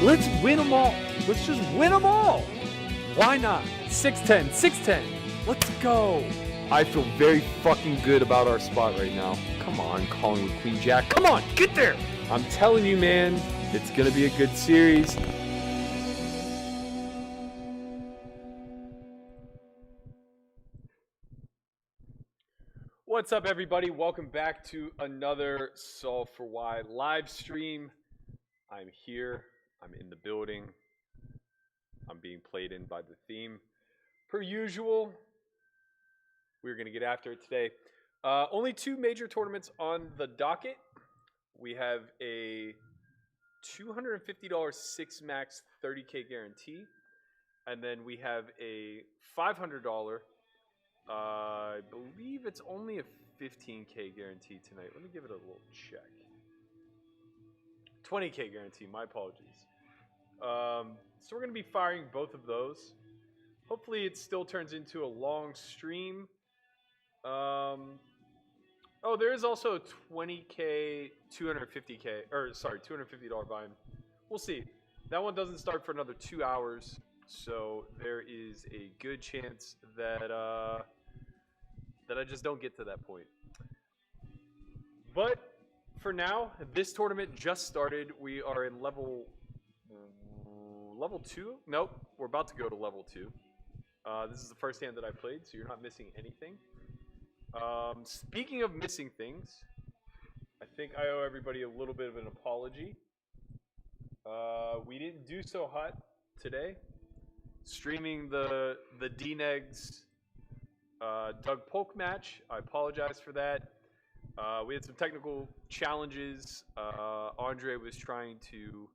Let's win them all. Let's just win them all. Why not? 6-10, 6-10. Let's go. I feel very fucking good about our spot right now. Come on, calling with Queen Jack. Come on, get there. I'm telling you, man, it's going to be a good series. What's up, everybody? Welcome back to another S4Y live stream. I'm here. I'm in the building. I'm being played in by the theme. Per usual, we're going to get after it today. Only two major tournaments on the docket. We have a $250 six max 30K guarantee. And then we have a $500, I believe it's only a 15K guarantee tonight. Let me give it a little check. 20K guarantee, my apologies. So we're going to be firing both of those. Hopefully it still turns into a long stream. Oh, there is also a 20K, $250 buy-in. We'll see. That one doesn't start for another 2 hours, so there is a good chance that I just don't get to that point. But for now, this tournament just started. We are in level 2. Nope, we're about to go to level 2. This is the first hand that I played, so you're not missing anything. Speaking of missing things, I think I owe everybody a little bit of an apology. We didn't do so hot today. Streaming the D-Negs Doug Polk match. I apologize for that. We had some technical challenges. Andre was trying to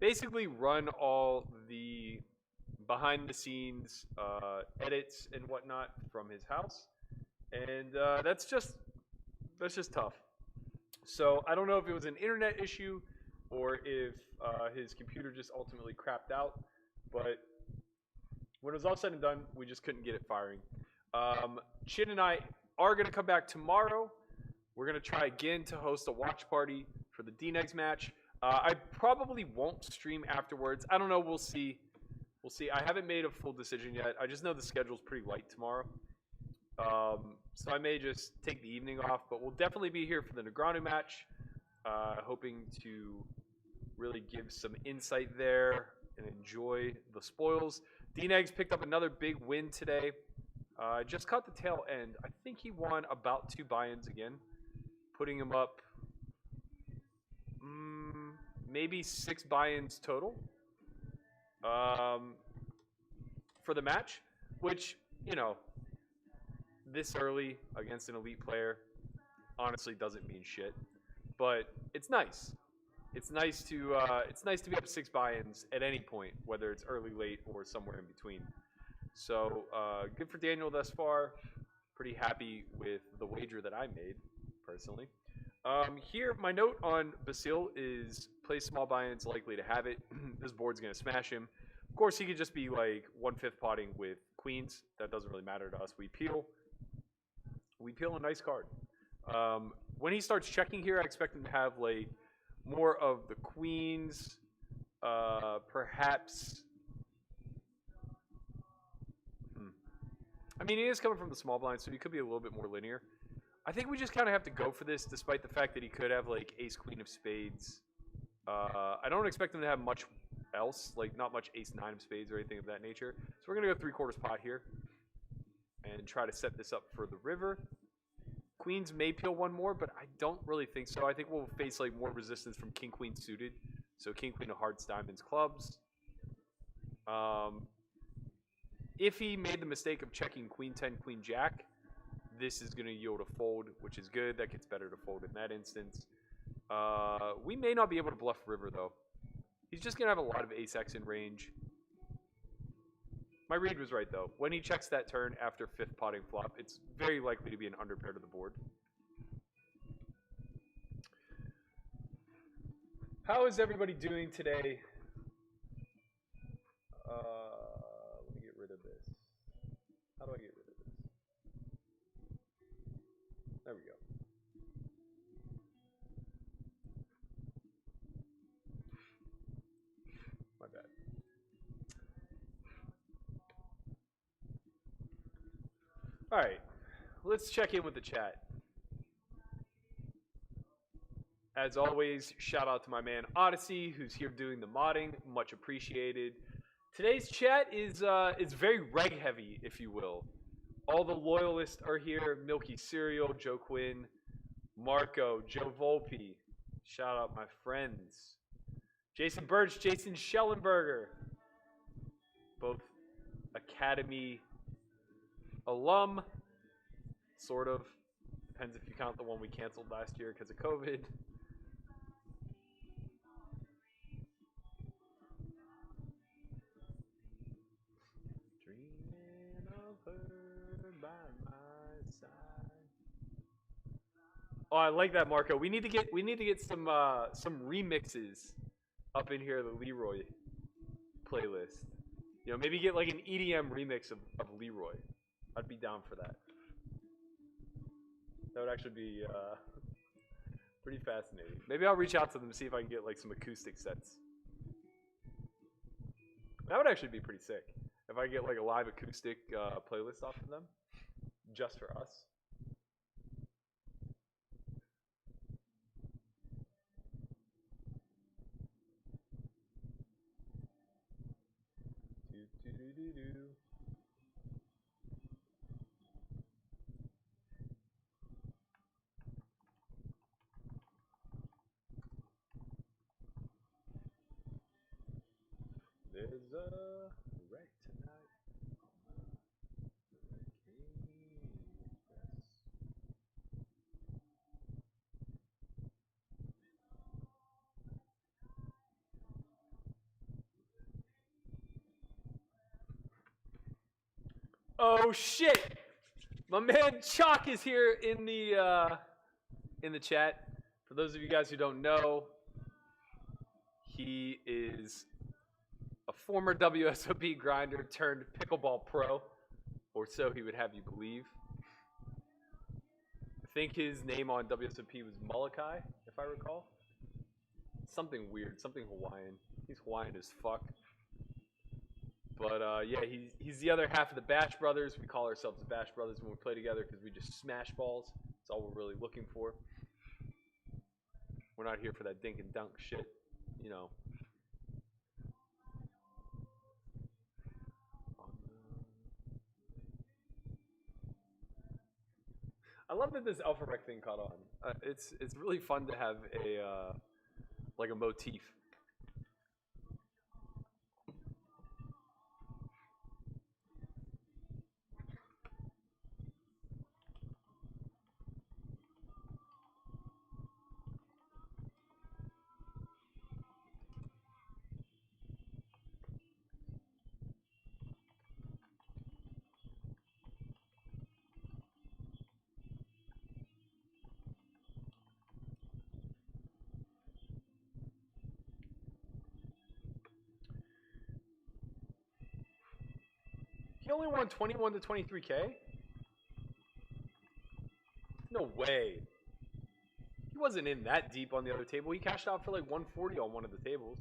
basically run all the behind-the-scenes edits and whatnot from his house, and that's just tough. So I don't know if it was an internet issue or if his computer just ultimately crapped out, but when it was all said and done, we just couldn't get it firing. Chin and I are going to come back tomorrow. We're going to try again to host a watch party for the D-Negs match. I probably won't stream afterwards. I don't know. We'll see. We'll see. I haven't made a full decision yet. I just know the schedule's pretty light tomorrow. So I may just take the evening off, but we'll definitely be here for the Negreanu match. Hoping to really give some insight there and enjoy the spoils. D-Negs picked up another big win today. Just caught the tail end. I think he won about 2 buy-ins again, putting him up maybe 6 buy-ins total for the match, which, you know, this early against an elite player honestly doesn't mean shit, but it's nice. It's nice to be up 6 buy-ins at any point, whether it's early, late, or somewhere in between. So good for Daniel thus far. Pretty happy with the wager that I made, personally. Here, my note on Basile is play small buy-ins, likely to have it. This board's going to smash him. Of course, he could just be like 1/5 potting with queens. That doesn't really matter to us. We peel a nice card. When he starts checking here, I expect him to have like more of the queens, perhaps. I mean, he is coming from the small blind, so he could be a little bit more linear. I think we just kind of have to go for this, despite the fact that he could have like ace queen of spades. I don't expect him to have much else, like not much ace 9 of spades or anything of that nature. So we're gonna go 3/4 pot here and try to set this up for the river. Queens may peel one more, but I don't really think so. I think we'll face like more resistance from king queen suited. So king queen of hearts, diamonds, clubs. If he made the mistake of checking queen 10, queen jack, this is going to yield a fold, which is good. That gets better to fold in that instance. We may not be able to bluff river, though. He's just going to have a lot of ace-x in range. My read was right, though. When he checks that turn after 5th potting flop, it's very likely to be an underpair to the board. How is everybody doing today? Let me get rid of this. How do I get rid of this? There we go. All right, let's check in with the chat. As always, shout out to my man Odyssey, who's here doing the modding. Much appreciated. Today's chat is very reg heavy, if you will. All the loyalists are here. Milky Cereal, Joe Quinn, Marco, Joe Volpe. Shout out my friends. Jason Birch, Jason Schellenberger. Both Academy alum, sort of. Depends if you count the one we canceled last year because of COVID. Dreaming of her by my side. Oh, I like that, Marco. We need to get some remixes up in here, the Leroy playlist. You know, maybe get like an EDM remix of Leroy. I'd be down for that. That would actually be pretty fascinating. Maybe I'll reach out to them and see if I can get like some acoustic sets. That would actually be pretty sick. If I get like a live acoustic playlist off of them, just for us. There's a wreck tonight. Oh shit! My man Chalk is here in the chat. For those of you guys who don't know, he is a former WSOP grinder turned pickleball pro, or so he would have you believe. I think his name on WSOP was Molokai, if I recall. Something weird, something Hawaiian. He's Hawaiian as fuck. But yeah, he's the other half of the Bash Brothers. We call ourselves the Bash Brothers when we play together because we just smash balls. That's all we're really looking for. We're not here for that dink and dunk shit, you know. I love that this Alpha Rec thing caught on. It's really fun to have a like a motif. He only won 21 to 23K? No way. He wasn't in that deep on the other table. He cashed out for like 140 on one of the tables.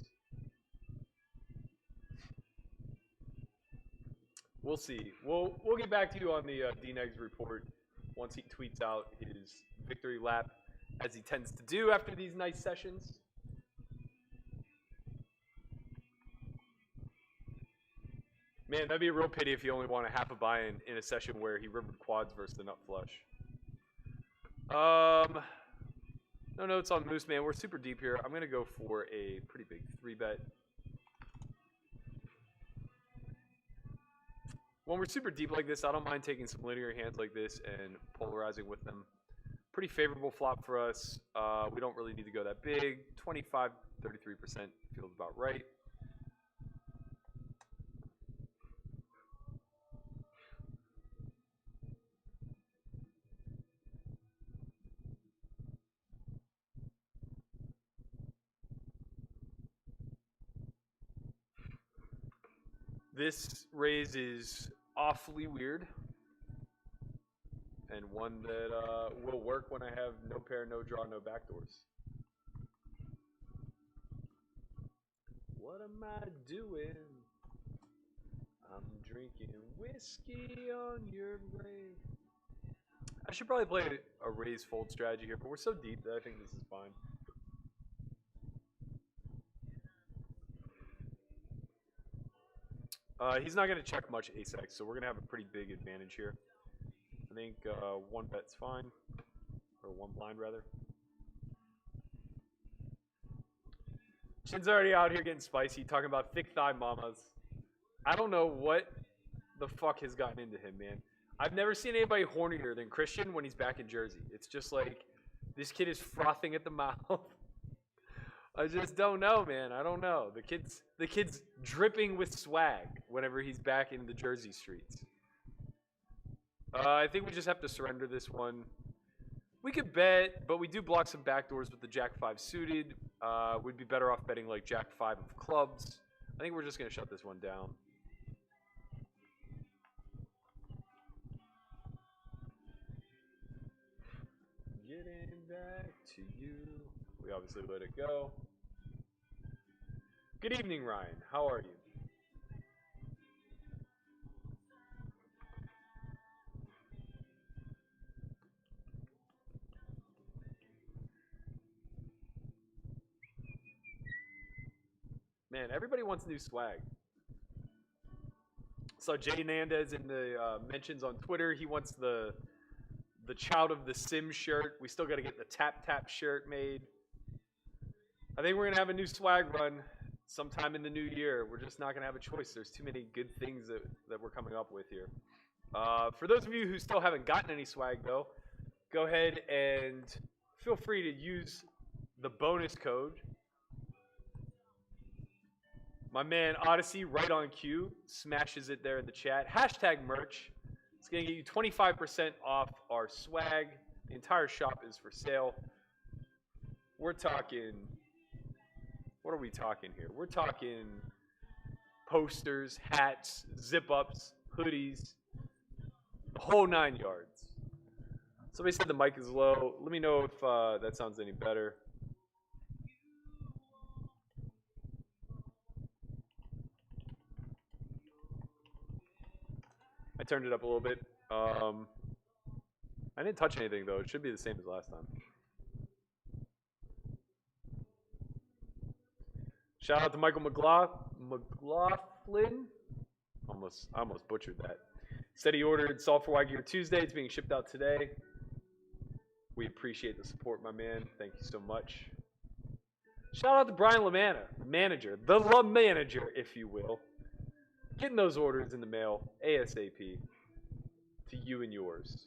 We'll see. We'll get back to you on the DNEGS report once he tweets out his victory lap, as he tends to do after these nice sessions. Man, that'd be a real pity if he only won a half a buy-in in a session where he rivered quads versus the nut flush. No notes on Moose, man. We're super deep here. I'm going to go for a pretty big 3-bet. When we're super deep like this, I don't mind taking some linear hands like this and polarizing with them. Pretty favorable flop for us. We don't really need to go that big. 25, 33% feels about right. This raise is awfully weird, and one that will work when I have no pair, no draw, no backdoors. What am I doing? I'm drinking whiskey on your grave. I should probably play a raise fold strategy here, but we're so deep that I think this is fine. He's not going to check much ace-x, so we're going to have a pretty big advantage here. I think one bet's fine, or one blind rather. Chin's already out here getting spicy, talking about thick thigh mamas. I don't know what the fuck has gotten into him, man. I've never seen anybody hornier than Christian when he's back in Jersey. It's just like, this kid is frothing at the mouth. I just don't know, man. I don't know. The kid's dripping with swag whenever he's back in the Jersey streets. I think we just have to surrender this one. We could bet, but we do block some backdoors with the Jack-5 suited. We'd be better off betting like Jack-5 of clubs. I think we're just going to shut this one down. Getting back to you. We obviously let it go. Good evening, Ryan. How are you? Man, everybody wants new swag. So Jay Nandez in the mentions on Twitter, he wants the Child of the Sims shirt. We still got to get the Tap Tap shirt made. I think we're going to have a new swag run sometime in the new year. We're just not going to have a choice. There's too many good things that we're coming up with here. For those of you who still haven't gotten any swag, though, go ahead and feel free to use the bonus code. My man Odyssey, right on cue, smashes it there in the chat. Hashtag merch. It's going to get you 25% off our swag. The entire shop is for sale. We're talking, what are we talking here? We're talking posters, hats, zip-ups, hoodies, the whole 9 yards. Somebody said the mic is low. Let me know if that sounds any better. I turned it up a little bit. I didn't touch anything, though. It should be the same as last time. Shout out to Michael McLaughlin. I almost butchered that. Said he ordered S4Y gear Tuesday. It's being shipped out today. We appreciate the support, my man. Thank you so much. Shout out to Brian LaManna, the manager, if you will. Getting those orders in the mail ASAP to you and yours.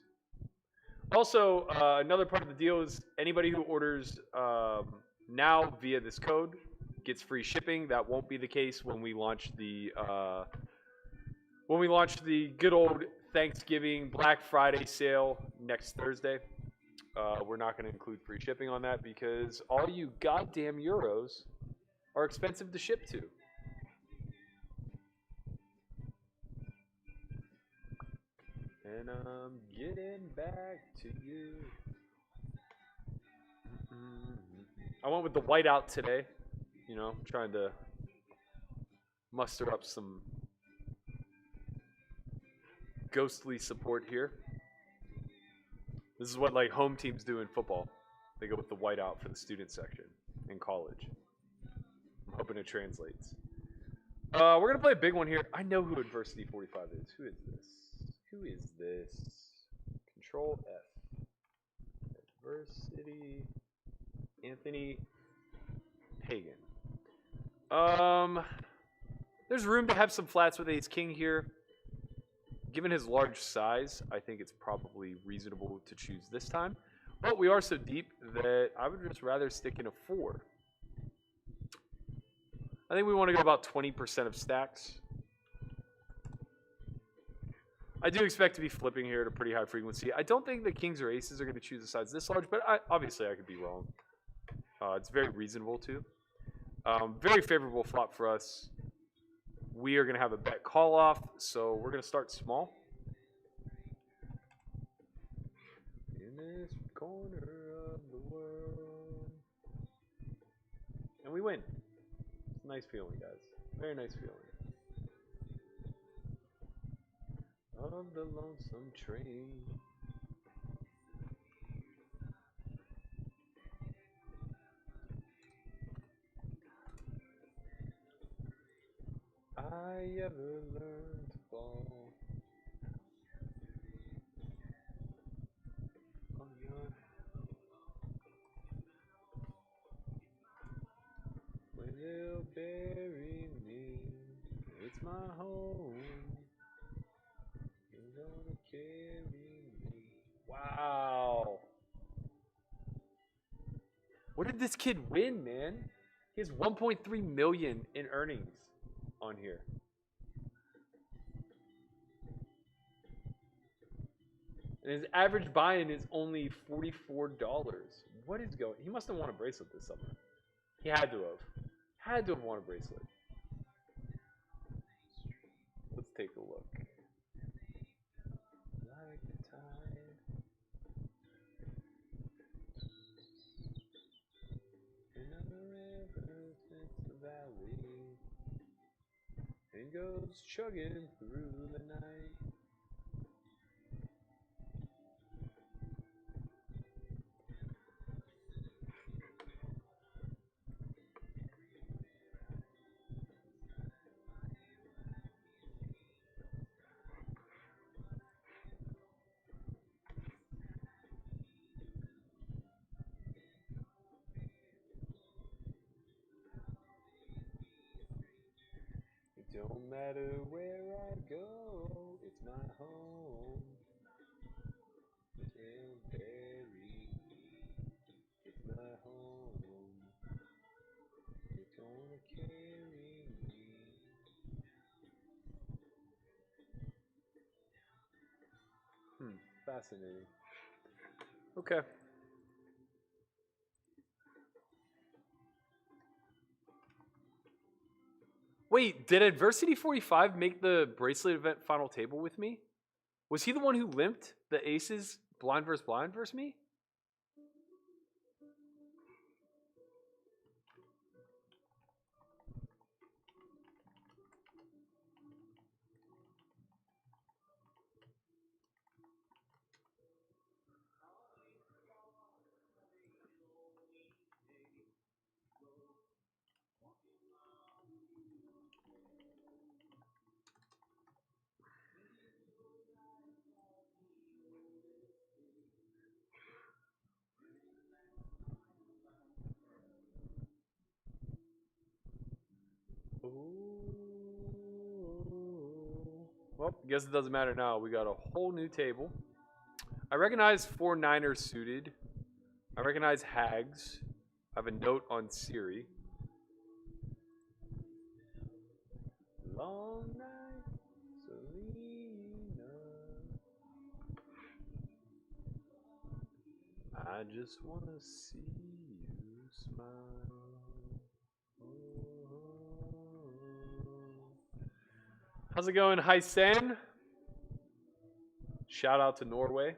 Also, another part of the deal is anybody who orders now via this code gets free shipping. That won't be the case when we launch the good old Thanksgiving Black Friday sale next Thursday. We're not going to include free shipping on that because all you goddamn euros are expensive to ship to. And I'm getting back to you. I went with the whiteout today. You know, trying to muster up some ghostly support here. This is what like home teams do in football. They go with the whiteout for the student section in college. I'm hoping it translates. We're going to play a big one here. I know who Adversity 45 is. Who is this? Who is this? Control F. Adversity. Anthony Pagan. There's room to have some flats with ace king here. Given his large size, I think it's probably reasonable to choose this time. But we are so deep that I would just rather stick in a 4. I think we want to go about 20% of stacks. I do expect to be flipping here at a pretty high frequency. I don't think the kings or aces are going to choose the sides this large, but obviously I could be wrong. It's very reasonable too. Very favorable flop for us. We are going to have a bet call off, so we're going to start small. In this corner of the world. And we win. It's a nice feeling, guys. Very nice feeling. Of the lonesome train. I ever learned to fall on your where they'll bury me. It's my home. You're gonna carry me. Wow. What did this kid win, man? He has 1.3 million in earnings on here. And his average buy-in is only $44. What is going? He must have won a bracelet this summer. He had to have. Had to have won a bracelet. Let's take a look. Like the tide in a river since the valley and goes chugging through the night. It don't matter where I go, it's my home. They'll bury me. It's my home. You're gonna carry me. Fascinating. Okay. Wait, did Adversity 45 make the bracelet event final table with me? Was he the one who limped the aces blind versus me? Well, guess it doesn't matter now. We got a whole new table. I recognize 4 Niners suited. I recognize Hags. I have a note on Siri. Long night, Selena. I just want to see you smile. How's it going, Hysen? Shout out to Norway.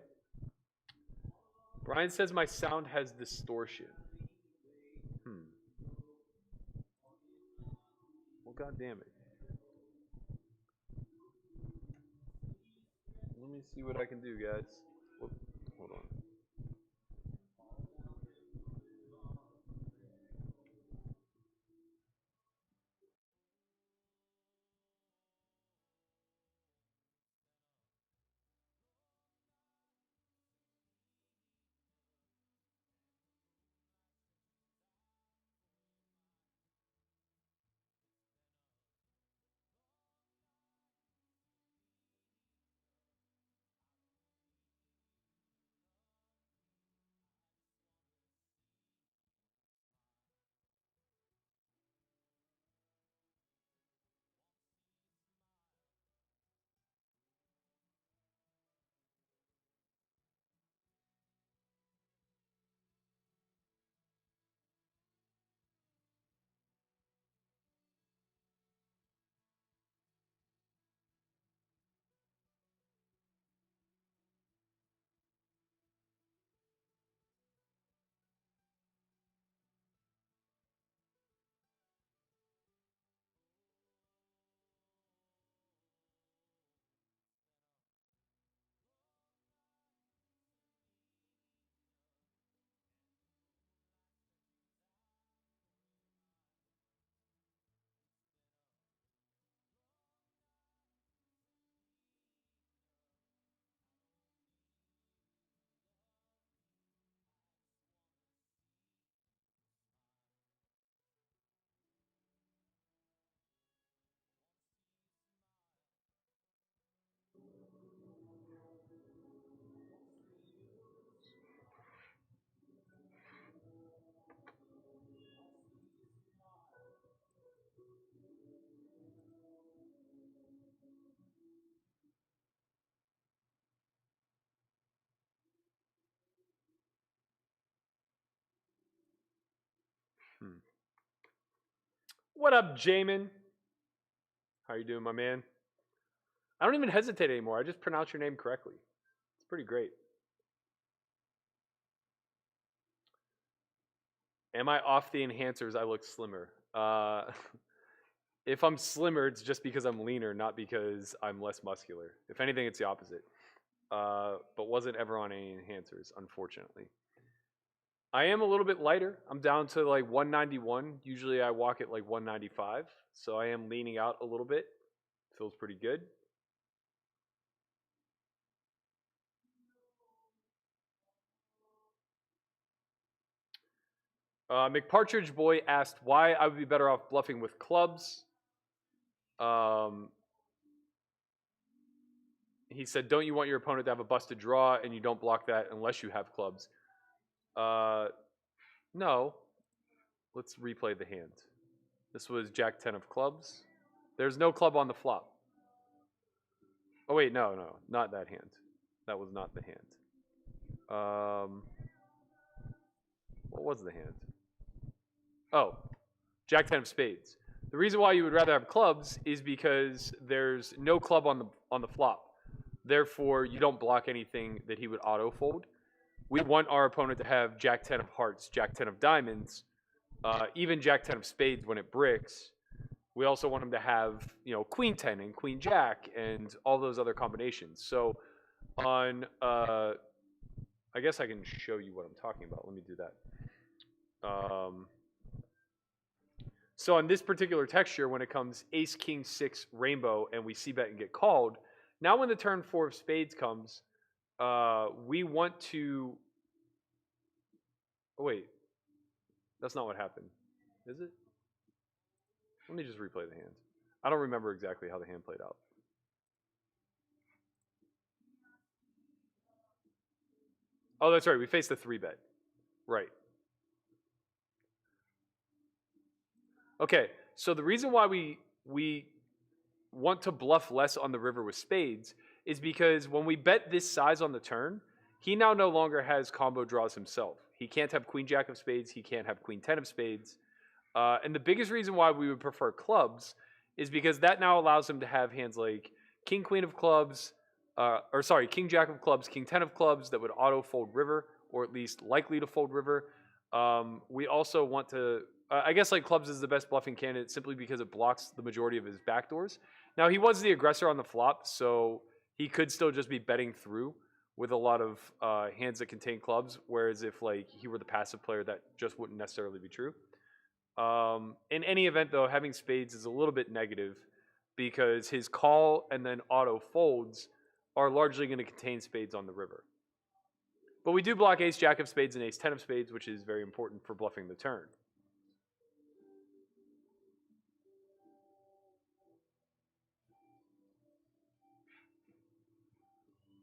Brian says my sound has distortion. Well, god damn it. Let me see what I can do, guys. Whoop, hold on. What up, Jamin? How you doing, my man? I don't even hesitate anymore. I just pronounce your name correctly. It's pretty great. Am I off the enhancers? I look slimmer. If I'm slimmer, it's just because I'm leaner, not because I'm less muscular. If anything, it's the opposite. But wasn't ever on any enhancers, unfortunately. I am a little bit lighter. I'm down to like 191. Usually I walk at like 195. So I am leaning out a little bit. Feels pretty good. McPartridge Boy asked why I would be better off bluffing with clubs. He said, don't you want your opponent to have a busted draw and you don't block that unless you have clubs? No. Let's replay the hand. This was Jack 10 of clubs. There's no club on the flop. Oh, wait, no, not that hand. That was not the hand. What was the hand? Oh, Jack 10 of spades. The reason why you would rather have clubs is because there's no club on the flop. Therefore, you don't block anything that he would auto fold. We want our opponent to have Jack 10 of hearts, Jack 10 of diamonds, even Jack 10 of spades when it bricks. We also want him to have, Queen 10 and Queen Jack and all those other combinations. So on, I guess I can show you what I'm talking about. Let me do that. So on this particular texture, when it comes ace, king, 6, rainbow, and we see bet and get called, now when the turn 4 of spades comes, we want to... Oh, wait. That's not what happened. Is it? Let me just replay the hand. I don't remember exactly how the hand played out. Oh, that's right. We faced the 3-bet. Right. Okay, so the reason why we want to bluff less on the river with spades is because when we bet this size on the turn, he now no longer has combo draws himself. He can't have Queen Jack of spades. He can't have Queen 10 of spades. And the biggest reason why we would prefer clubs is because that now allows him to have hands like King Queen of clubs, King Jack of clubs, King 10 of clubs that would auto fold river, or at least likely to fold river. We also want to, I guess like clubs is the best bluffing candidate simply because it blocks the majority of his backdoors. Now he was the aggressor on the flop, so he could still just be betting through with a lot of hands that contain clubs, whereas if like he were the passive player, that just wouldn't necessarily be true. In any event, though, having spades is a little bit negative because his call and then auto folds are largely going to contain spades on the river. But we do block ace, jack of spades, and ace 10 of spades, which is very important for bluffing the turn.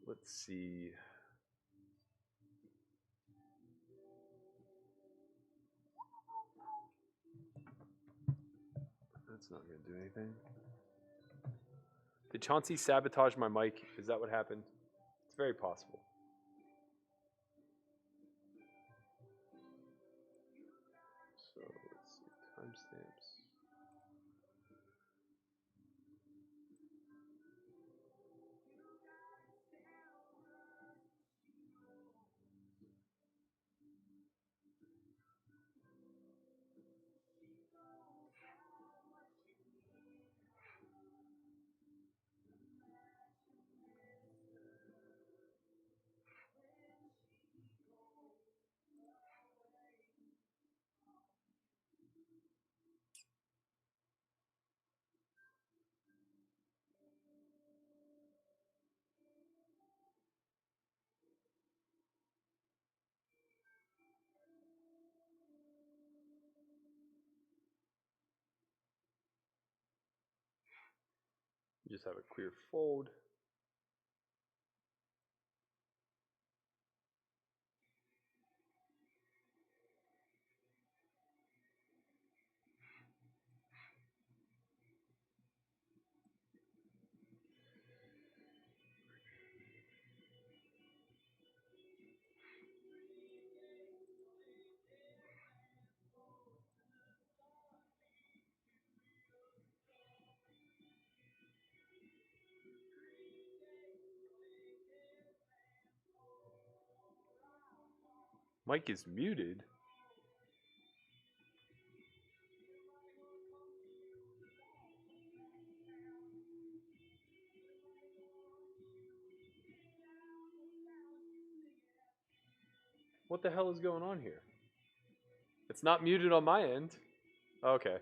Let's see. That's not going to do anything. Did Chauncey sabotage my mic? Is that what happened? It's very possible. So let's see. Timestamps. Just have a clear fold. Mic is muted. What the hell is going on here? It's not muted on my end. Okay.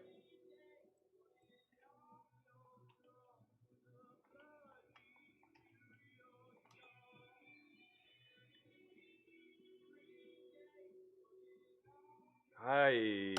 Hi.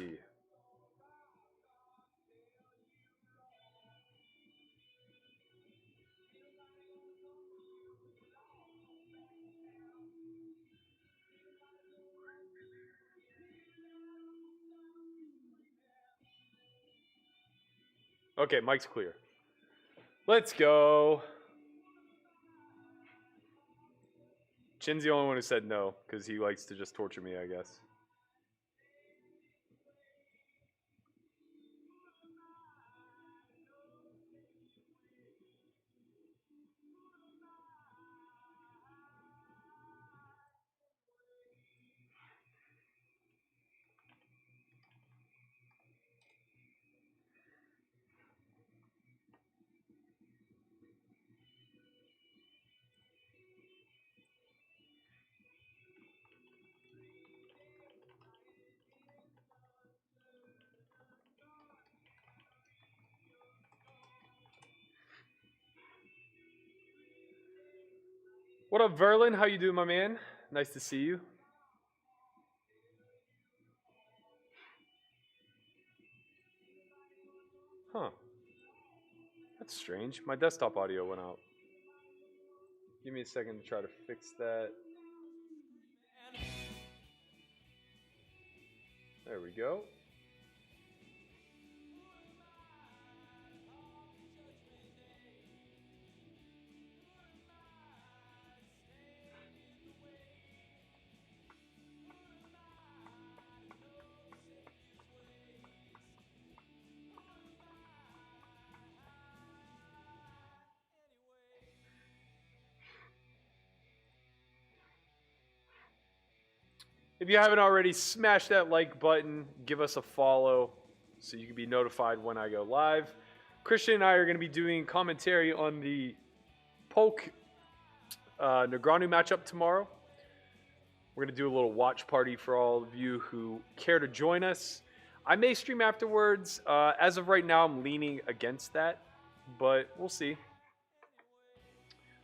Okay, mic's clear. Let's go. Chin's the only one who said no, because he likes to just torture me, I guess. What up, Verlin? How you doing, my man? Nice to see you. Huh. That's strange. My desktop audio went out. Give me a second to try to fix that. There we go. If you haven't already, smash that like button. Give us a follow so you can be notified when I go live. Christian and I are going to be doing commentary on the Polk Negreanu matchup tomorrow. We're going to do a little watch party for all of you who care to join us. I may stream afterwards. As of right now, I'm leaning against that, but we'll see.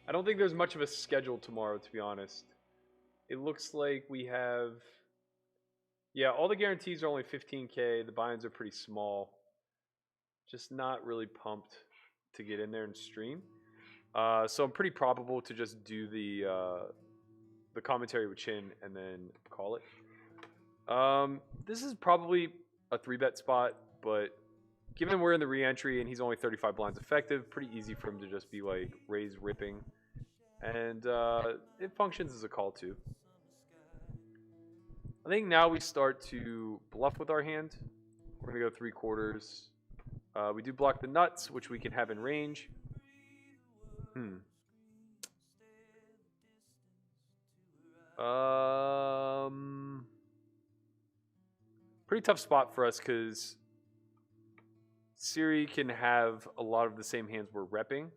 I don't think there's much of a schedule tomorrow, to be honest. It looks like we have... Yeah, all the guarantees are only 15K. The buy-ins are pretty small. Just not really pumped to get in there and stream. So I'm pretty probable to just do the commentary with Chin and then call it. This is probably a 3-bet spot, but given we're in the re-entry and he's only 35 blinds effective, pretty easy for him to just be like raise ripping. And it functions as a call too. I think now we start to bluff with our hand. We're going to go 3/4. We do block the nuts, which we can have in range. Pretty tough spot for us because Siri can have a lot of the same hands we're repping.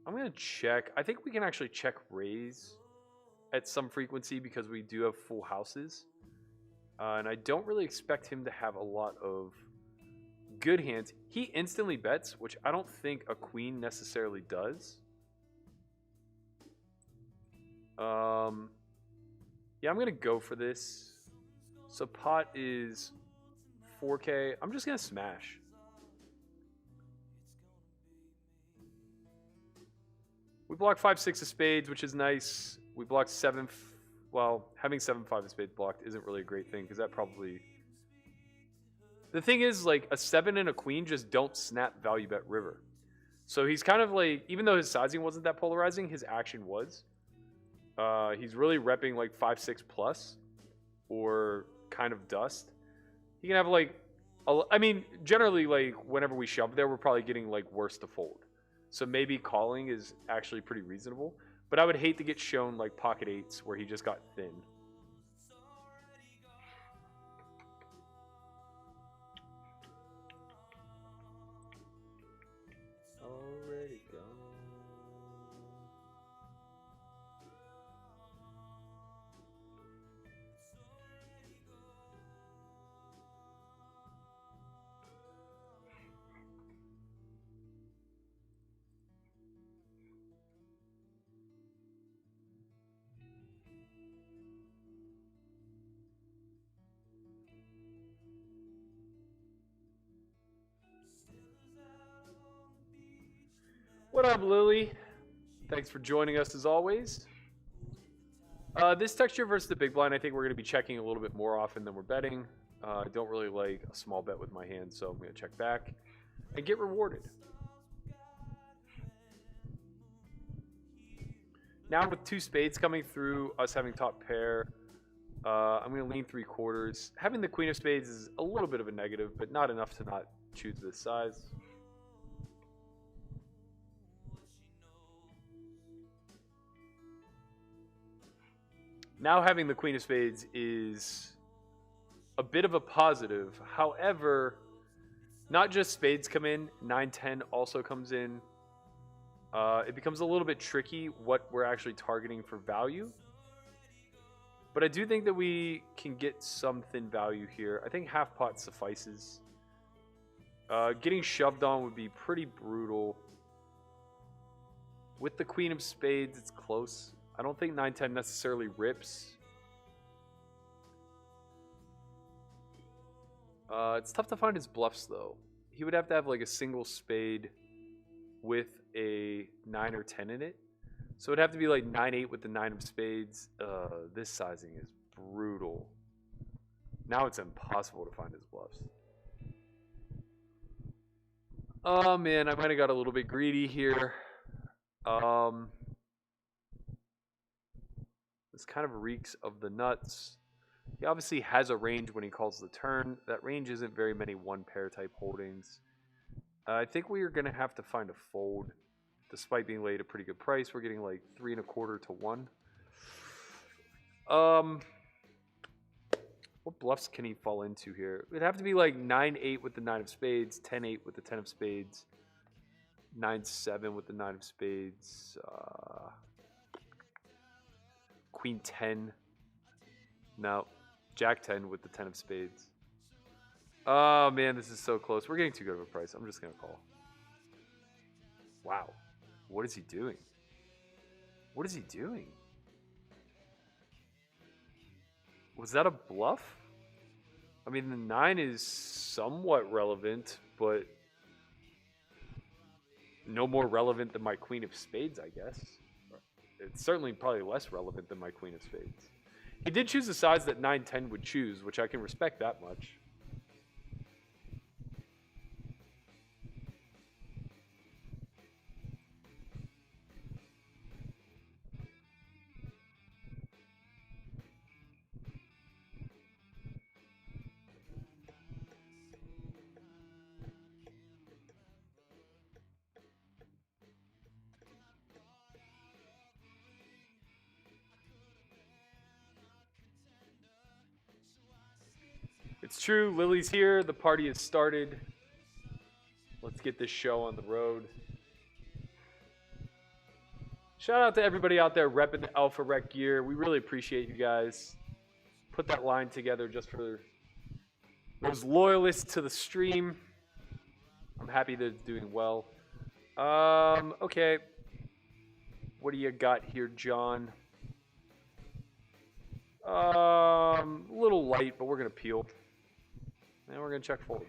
I'm going to check. I think we can actually check raise at some frequency because we do have full houses. And I don't really expect him to have a lot of good hands. He instantly bets, which I don't think a queen necessarily does. Yeah, I'm going to go for this. So pot is 4K. I'm just going to smash. We block 5-6 of spades, which is nice. We blocked 7. Well, having 7-5 of spades blocked isn't really a great thing because that probably... The thing is, like, a 7 and a queen just don't snap value bet river. So he's kind of like, even though his sizing wasn't that polarizing, his action was. He's really repping like 5-6 plus or kind of dust. He can have like, I mean, generally like whenever we shove there, we're probably getting like worse to fold. So maybe calling is actually pretty reasonable. But I would hate to get shown like pocket eights where he just got thin. Already gone. What up, Lily? Thanks for joining us as always. This texture versus the big blind, I think we're going to be checking a little bit more often than we're betting. I don't really like a small bet with my hand, so I'm going to check back and get rewarded. Now with 2 spades coming through, us having top pair, I'm going to lean 3/4. Having the queen of spades is a little bit of a negative, but not enough to not choose this size. Now having the queen of spades is a bit of a positive. However, not just spades come in, 9-10 also comes in. It becomes a little bit tricky what we're actually targeting for value. But I do think that we can get some thin value here. I think half pot suffices. Getting shoved on would be pretty brutal. With the queen of spades, it's close. I don't think 9-10 necessarily rips. It's tough to find his bluffs, though. He would have to have like a single spade with a 9 or 10 in it. So it'd have to be like 9-8 with the 9 of spades. This sizing is brutal. Now it's impossible to find his bluffs. Oh man, I might have got a little bit greedy here. This kind of reeks of the nuts. He obviously has a range when he calls the turn. That range isn't very many one pair type holdings. I think we are going to have to find a fold. Despite being laid a pretty good price, we're getting like 3 1/4 to 1. What bluffs can he fall into here? It'd have to be like 9-8 with the 9 of spades, 10-8 with the 10 of spades, 9-7 with the 9 of spades, Queen 10. No, Jack 10 with the 10 of spades. Oh man, this is so close. We're getting too good of a price. I'm just gonna call. Wow. What is he doing? What is he doing? Was that a bluff? I mean, the 9 is somewhat relevant, but no more relevant than my queen of spades, I guess. It's certainly probably less relevant than my queen of spades. He did choose a size that 9-10 would choose, which I can respect that much. It's true, Lily's here. The party has started. Let's get this show on the road. Shout out to everybody out there repping the Alpha Rec gear. We really appreciate you guys. Put that line together just for those loyalists to the stream. I'm happy that it's doing well. Okay. What do you got here, John? A little light, but we're going to peel. And we're going to check fold.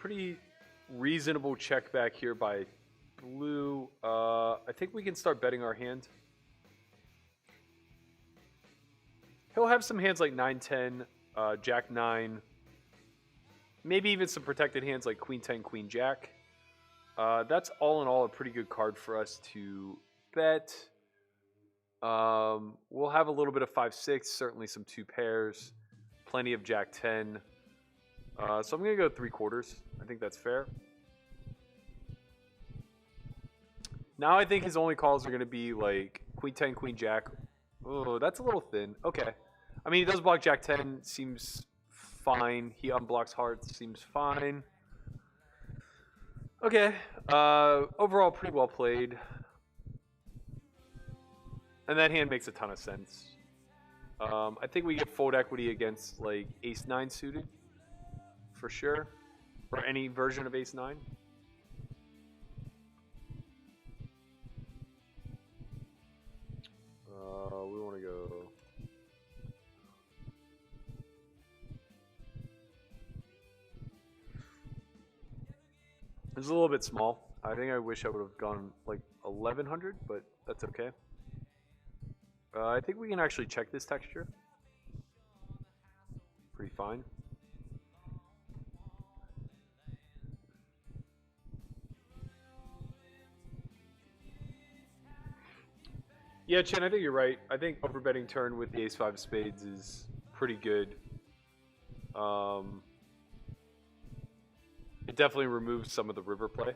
pretty reasonable check back here by blue. I think we can start betting our hand. He'll have some hands like 9-10, Jack 9, maybe even some protected hands like Queen 10, Queen Jack. That's all in all a pretty good card for us to bet. We'll have a little bit of 5-6, certainly some 2 pairs, plenty of Jack 10. So I'm going to go 3/4. I think that's fair. Now I think his only calls are going to be like Queen 10, Queen Jack. Oh, that's a little thin. Okay. I mean, he does block Jack 10. Seems fine. He unblocks hearts. Seems fine. Okay. Overall, pretty well played. And that hand makes a ton of sense. I think we get fold equity against like Ace 9 suited. For sure. Or any version of Ace 9. We want to go... It's a little bit small. I think I wish I would have gone like 1100, but that's okay. I think we can actually check this texture. Pretty fine. Yeah, Chen, I think you're right. I think overbetting turn with the Ace-5 of spades is pretty good. It definitely removes some of the river play.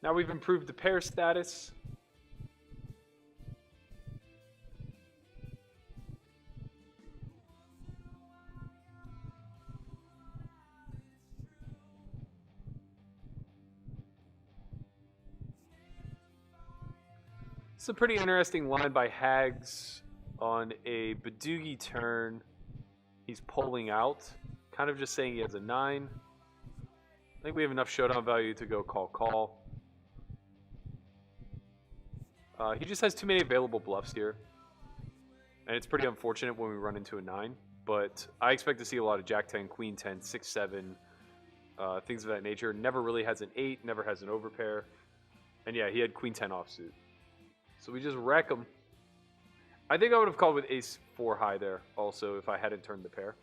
Now we've improved the pair status. It's a pretty interesting line by Hags on a Badoogie turn. He's pulling out, kind of just saying he has a 9. I think we have enough showdown value to go call. He just has too many available bluffs here. And it's pretty unfortunate when we run into a 9. But I expect to see a lot of Jack 10, Queen 10, 6, 7, things of that nature. Never really has an 8, never has an overpair. And yeah, he had Queen 10 offsuit. So we just wreck him. I think I would have called with Ace 4 high there also if I hadn't turned the pair.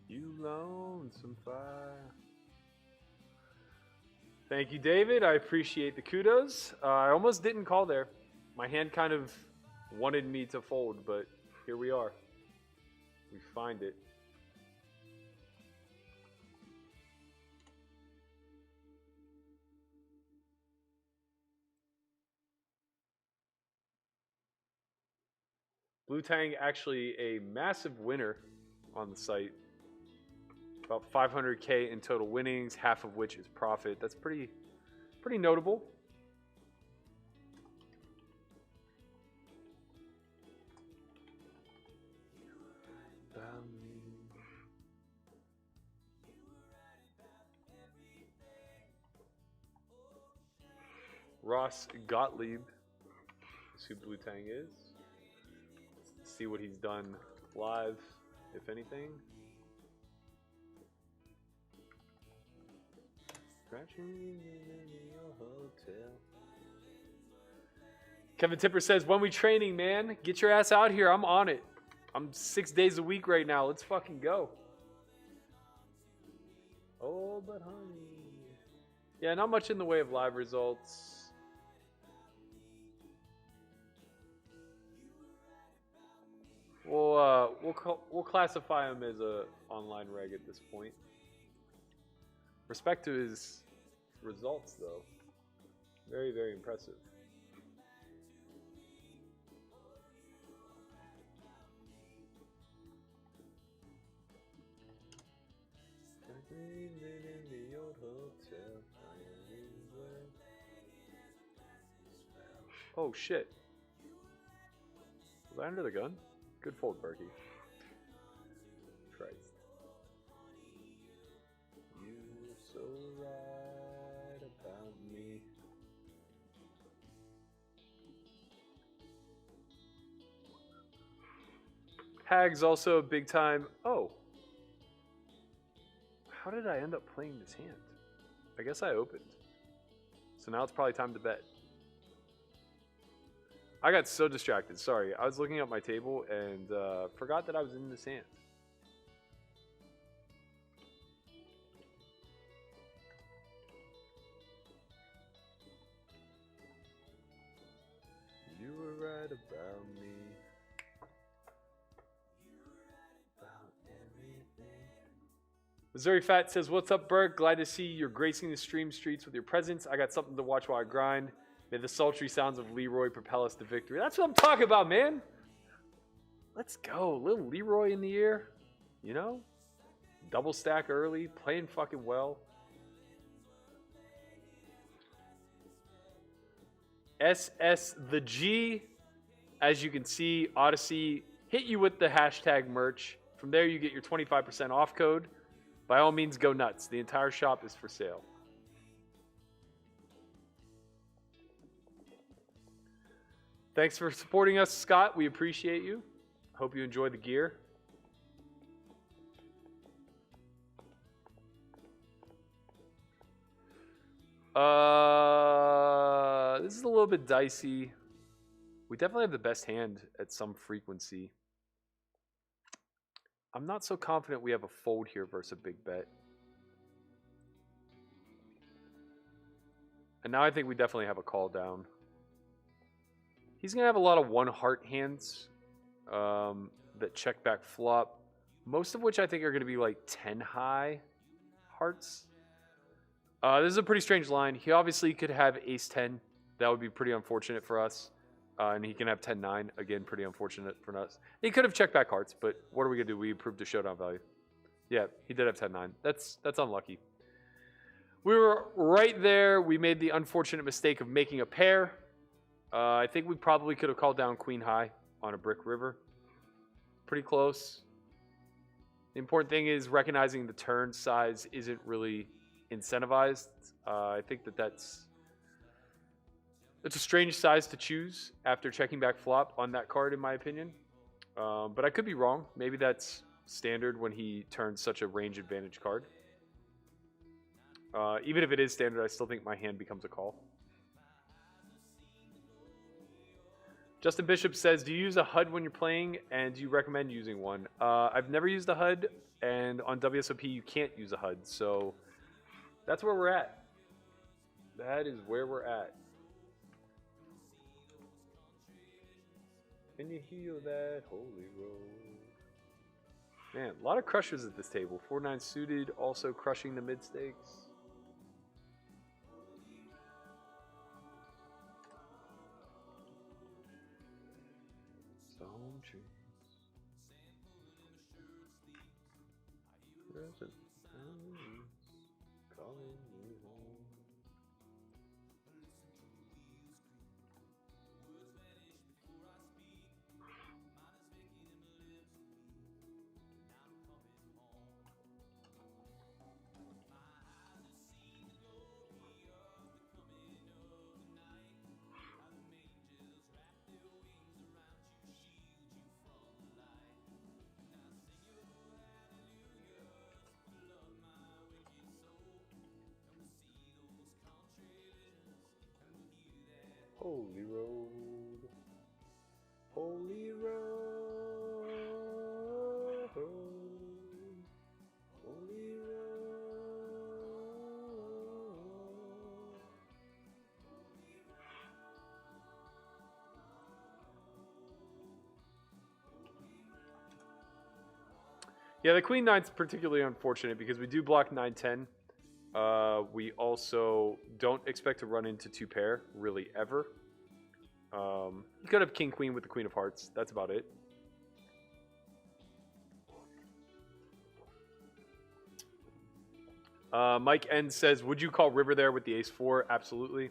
You lonesome fire. Thank you, David. I appreciate the kudos. I almost didn't call there. My hand kind of wanted me to fold, but here we are. We find it. Blue Tang actually a massive winner on the site. About 500K in total winnings, half of which is profit. That's pretty notable. Ross Gottlieb is who Blue Tang is. Let's see what he's done live, if anything. Kevin Tipper says, when we training, man? Get your ass out here. I'm on it. I'm 6 days a week right now. Let's fucking go. Oh, but honey. Yeah, not much in the way of live results. We'll classify him as a online reg at this point. Respect to his results, though. Very, very impressive. Dreaming in the old hotel. Oh shit. Was I under the gun? Good fold, Berkey. Christ. You're so right about me. Hag's also a big time. Oh. How did I end up playing this hand? I guess I opened. So now it's probably time to bet. I got so distracted. Sorry. I was looking at my table and forgot that I was in this hand. You were right about me. About everything. Missouri Fat says, "What's up, Berk? Glad to see you're gracing the stream streets with your presence. I got something to watch while I grind. May the sultry sounds of Leroy propel us to victory." That's what I'm talking about, man. Let's go. Little Leroy in the air. You know? Double stack early. Playing fucking well. SS the G. As you can see, Odyssey hit you with the hashtag merch. From there, you get your 25% off code. By all means, go nuts. The entire shop is for sale. Thanks for supporting us, Scott. We appreciate you. Hope you enjoy the gear. This is a little bit dicey. We definitely have the best hand at some frequency. I'm not so confident we have a fold here versus a big bet. And now I think we definitely have a call down. He's going to have a lot of one heart hands that check back flop. Most of which I think are going to be like 10 high hearts. This is a pretty strange line. He obviously could have ace 10. That would be pretty unfortunate for us. And he can have 10-9. Again, pretty unfortunate for us. He could have checked back hearts, but what are we going to do? We improved the showdown value. Yeah, he did have 10-9. That's unlucky. We were right there. We made the unfortunate mistake of making a pair. I think we probably could have called down queen high on a brick river. Pretty close. The important thing is recognizing the turn size isn't really incentivized. I think that's a strange size to choose after checking back flop on that card, in my opinion. But I could be wrong. Maybe that's standard when he turns such a range advantage card. Even if it is standard, I still think my hand becomes a call. Justin Bishop says, "Do you use a HUD when you're playing, and do you recommend using one?" I've never used a HUD, and on WSOP you can't use a HUD, so that's where we're at. That is where we're at. Can you heal that holy road? Man, a lot of crushers at this table. 4-9 suited, also crushing the mid stakes. Stone trees. Present calling me home. Holy road, holy road, holy road. Yeah, the queen nine's particularly unfortunate because we do block 9-10. We also don't expect to run into two pair, really, ever. You could have king queen with the queen of hearts. That's about it. Mike N says, "Would you call River there with the Ace 4?" Absolutely.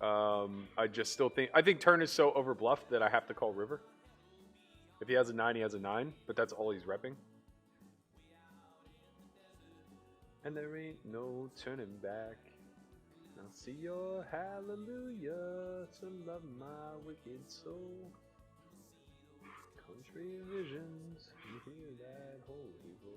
I just still think Turn is so overbluffed that I have to call River. If he has a 9, he has a 9, but that's all he's repping. And there ain't no turning back. Now see your hallelujah to love my wicked soul. Country visions, you hear that holy roll.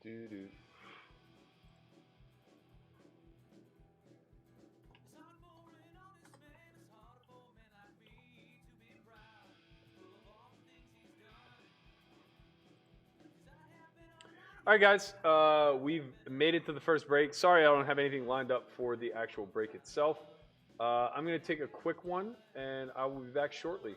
Doo-doo. All right, guys, we've made it to the first break. Sorry, I don't have anything lined up for the actual break itself. I'm going to take a quick one, and I will be back shortly.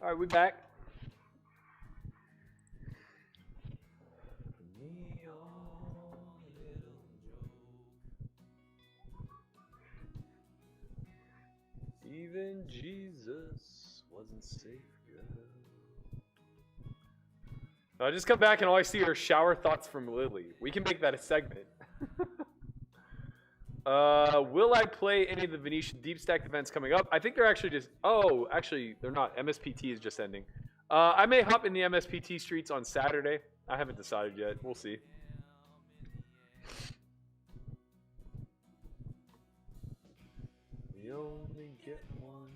All right, we back. Even Jesus wasn't safe, girl. Just come back and all I see are shower thoughts from Lily. We can make that a segment. Will I play any of the Venetian Deep Stack events coming up? I think they're actually just... Oh, actually, they're not. MSPT is just ending. I may hop in the MSPT streets on Saturday. I haven't decided yet. We'll see. We only get one.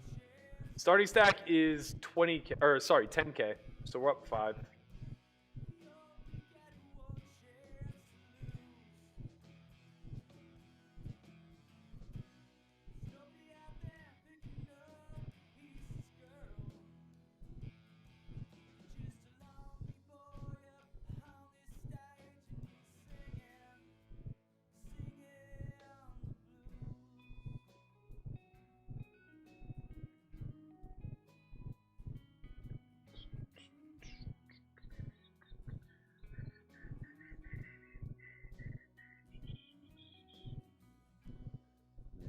Starting stack is 20K, or sorry, 10K. So we're up 5.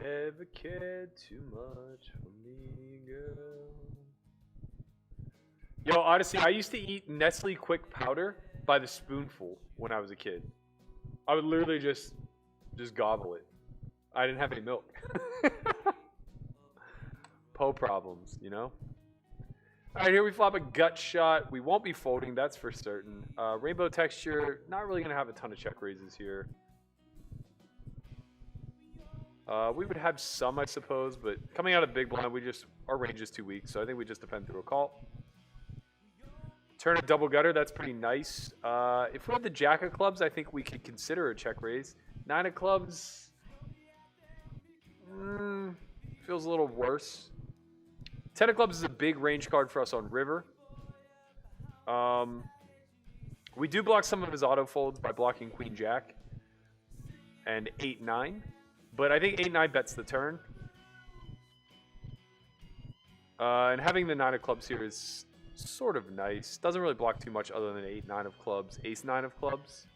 Never cared too much for me, girl. Yo, honestly, I used to eat Nestle Quick Powder by the spoonful when I was a kid. I would literally just gobble it. I didn't have any milk. Po problems, you know? All right, here we flop a gut shot. We won't be folding, that's for certain. Rainbow texture, not really going to have a ton of check raises here. We would have some, I suppose, but coming out of big blind, our range is too weak, so I think we just defend through a call. Turn a double gutter, that's pretty nice. If we had the jack of clubs, I think we could consider a check raise. 9 of clubs, feels a little worse. 10 of clubs is a big range card for us on river. We do block some of his auto folds by blocking queen jack and 8-9. But I think 8-9 bets the turn. And having the 9 of clubs here is sort of nice. Doesn't really block too much other than 8-9 of clubs. Ace-9 of clubs.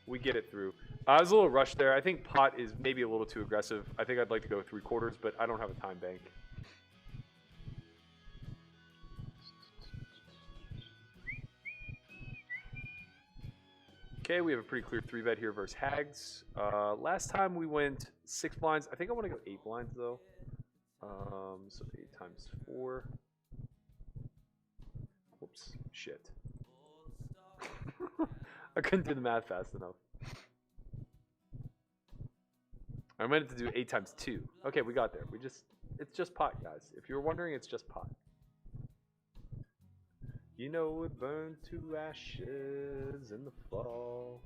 We get it through. I was a little rushed there. I think pot is maybe a little too aggressive. I think I'd like to go 3/4, but I don't have a time bank. Okay, we have a pretty clear 3-bet here versus Hags. Last time we went 6 blinds. I think I want to go 8 blinds, though. So 8 times 4. Whoops. Shit. I couldn't do the math fast enough. I meant to do 8 times 2. Okay, we got there. It's just pot, guys. If you were wondering, it's just pot. You know it burned to ashes in the fall.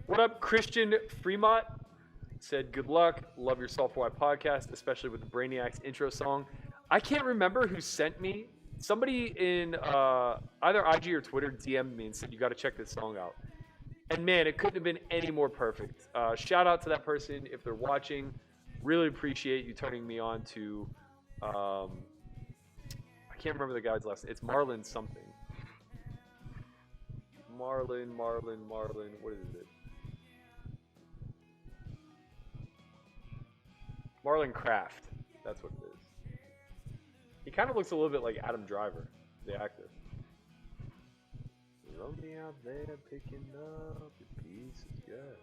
What up, Christian Fremont? Said, good luck. Love your S4Y podcast, especially with the Brainiacs intro song. I can't remember who sent me. Somebody in either IG or Twitter DM'd me and said, you got to check this song out. And man, it couldn't have been any more perfect. Shout out to that person if they're watching. Really appreciate you turning me on to, I can't remember the guy's last name. It's Marlon something. Marlon, what is it? Marlon Kraft. That's what it is. He kind of looks a little bit like Adam Driver, the actor. Lonely out there picking up the pieces, yeah.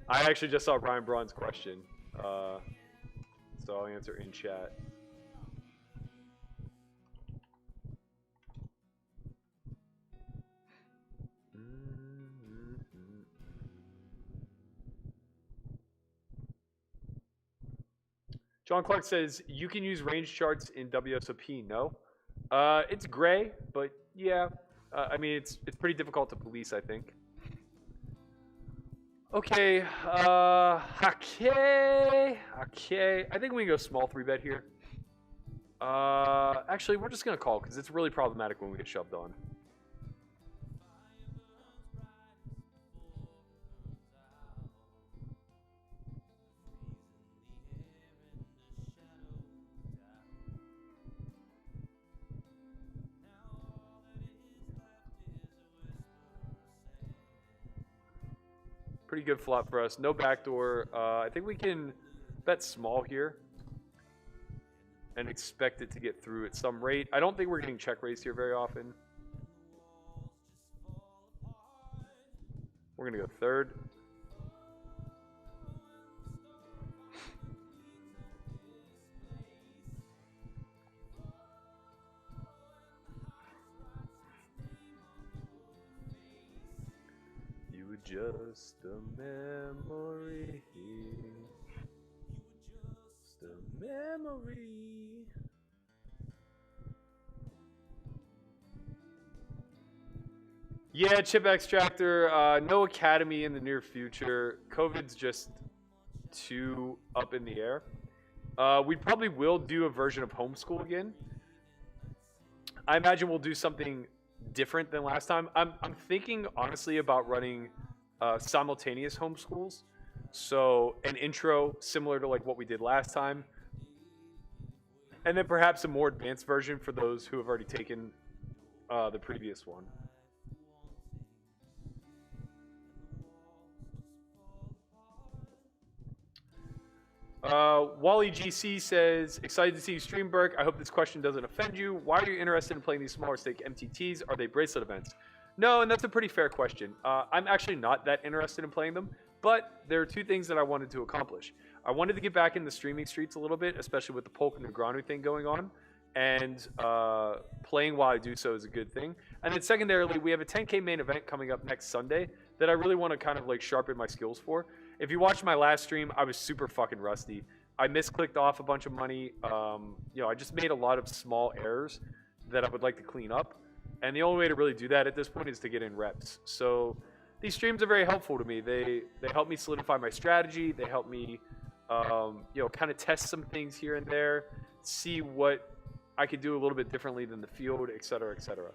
I actually just saw Brian Braun's question, so I'll answer in chat. John Clark says, you can use range charts in WSOP, no? It's gray, but yeah. I mean, it's pretty difficult to police, I think. Okay, okay. I think we can go small 3-bet here. Actually, we're just gonna call because it's really problematic when we get shoved on. Pretty good flop for us. No backdoor. I think we can bet small here and expect it to get through at some rate. I don't think we're getting check raised here very often. We're going to go third. You were just a memory. Just a memory. Yeah, chip extractor. No academy in the near future. COVID's just too up in the air. We probably will do a version of homeschool again. I imagine we'll do something different than last time. I'm thinking honestly about running simultaneous homeschools. So an intro similar to like what we did last time. And then perhaps a more advanced version for those who have already taken the previous one. Wally GC says, excited to see you stream, Burke. I hope this question doesn't offend you. Why are you interested in playing these smaller stake MTTs? Are they bracelet events? No, and that's a pretty fair question. I'm actually not that interested in playing them, but there are two things that I wanted to accomplish. I wanted to get back in the streaming streets a little bit, especially with the Polk and Negreanu thing going on, and playing while I do so is a good thing. And then secondarily, we have a 10K main event coming up next Sunday that I really want to kind of like sharpen my skills for. If you watched my last stream, I was super fucking rusty. I misclicked off a bunch of money. I just made a lot of small errors that I would like to clean up. And the only way to really do that at this point is to get in reps. So these streams are very helpful to me. They help me solidify my strategy. They help me, kind of test some things here and there, see what I could do a little bit differently than the field, et cetera, et cetera.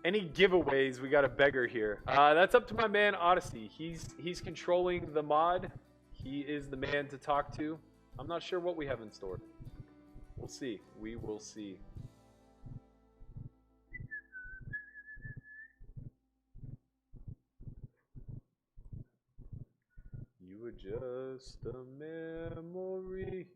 Any giveaways? We got a beggar here. That's up to my man Odyssey. He's controlling the mod. He is the man to talk to. I'm not sure what we have in store. We'll see. We will see. You were just a memory.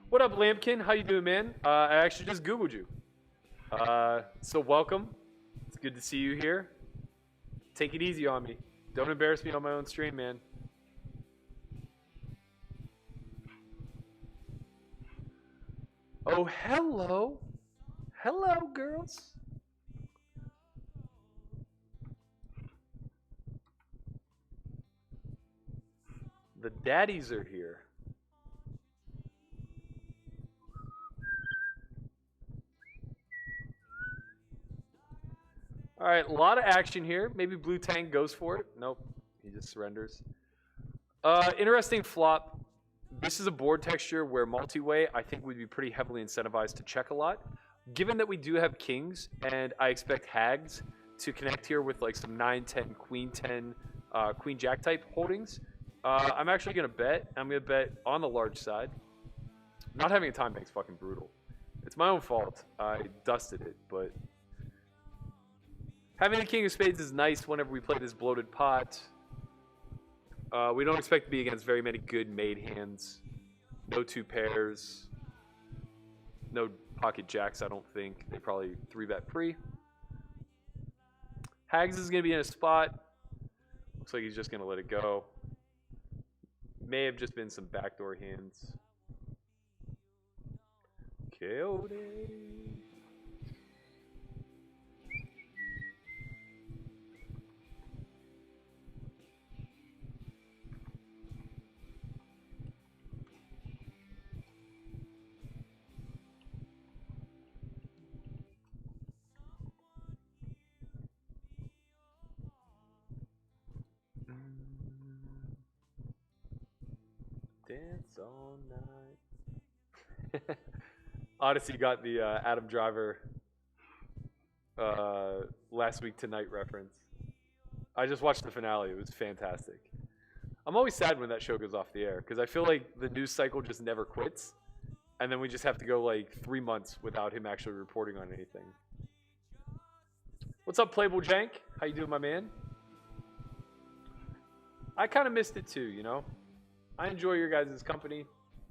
What up, Lampkin? How you doing, man? I actually just Googled you. So welcome. It's good to see you here. Take it easy on me. Don't embarrass me on my own stream, man. Oh, hello. Hello, girls. The daddies are here. All right, a lot of action here. Maybe Blue Tank goes for it. Nope, he just surrenders. Interesting flop. This is a board texture where multi-way, I think, would be pretty heavily incentivized to check a lot. Given that we do have kings, and I expect hags to connect here with like some 9-10, Queen 10, Queen Jack type holdings, I'm actually going to bet. I'm going to bet on the large side. Not having a time bank's fucking brutal. It's my own fault. I dusted it, but having a king of spades is nice whenever we play this bloated pot. We don't expect to be against very many good made hands. No two pairs. No pocket jacks, I don't think. They probably 3-bet free. Hags is going to be in a spot. Looks like he's just going to let it go. May have just been some backdoor hands. Coyote. Dance all night. Odyssey got the Adam Driver last week tonight reference. I just watched the finale. It was fantastic. I'm always sad when that show goes off the air because I feel like the news cycle just never quits. And then we just have to go like 3 months without him actually reporting on anything. What's up, Playable Jank? How you doing, my man? I kind of missed it too, you know? I enjoy your guys' company.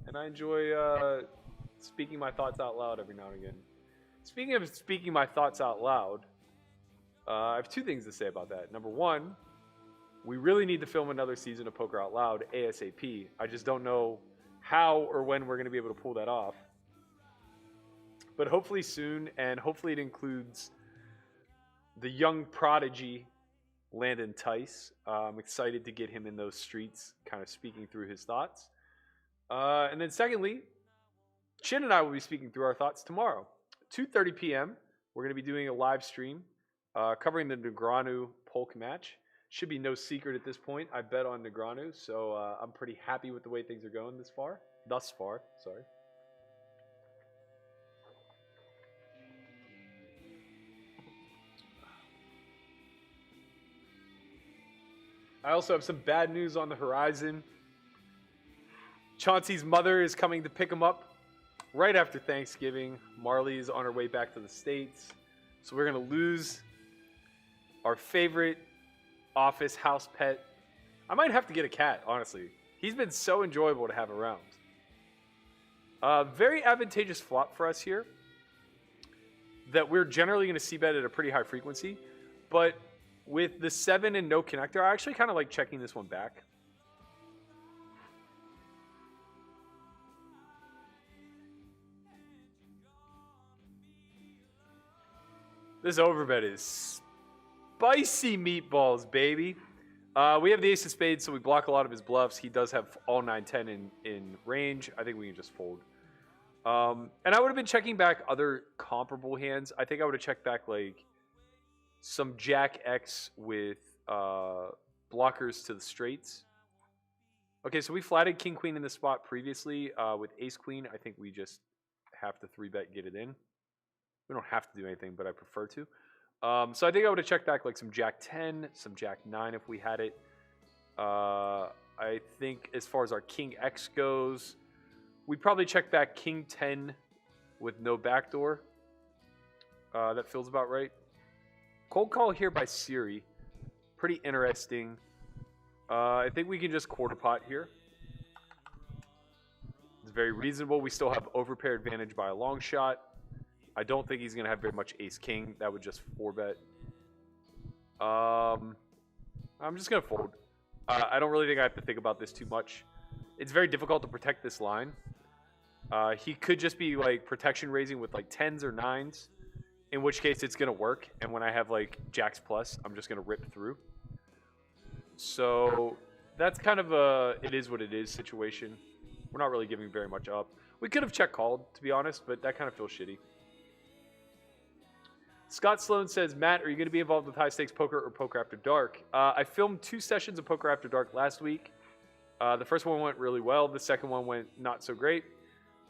And I enjoy speaking my thoughts out loud every now and again. Speaking of speaking my thoughts out loud, I have 2 things to say about that. Number 1, we really need to film another season of Poker Out Loud ASAP. I just don't know how or when we're going to be able to pull that off. But hopefully soon, and hopefully it includes the young prodigy, Landon Tice. I'm excited to get him in those streets, kind of speaking through his thoughts. And then secondly, Chin and I will be speaking through our thoughts tomorrow. 2:30 p.m., we're going to be doing a live stream covering the Negreanu Polk match. Should be no secret at this point. I bet on Negreanu, so I'm pretty happy with the way things are going thus far. Sorry. I also have some bad news on the horizon. Chauncey's mother is coming to pick him up right after Thanksgiving. Marley is on her way back to the States. So we're going to lose our favorite office house pet. I might have to get a cat, honestly. He's been so enjoyable to have around. Very advantageous flop for us here that we're generally going to see bet at a pretty high frequency. But with the 7 and no connector, I actually kind of like checking this one back. This overbet is spicy meatballs, baby. We have the ace of spades, so we block a lot of his bluffs. He does have all 9-10 in range. I think we can just fold. And I would have been checking back other comparable hands. I think I would have checked back like some Jack X with blockers to the straights. Okay, so we flatted King Queen in the spot previously with Ace Queen. I think we just have to 3-bet, get it in. We don't have to do anything, but I prefer to. So I think I would have checked back like some Jack 10, some Jack 9 if we had it. I think as far as our King X goes, we'd probably check back King 10 with no backdoor. That feels about right. Cold call here by Siri. Pretty interesting. I think we can just quarter pot here. It's very reasonable. We still have overpair advantage by a long shot. I don't think he's going to have very much ace-king. That would just 4-bet. I'm just going to fold. I don't really think I have to think about this too much. It's very difficult to protect this line. He could just be like protection raising with like 10s or 9s, in which case it's going to work. And when I have like jacks plus, I'm just going to rip through. So that's kind of a it is what it is situation. We're not really giving very much up. We could have check called, to be honest, but that kind of feels shitty. Scott Sloan says, Matt, are you going to be involved with High Stakes Poker or Poker After Dark? I filmed 2 sessions of Poker After Dark last week. The first one went really well. The second one went not so great.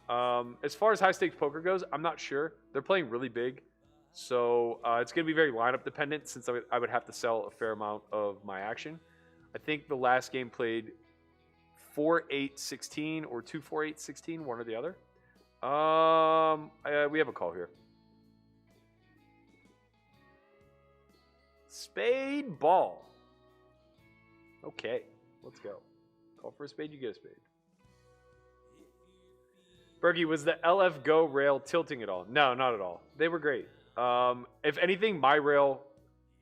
As far as High Stakes Poker goes, I'm not sure. They're playing really big. So it's going to be very lineup dependent since I would have to sell a fair amount of my action. I think the last game played 4-8-16 or 2-4-8-16, one or the other. We have a call here. Spade ball. Okay, let's go. Call for a spade, you get a spade. Berkey, was the LF Go rail tilting at all? No, not at all. They were great. If anything, my rail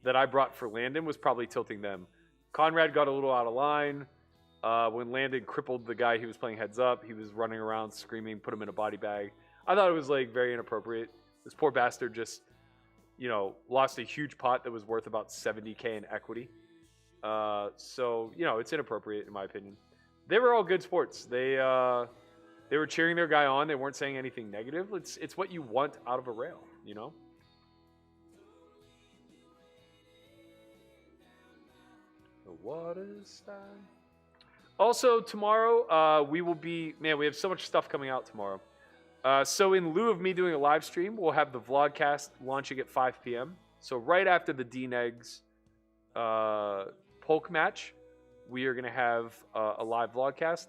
that I brought for Landon was probably tilting them. Conrad got a little out of line. When Landon crippled the guy he was playing heads up, he was running around screaming, put him in a body bag. I thought it was like very inappropriate. This poor bastard just, you know, lost a huge pot that was worth about 70K in equity. So, you know, it's inappropriate in my opinion. They were all good sports. They were cheering their guy on. They weren't saying anything negative. It's what you want out of a rail, you know? The water's fine. Also, tomorrow, we will be... Man, we have so much stuff coming out tomorrow. So in lieu of me doing a live stream, we'll have the vlogcast launching at 5 p.m. So right after the D-Negs Polk match, we are going to have a live vlogcast.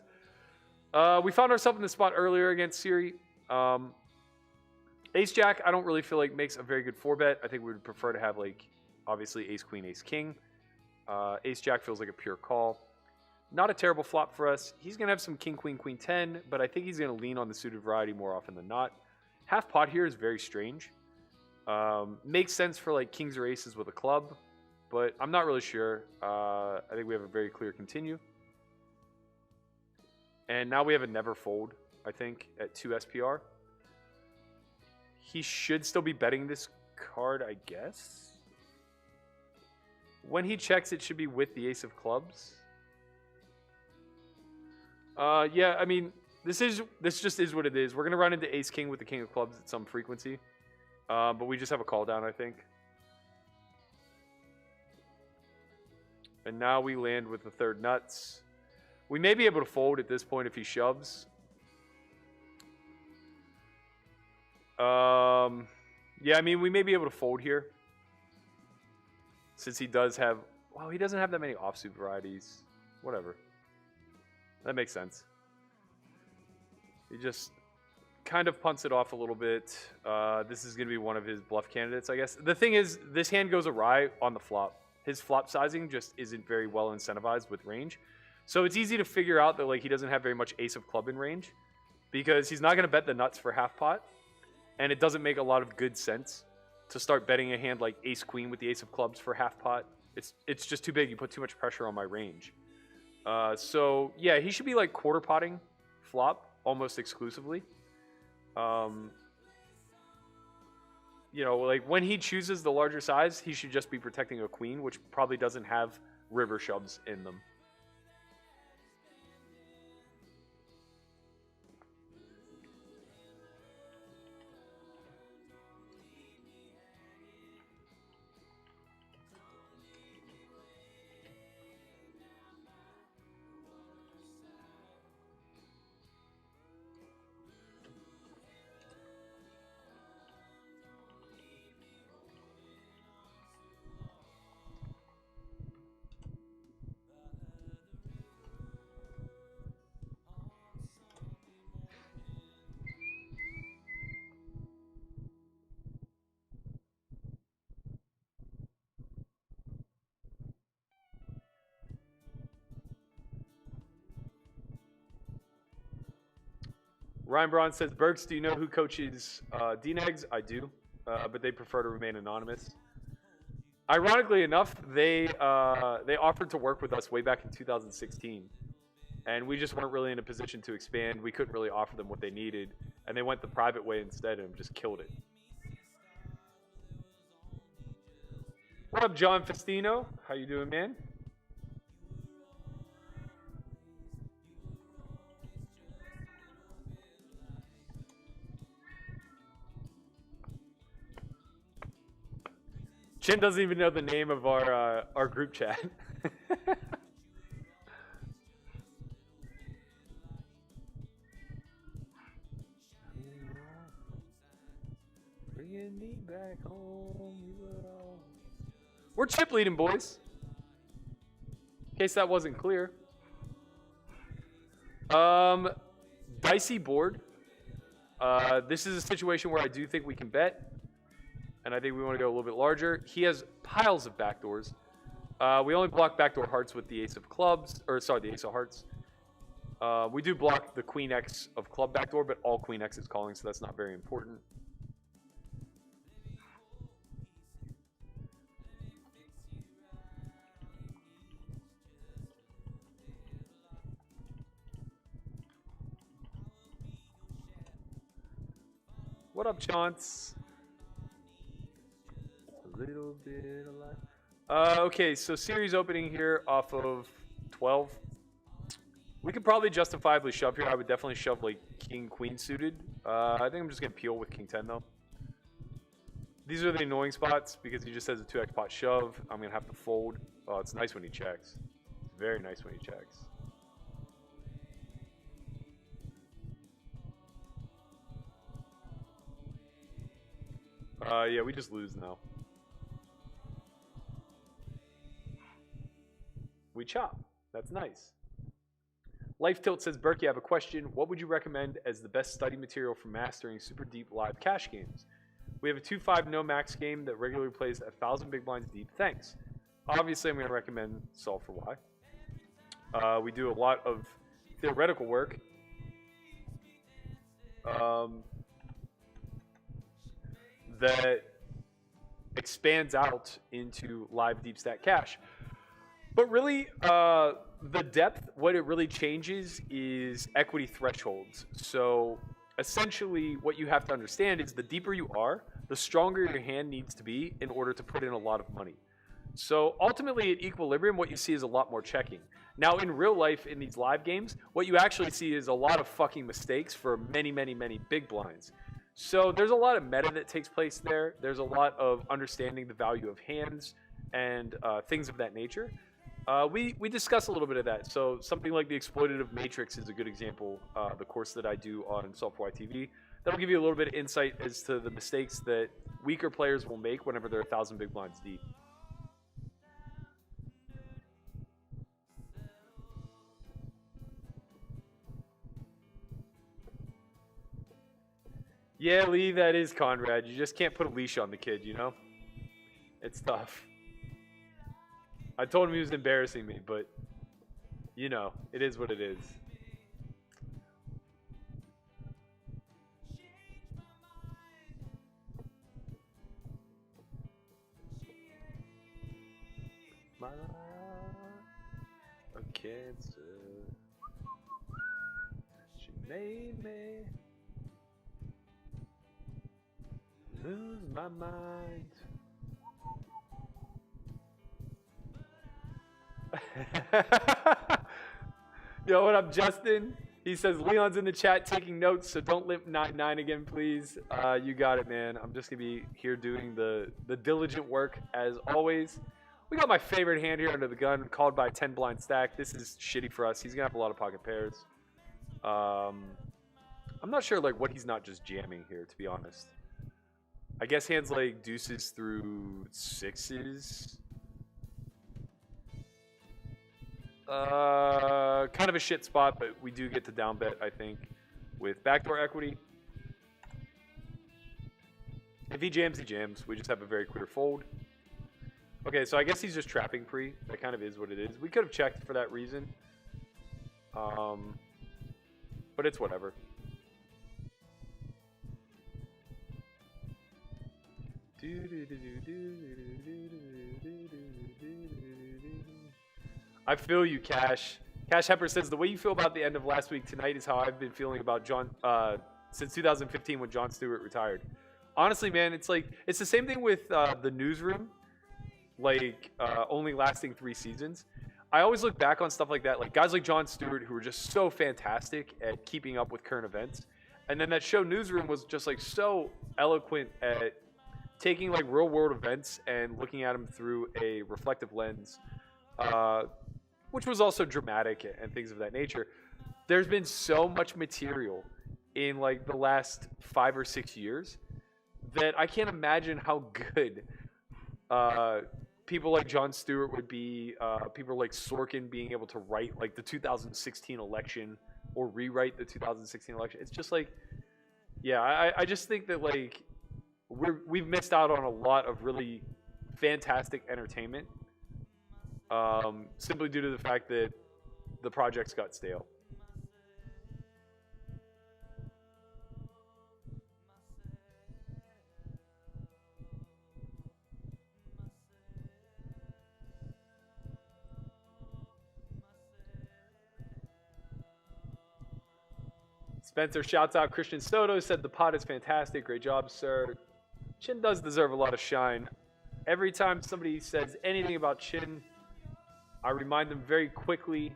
We found ourselves in the spot earlier against Siri. Ace Jack, I don't really feel like makes a very good 4-bet. I think we would prefer to have, like, obviously Ace Queen, Ace King. Ace Jack feels like a pure call. Not a terrible flop for us. He's going to have some King, Queen, Queen 10, but I think he's going to lean on the suited variety more often than not. Half pot here is very strange. Makes sense for, like, kings or aces with a club, but I'm not really sure. I think we have a very clear continue. And now we have a never fold, I think, at 2 SPR. He should still be betting this card, I guess. When he checks, it should be with the ace of clubs. Yeah, I mean, this just is what it is. We're going to run into ace king with the king of clubs at some frequency. But we just have a call down, I think. And now we land with the third nuts. We may be able to fold at this point if he shoves. Yeah, I mean, we may be able to fold here. Since he does have... Wow, he doesn't have that many offsuit varieties. Whatever. That makes sense. He just kind of punts it off a little bit. This is going to be one of his bluff candidates, I guess. The thing is, this hand goes awry on the flop. His flop sizing just isn't very well incentivized with range. So it's easy to figure out that, like, he doesn't have very much ace of club in range. Because he's not going to bet the nuts for half pot. And it doesn't make a lot of good sense to start betting a hand like ace queen with the ace of clubs for half pot. It's just too big. You put too much pressure on my range. So yeah, he should be like quarter potting flop almost exclusively. You know, like when he chooses the larger size, he should just be protecting a queen, which probably doesn't have river shoves in them. Ryan Braun says, Berks, do you know who coaches D-Negs? I do, but they prefer to remain anonymous. Ironically enough, they offered to work with us way back in 2016, and we just weren't really in a position to expand. We couldn't really offer them what they needed, and they went the private way instead and just killed it. What up, John Festino? How you doing, man? Chin doesn't even know the name of our group chat. Bringing me back home. We're chip leading, boys. In case that wasn't clear. Dicey board. This is a situation where I do think we can bet. And I think we want to go a little bit larger. He has piles of backdoors. We only block backdoor hearts with the ace of clubs, or sorry, the ace of hearts. We do block the queen X of club backdoor, but all queen X is calling, so that's not very important. What up, Chance? Little bit alive. Okay, so series opening here off of 12. We could probably justifiably shove here. I would definitely shove like king queen suited. I think I'm just gonna peel with king 10 though. These are the annoying spots because he just has a 2x pot shove. I'm gonna have to fold. Oh, it's nice when he checks. It's very nice when he checks. Yeah, we just lose now. we chop. That's nice. Life Tilt says, Berkey, I have a question. What would you recommend as the best study material for mastering super deep live cash games? We have a 2.5 no max game that regularly plays 1,000 big blinds deep. Thanks. Obviously, I'm going to recommend Solve for Why. We do a lot of theoretical work. That expands out into live deep stack cache. But really, the depth, what it really changes is equity thresholds. So essentially what you have to understand is the deeper you are, the stronger your hand needs to be in order to put in a lot of money. So ultimately at equilibrium, what you see is a lot more checking. Now in real life, in these live games, what you actually see is a lot of fucking mistakes for many, many, many big blinds. So there's a lot of meta that takes place there. There's a lot of understanding the value of hands and things of that nature. We discuss a little bit of that. So something like the exploitative matrix is a good example, the course that I do on S4Y TV. That'll give you a little bit of insight as to the mistakes that weaker players will make whenever they're 1,000 big blinds deep. Yeah, Lee, that is Conrad. You just can't put a leash on the kid, you know? It's tough. I told him he was embarrassing me, but, you know, it is what it is. A cancer. She made me lose my mind. Yo, what up, Justin? He says, Leon's in the chat taking notes, so don't limp 9-9 again, please. You got it, man. I'm just going to be here doing the diligent work, as always. We got my favorite hand here under the gun, called by 10 blind stack. This is shitty for us. He's going to have a lot of pocket pairs. I'm not sure like what he's not just jamming here, to be honest. I guess hands like deuces through sixes. Kind of a shit spot, but we do get to down bet, I think, with backdoor equity. If he jams, he jams. We just have a very clear fold. Okay, so I guess he's just trapping pre. That kind of is what it is. We could have checked for that reason. But it's whatever. I feel you, Cash. Cash Hepper says, the way you feel about the end of last week tonight is how I've been feeling about John since 2015 when Jon Stewart retired. Honestly, man, it's like it's the same thing with the Newsroom, like only lasting 3 seasons. I always look back on stuff like that, like guys like Jon Stewart who were just so fantastic at keeping up with current events, and then that show Newsroom was just like so eloquent at taking like real world events and looking at them through a reflective lens, which was also dramatic and things of that nature. There's been so much material in like the last 5 or 6 years that I can't imagine how good people like Jon Stewart would be, people like Sorkin being able to write like the 2016 election or rewrite the 2016 election. It's just like, yeah, I just think that like we've missed out on a lot of really fantastic entertainment simply due to the fact that the projects got stale. Spencer shouts out Christian Soto, said the pod is fantastic. Great job, sir. Chin does deserve a lot of shine. Every time somebody says anything about Chin, I remind them very quickly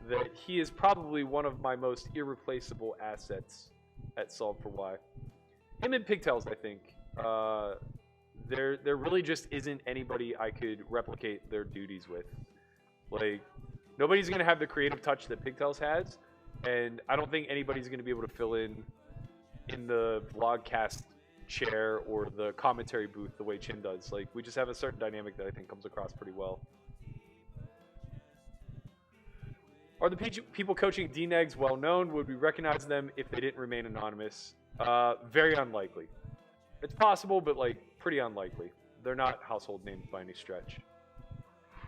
that he is probably one of my most irreplaceable assets at Solve for Why. Him and Pigtails, I think. There really just isn't anybody I could replicate their duties with. Like, nobody's going to have the creative touch that Pigtails has. And I don't think anybody's going to be able to fill in the vlogcast chair or the commentary booth the way Chin does. Like, we just have a certain dynamic that I think comes across pretty well. Are the people coaching D-Negs well known? Would we recognize them if they didn't remain anonymous? Very unlikely. It's possible, but like pretty unlikely. They're not household names by any stretch.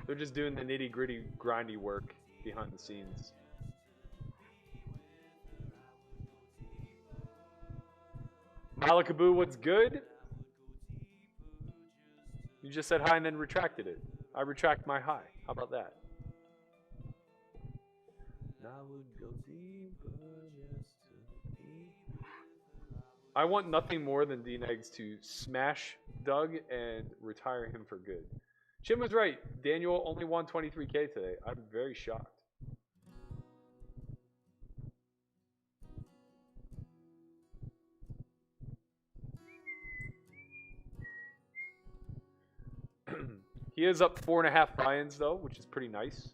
They're just doing the nitty-gritty, grindy work behind the scenes. Malakaboo, what's good? You just said hi and then retracted it. I retract my hi. How about that? I want nothing more than D-Negs to smash Doug and retire him for good. Jim was right. Daniel only won 23K today. I'm very shocked. He is up 4.5 buy-ins though, which is pretty nice.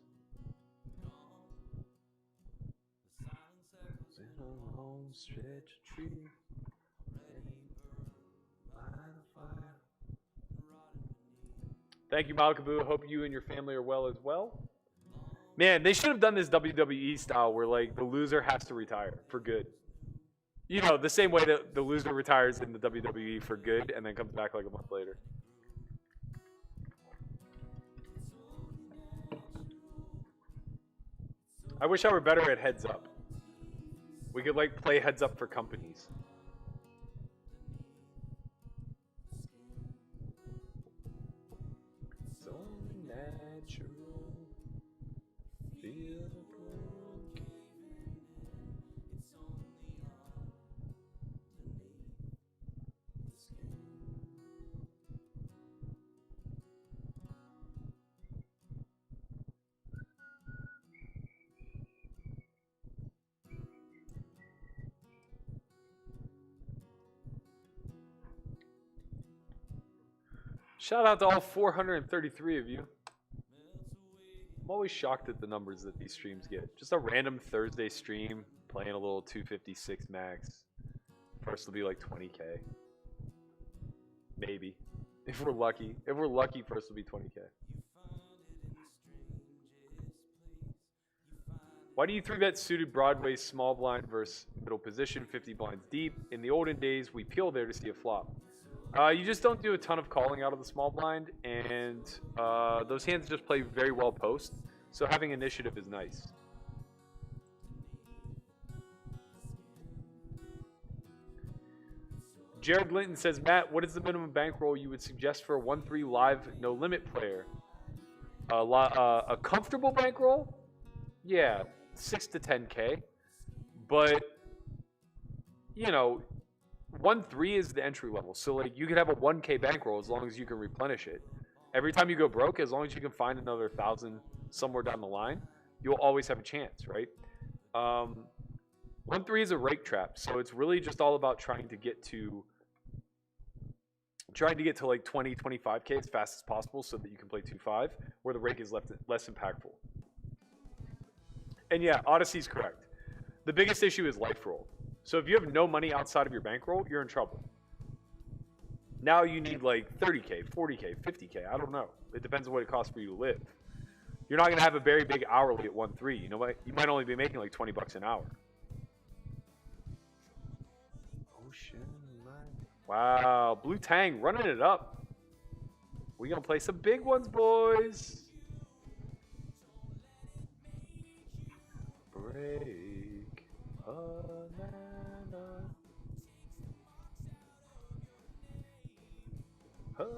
Thank you, Malakaboo. Hope you and your family are well as well. Man, they should have done this WWE style where like the loser has to retire for good. You know, the same way that the loser retires in the WWE for good and then comes back like a month later. I wish I were better at heads up. We could like play heads up for companies. So natural. Shout out to all 433 of you. I'm always shocked at the numbers that these streams get. Just a random Thursday stream, playing a little 256 max. First will be like 20K. Maybe. If we're lucky. If we're lucky, first will be 20K. Why do you 3-bet suited Broadway small blind versus middle position, 50 blinds deep? In the olden days, we peel there to see a flop. You just don't do a ton of calling out of the small blind, and those hands just play very well post, so having initiative is nice. Jared Linton says, Matt, what is the minimum bankroll you would suggest for a 1-3 live no limit player? A comfortable bankroll? Yeah, 6 to 10K, but you know, 1-3 is the entry level. So like you could have a 1K bankroll as long as you can replenish it. Every time you go broke, as long as you can find another 1,000 somewhere down the line, you'll always have a chance, right? 1-3 is a rake trap, so it's really just all about trying to get to like 20, 25K as fast as possible so that you can play 2-5, where the rake is less impactful. And yeah, Odyssey's correct. The biggest issue is life roll. So if you have no money outside of your bankroll, you're in trouble. Now you need like 30K, 40K, 50K. I don't know. It depends on what it costs for you to live. You're not going to have a very big hourly at 1-3. You know what? You might only be making like 20 bucks an hour. Wow, Blue Tang running it up. We going to play some big ones, boys. Break Havana. Havana.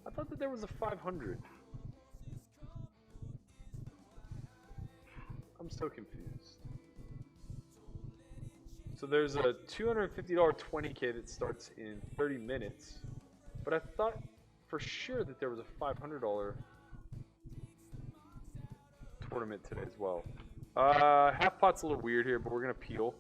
I thought that there was a 500. I'm so confused. So there's a $250 20K that starts in 30 minutes, but I thought for sure that there was a $500 tournament today as well. Half pot's a little weird here, but we're gonna peel.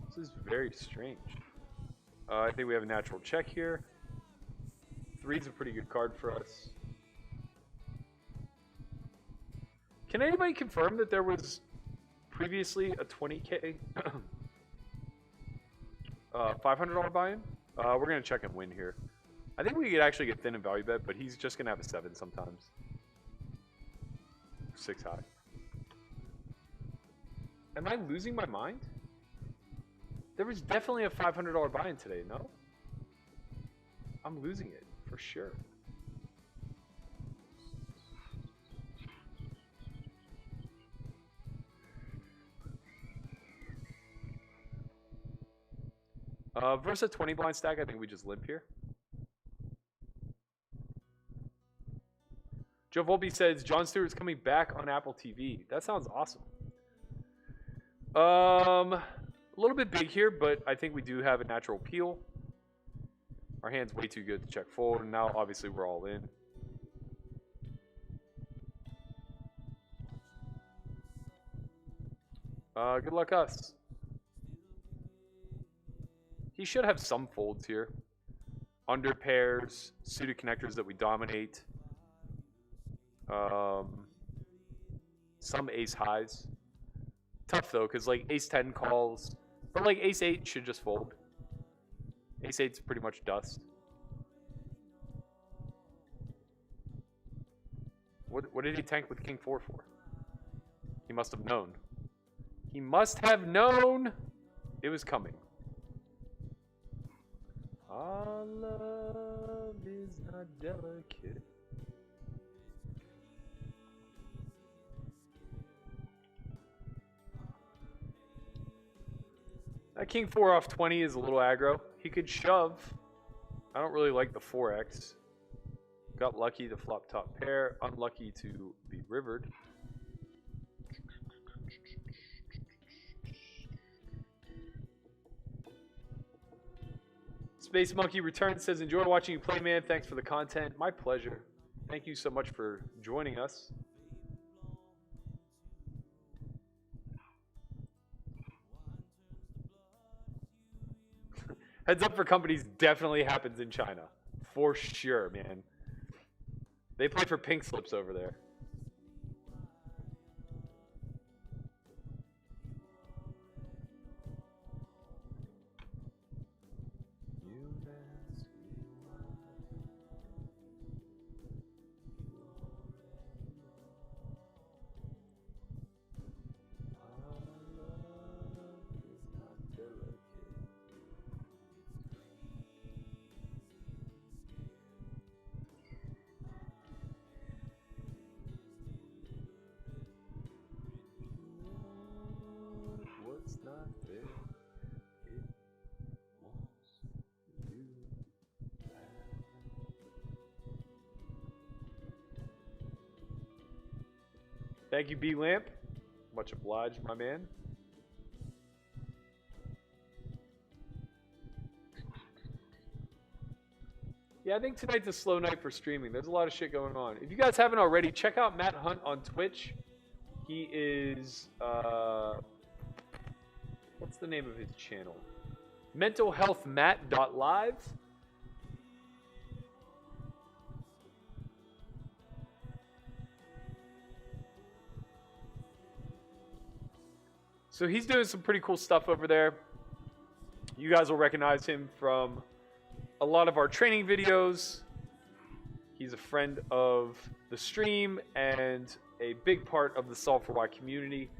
This is very strange. I think we have a natural check here. 3's a pretty good card for us. Can anybody confirm that there was previously a 20K $500 buy-in? We're going to check and win here. I think we could actually get thin in value bet, but he's just going to have a 7 sometimes. 6 high. Am I losing my mind? There was definitely a $500 buy-in today, no? I'm losing it, for sure. Versus a 20 blind stack, I think we just limp here. Joe Volpe says, Jon Stewart's coming back on Apple TV. That sounds awesome. A little bit big here, but I think we do have a natural peel. Our hand's way too good to check fold, and now obviously we're all in. Good luck us. He should have some folds here. Under pairs, suited connectors that we dominate. Some ace highs. Tough though, because like ace 10 calls, but like ace 8 should just fold. Ace 8's pretty much dust. What did he tank with king 4 for? He must have known. He must have known it was coming. Our love is not delicate. That king 4 off 20 is a little aggro. He could shove. I don't really like the 4x. Got lucky to flop top pair. Unlucky to be rivered. Space Monkey returns, says, enjoy watching you play, man. Thanks for the content. My pleasure. Thank you so much for joining us. Heads up for companies definitely happens in China. For sure, man. They play for pink slips over there. Thank you, B-Lamp. Much obliged, my man. Yeah, I think tonight's a slow night for streaming. There's a lot of shit going on. If you guys haven't already, check out Matt Hunt on Twitch. He is, what's the name of his channel? mentalhealthmatt.live. So he's doing some pretty cool stuff over there. You guys will recognize him from a lot of our training videos. He's a friend of the stream and a big part of the S4Y community.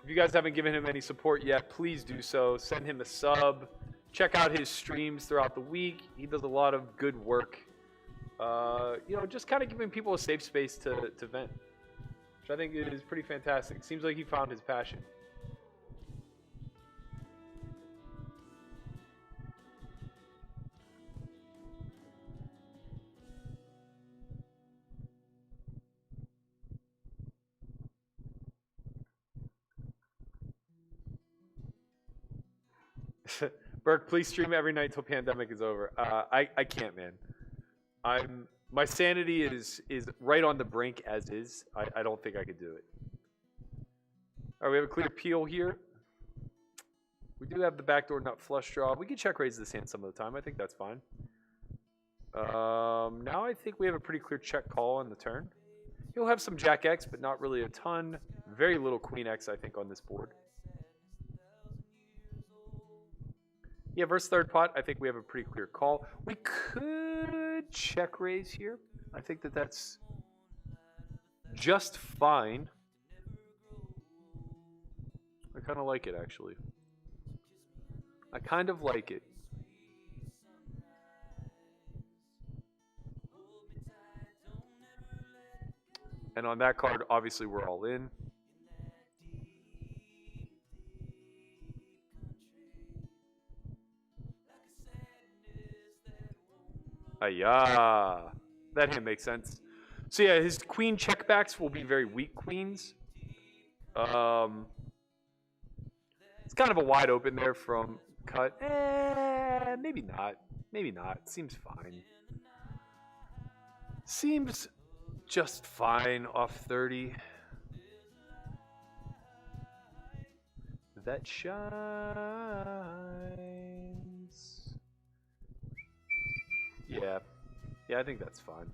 If you guys haven't given him any support yet, please do so. Send him a sub. Check out his streams throughout the week. He does a lot of good work. You know, just kind of giving people a safe space to vent, which I think is pretty fantastic. Seems like he found his passion. Burke, please stream every night till pandemic is over. I can't, man. My sanity is right on the brink as is. I don't think I could do it. All right, we have a clear peel here. We do have the backdoor nut flush draw. We can check raise this hand some of the time. I think that's fine. Now I think we have a pretty clear check call on the turn. He'll have some Jack X, but not really a ton. Very little Queen X, I think, on this board. Yeah, versus third pot, I think we have a pretty clear call. We could check raise here. I think that that's just fine. I kind of like it, actually. I kind of like it. And on that card, obviously, we're all in. Ayah. That hand makes sense. So yeah, his queen checkbacks will be very weak queens. It's kind of a wide open there from cut. Maybe not. Maybe not. Seems fine. Seems just fine off 30. That shines. Yeah. Yeah, I think that's fine.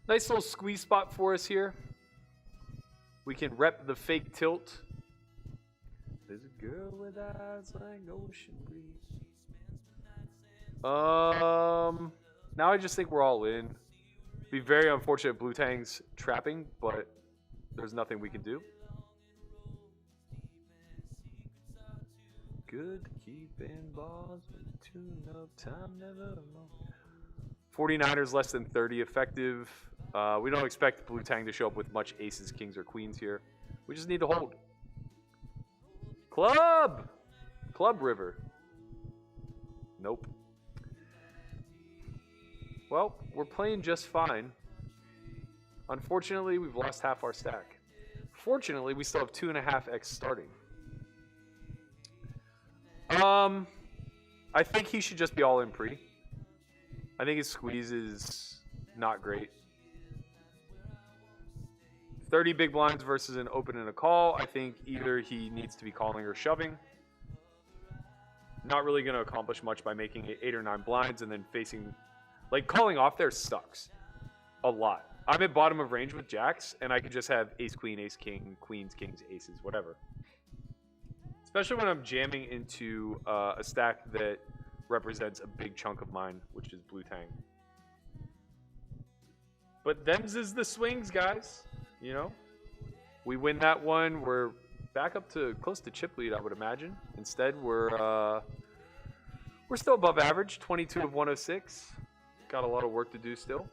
Nice little squeeze spot for us here. We can rep the fake tilt. There's a girl with eyes like ocean breeze. Now I just think we're all in. Be very unfortunate Blue Tang's trapping, but there's nothing we can do. Good keeping balls with tune up time never alone. 49ers less than 30 effective. We don't expect Blue Tang to show up with much aces, kings, or queens here. We just need to hold. Club! Club River. Nope. Well, we're playing just fine. Unfortunately, we've lost half our stack. Fortunately, we still have 2.5x starting. I think he should just be all in pre. I think his squeeze is not great. 30 big blinds versus an open and a call. I think either he needs to be calling or shoving. Not really going to accomplish much by making it 8 or 9 blinds and then facing... Like, calling off there sucks. A lot. I'm at bottom of range with jacks, and I could just have ace, queen, ace, king, queens, kings, aces, whatever. Especially when I'm jamming into a stack that represents a big chunk of mine, which is Blue Tang. But them's is the swings, guys. You know? We win that one. We're back up to close to chip lead, I would imagine. Instead, we're still above average, 22 of 106. Got a lot of work to do still.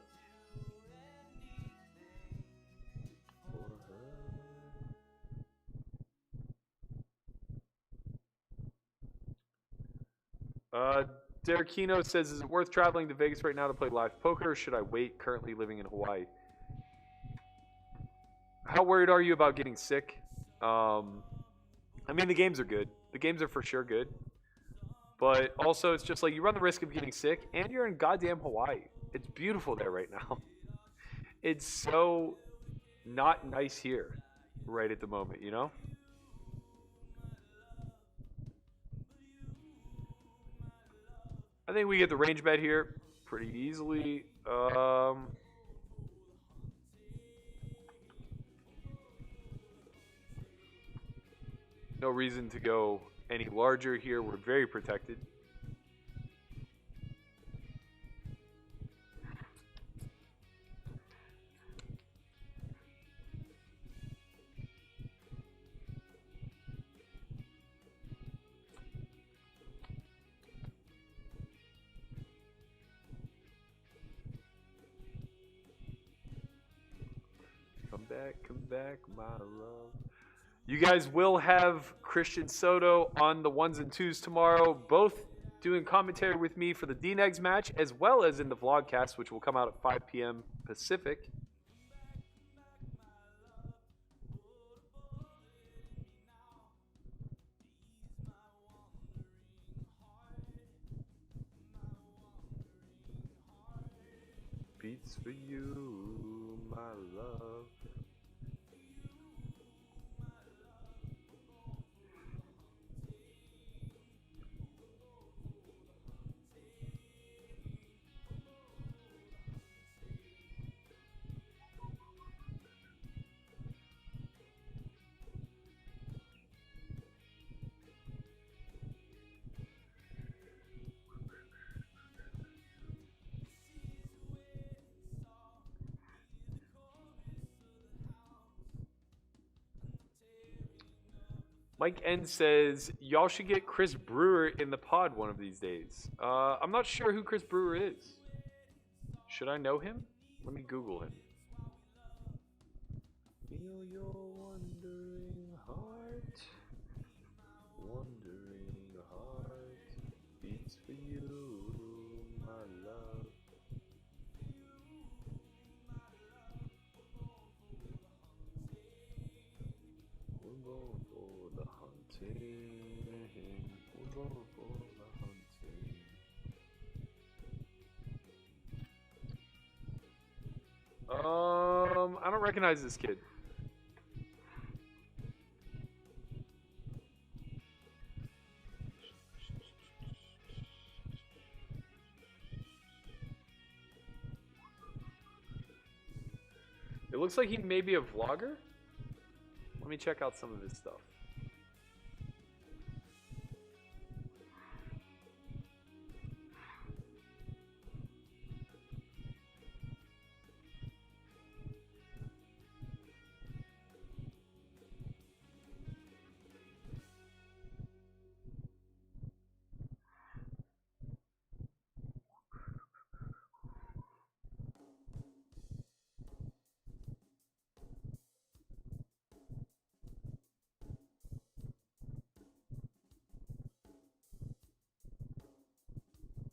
Derekino says, is it worth traveling to Vegas right now to play live poker, or should I wait, currently living in Hawaii? How worried are you about getting sick? I mean, the games are good. The games are for sure good. But also, it's just like you run the risk of getting sick, and you're in goddamn Hawaii. It's beautiful there right now. It's so not nice here right at the moment, you know? I think we get the range bet here pretty easily. No reason to go any larger here. We're very protected. Come back, my love. You guys will have Christian Soto on the 1s and 2s tomorrow, both doing commentary with me for the DNEGS match, as well as in the vlogcast, which will come out at 5 p.m. Pacific. Beats for you, my love. Mike N says, y'all should get Chris Brewer in the pod one of these days. I'm not sure who Chris Brewer is. Should I know him? Let me Google him. Feel your wandering heart. Wandering heart beats for you, my love. We're going for the hunting. We're going for the hunting. I don't recognize this kid. It looks like he may be a vlogger. Let me check out some of his stuff.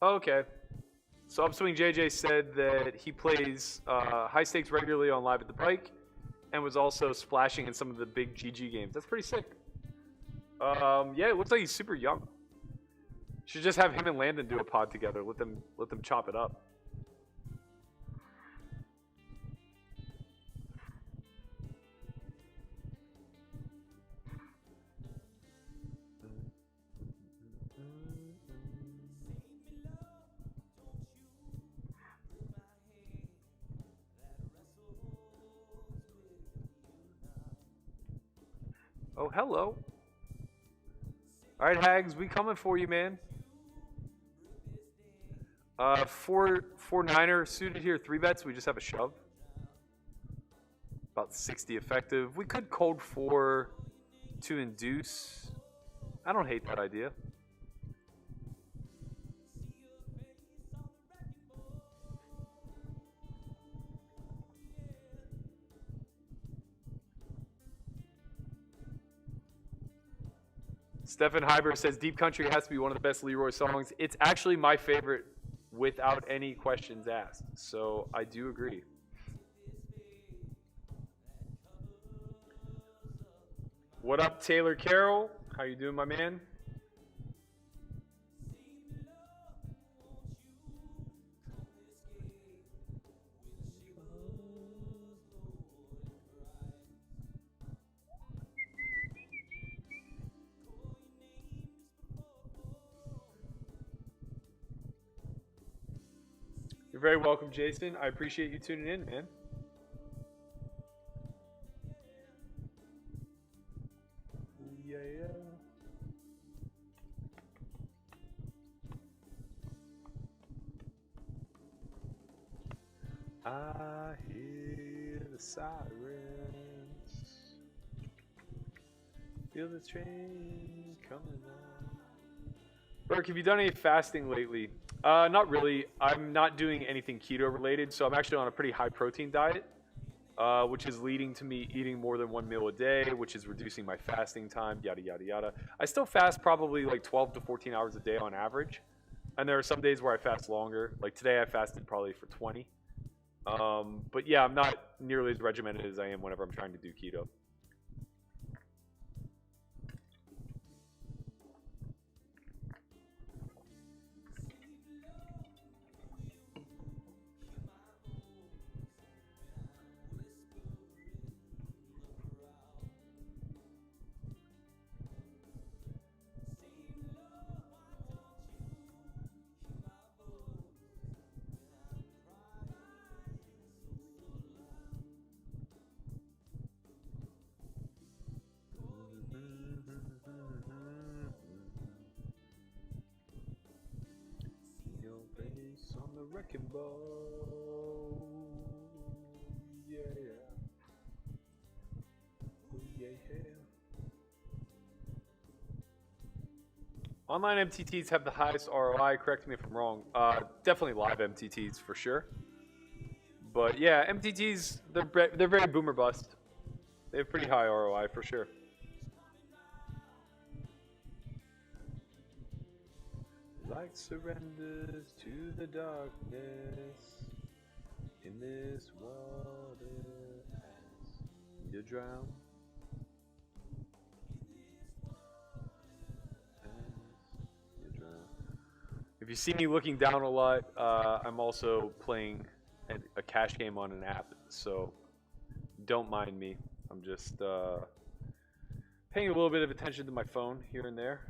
Okay. So Upswing JJ said that he plays high stakes regularly on Live at the Pike and was also splashing in some of the big GG games. That's pretty sick. Yeah, it looks like he's super young. Should just have him and Landon do a pod together. Let them chop it up. Oh, hello. All right, Hags, we coming for you, man. 4-9er suited here, 3 bets. We just have a shove. About 60 effective. We could cold 4 to induce. I don't hate that idea. Stefan Heiber says Deep Country has to be one of the best Leroy songs. It's actually my favorite without any questions asked. So I do agree. What up, Taylor Carroll? How you doing, my man? You're very welcome, Jason. I appreciate you tuning in, man. Yeah, yeah. I hear the sirens. Feel the train coming on. Burke, have you done any fasting lately? Not really. I'm not doing anything keto related, so I'm actually on a pretty high protein diet, which is leading to me eating more than 1 meal a day, which is reducing my fasting time, yada, yada, yada. I still fast probably like 12 to 14 hours a day on average, and there are some days where I fast longer. Like today I fasted probably for 20. But yeah, I'm not nearly as regimented as I am whenever I'm trying to do keto. On the wrecking ball, yeah, oh, yeah, yeah. Online MTTs have the highest ROI. Correct me if I'm wrong. Definitely live MTTs for sure. But yeah, MTTs, they're very boomer bust. They have pretty high ROI for sure. Light surrenders to the darkness in this water as you drown. If you see me looking down a lot, I'm also playing a cash game on an app, so don't mind me. I'm just paying a little bit of attention to my phone here and there.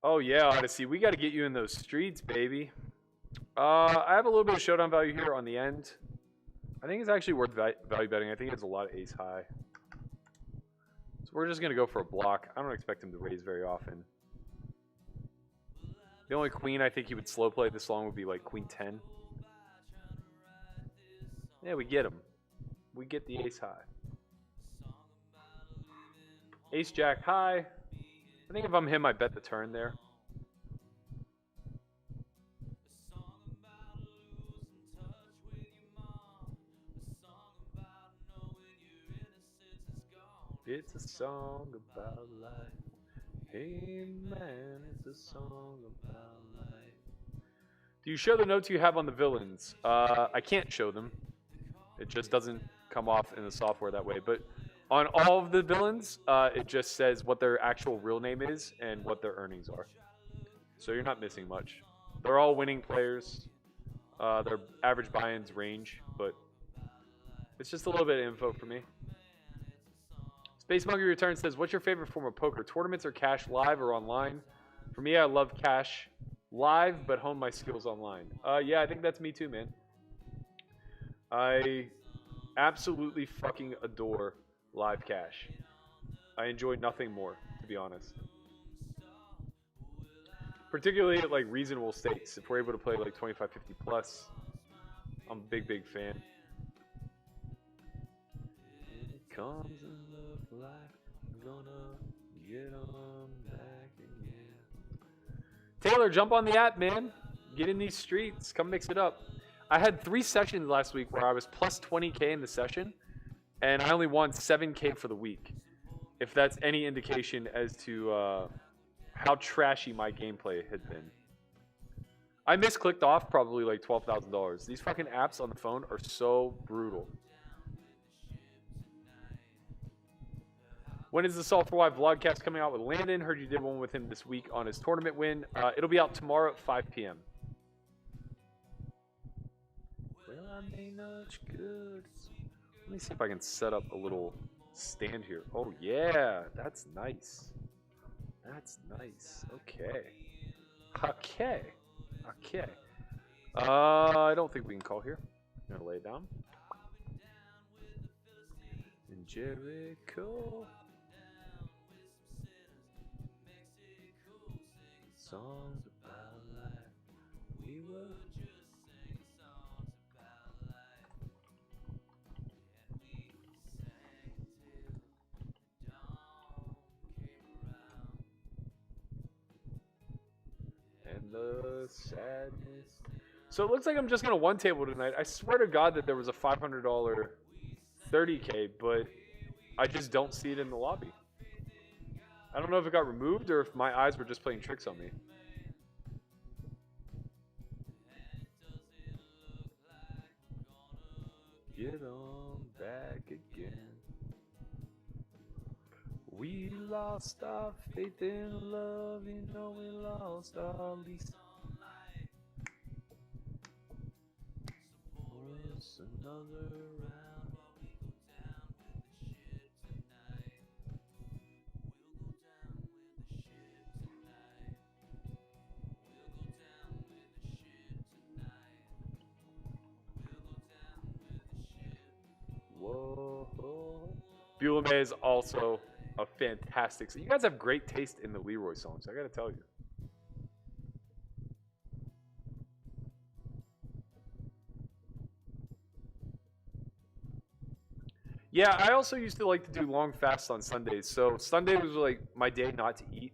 Oh yeah, Odyssey, we got to get you in those streets, baby. I have a little bit of showdown value here on the end. I think it's actually worth value betting. I think it's a lot of ace high. So we're just going to go for a block. I don't expect him to raise very often. The only queen I think he would slow play this long would be like queen 10. Yeah, we get him. We get the ace high. Ace jack high. I think if I'm him, I bet the turn there. It's a song about life. Hey man, it's a song about life. Do you show the notes you have on the villains? I can't show them. It just doesn't come off in the software that way. But on all of the villains, it just says what their actual real name is and what their earnings are. So you're not missing much. They're all winning players. Their average buy-ins range, but it's just a little bit of info for me. Space Monkey Returns says, what's your favorite form of poker? Tournaments or cash, live or online? For me, I love cash live, but hone my skills online. Yeah, I think that's me too, man. I absolutely fucking adore live cash. I enjoy nothing more, to be honest. Particularly at like reasonable stakes. If we're able to play like 25, 50 plus, I'm a big, big fan. It comes and look like I'm gonna get on back again. Taylor, jump on the app, man. Get in these streets. Come mix it up. I had 3 sessions last week where I was plus 20K in the session, and I only won 7K for the week. If that's any indication as to how trashy my gameplay had been. I misclicked off probably like $12,000. These fucking apps on the phone are so brutal. When is the S4Y vlogcast coming out with Landon? Heard you did one with him this week on his tournament win. It'll be out tomorrow at 5 p.m. Well, I made much good. Let me see if I can set up a little stand here. Oh yeah, that's nice. That's nice. Okay. Okay. Okay. I don't think we can call here. I'm gonna lay it down. In Jericho. Songs about life. We were just singing songs about life. And we sang till dawn came around. And the sadness. So it looks like I'm just gonna one table tonight. I swear to God that there was a $500 30K, but I just don't see it in the lobby. I don't know if it got removed or if my eyes were just playing tricks on me. Get on back again. We lost our faith in love, you know we lost our lease. So pour us another round. Bulame is also a fantastic. So you guys have great taste in the Leroy songs. I gotta tell you. Yeah, I also used to like to do long fasts on Sundays. So Sunday was like my day not to eat.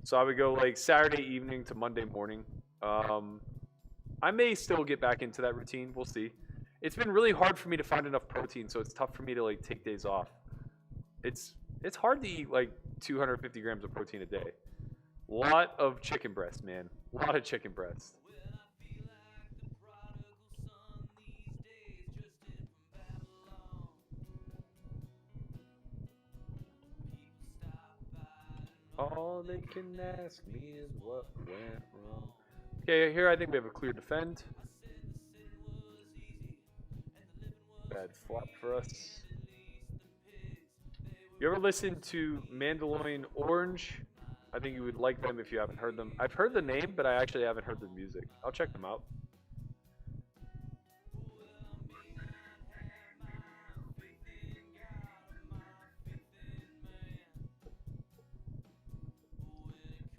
So I would go like Saturday evening to Monday morning. I may still get back into that routine. We'll see. It's been really hard for me to find enough protein, so it's tough for me to like take days off. It's hard to eat like 250 grams of protein a day. Lot of chicken breast, man. Lot of chicken breast. All they can ask me is what went wrong. Okay, here I think we have a clear defend. Bad flop for us. You ever listen to Mandalorian Orange? I think you would like them if you haven't heard them. I've heard the name, but I actually haven't heard the music. I'll check them out.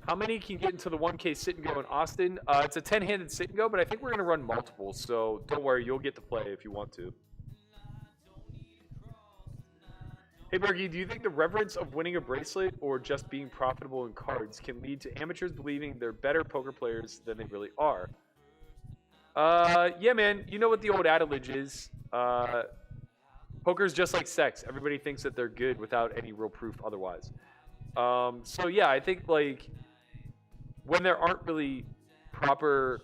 How many can get into the 1K sit and go in Austin? It's a 10-handed sit and go, but I think we're going to run multiples, so don't worry, you'll get to play if you want to. Hey Berkey, do you think the reverence of winning a bracelet or just being profitable in cards can lead to amateurs believing they're better poker players than they really are? Yeah, man. You know what the old adage is. Poker's just like sex. Everybody thinks that they're good without any real proof otherwise. So yeah, I think like when there aren't really proper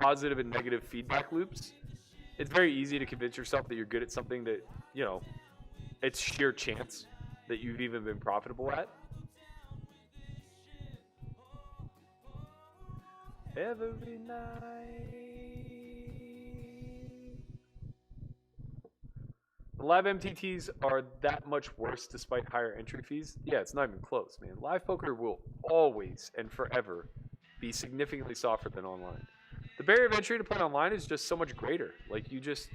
positive and negative feedback loops, it's very easy to convince yourself that you're good at something that, you know, it's sheer chance that you've even been profitable at. Every night. The live MTTs are that much worse despite higher entry fees. Yeah, it's not even close, man. Live poker will always and forever be significantly softer than online. The barrier of entry to play online is just so much greater. Like, you just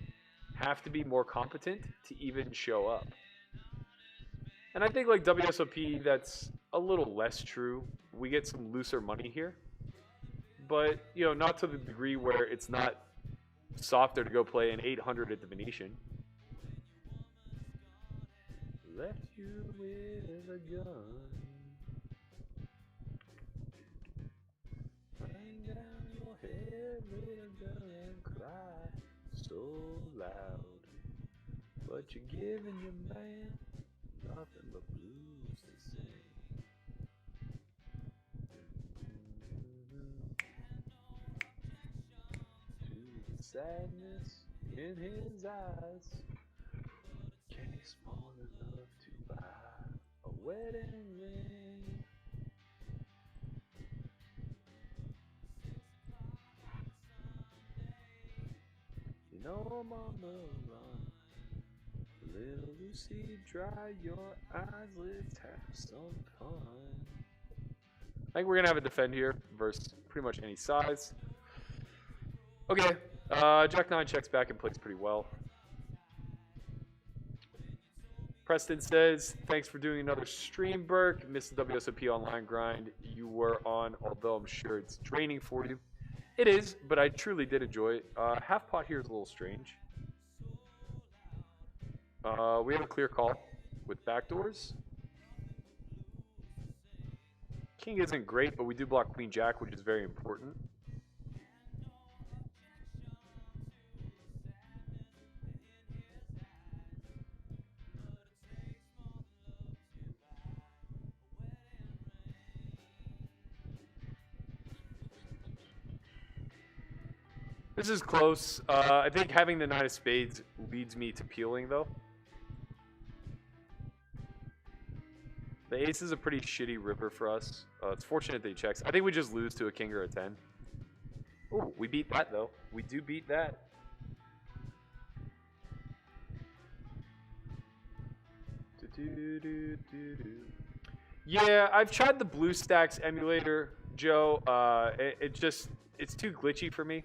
have to be more competent to even show up. And I think, like, WSOP, that's a little less true. We get some looser money here. But, you know, not to the degree where it's not softer to go play an 800 at the Venetian. Left you with a gun. Bang down your head with a gun and cry so loud. But you're giving your man nothing but blues to sing. To the sadness in his eyes. Case small enough to buy a wedding ring. You know I'm on the run. Little Lucy, dry your eyes, let's have some fun. I think we're gonna have a defend here versus pretty much any size. Okay, Jack 9 checks back and plays pretty well. Preston says, thanks for doing another stream, Burke. Missed the WSOP online grind you were on, although I'm sure it's draining for you. It is, but I truly did enjoy it. Half pot here is a little strange. We have a clear call with backdoors. King isn't great, but we do block Queen Jack, which is very important. This is close. I think having the 9 of spades leads me to peeling, though. The ace is a pretty shitty river for us. It's fortunate that he checks. I think we just lose to a king or a 10. Oh, we beat that, though. We do beat that. Yeah, I've tried the BlueStacks emulator, Joe. It's too glitchy for me.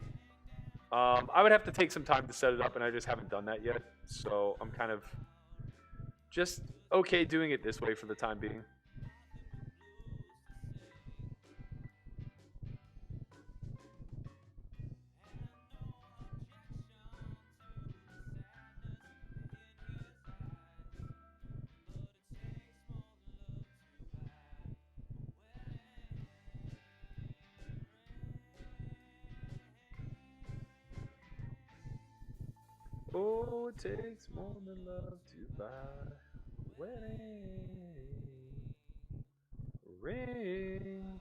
I would have to take some time to set it up, and I just haven't done that yet. So I'm kind of just okay doing it this way for the time being. Oh, it takes more than love to buy a wedding ring.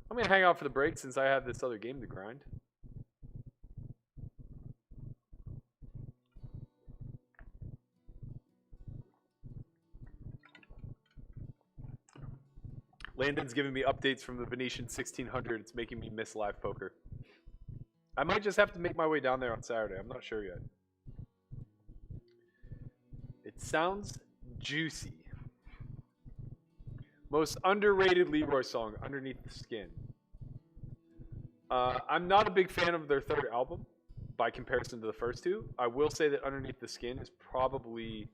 I'm gonna hang out for the break since I have this other game to grind. Landon's giving me updates from the Venetian 1600. It's making me miss live poker. I might just have to make my way down there on Saturday. I'm not sure yet. It sounds juicy. Most underrated Leroy song, Underneath the Skin. I'm not a big fan of their third album by comparison to the first two. I will say that Underneath the Skin is probably,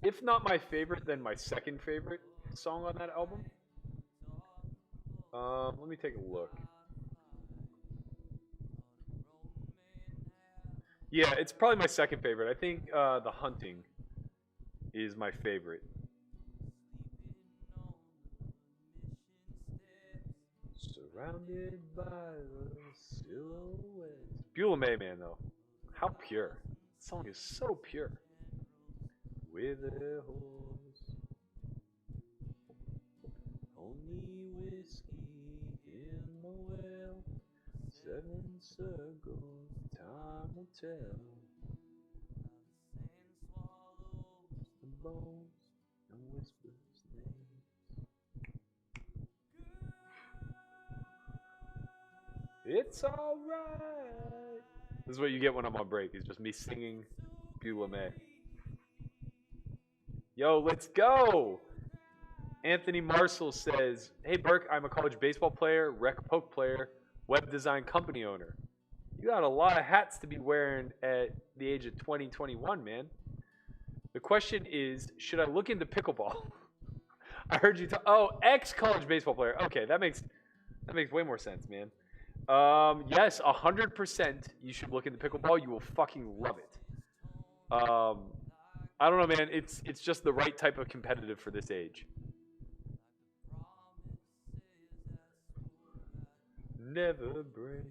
if not my favorite, then my second favorite song on that album. Let me take a look. Yeah, it's probably my second favorite. I think The Hunting is my favorite. Surrounded by the silhouettes. Beulah May, man, though. How pure. The song is so pure. With a horse. Only whiskey in the well. 7 circles, time will tell. The bones and whispers names. It's alright. This is what you get when I'm on break. It's just me singing Beulah May. Yo, let's go! Anthony Marshall says, hey, Burke, I'm a college baseball player, rec poke player, web design company owner. You got a lot of hats to be wearing at the age of 20, 21, man. The question is, should I look into pickleball? I heard you talk. Oh, ex-college baseball player. Okay, that makes way more sense, man. Yes, 100%. You should look into pickleball. You will fucking love it. I don't know, man. It's just the right type of competitive for this age. Never break.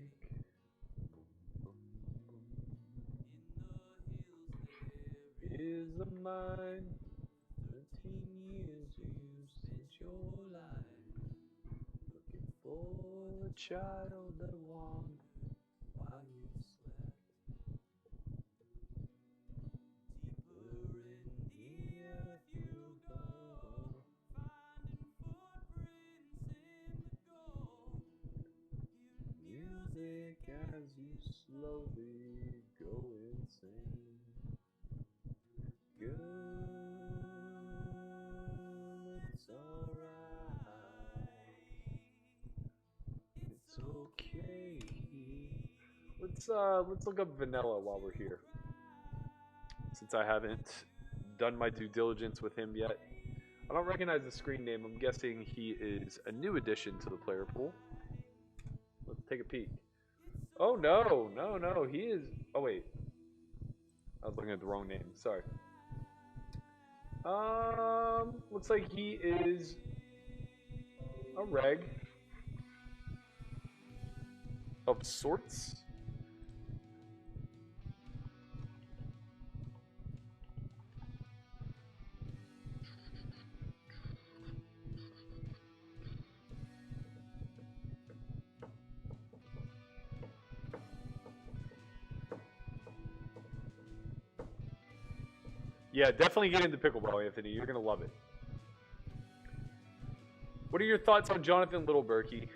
Is a mine. 13 years you spent your life looking for a child that wandered while you slept. Deeper in the earth you go, finding footprints in the gold. Music as you slowly go insane. Girl, it's alright. It's okay. Let's look up Vanilla while we're here. Since I haven't done my due diligence with him yet. I don't recognize the screen name. I'm guessing he is a new addition to the player pool. Let's take a peek. Oh no, he is. Oh wait. I was looking at the wrong name. Sorry. Looks like he is a reg of sorts. Yeah, definitely get into pickleball, Anthony. You're going to love it. What are your thoughts on Jonathan Berkey?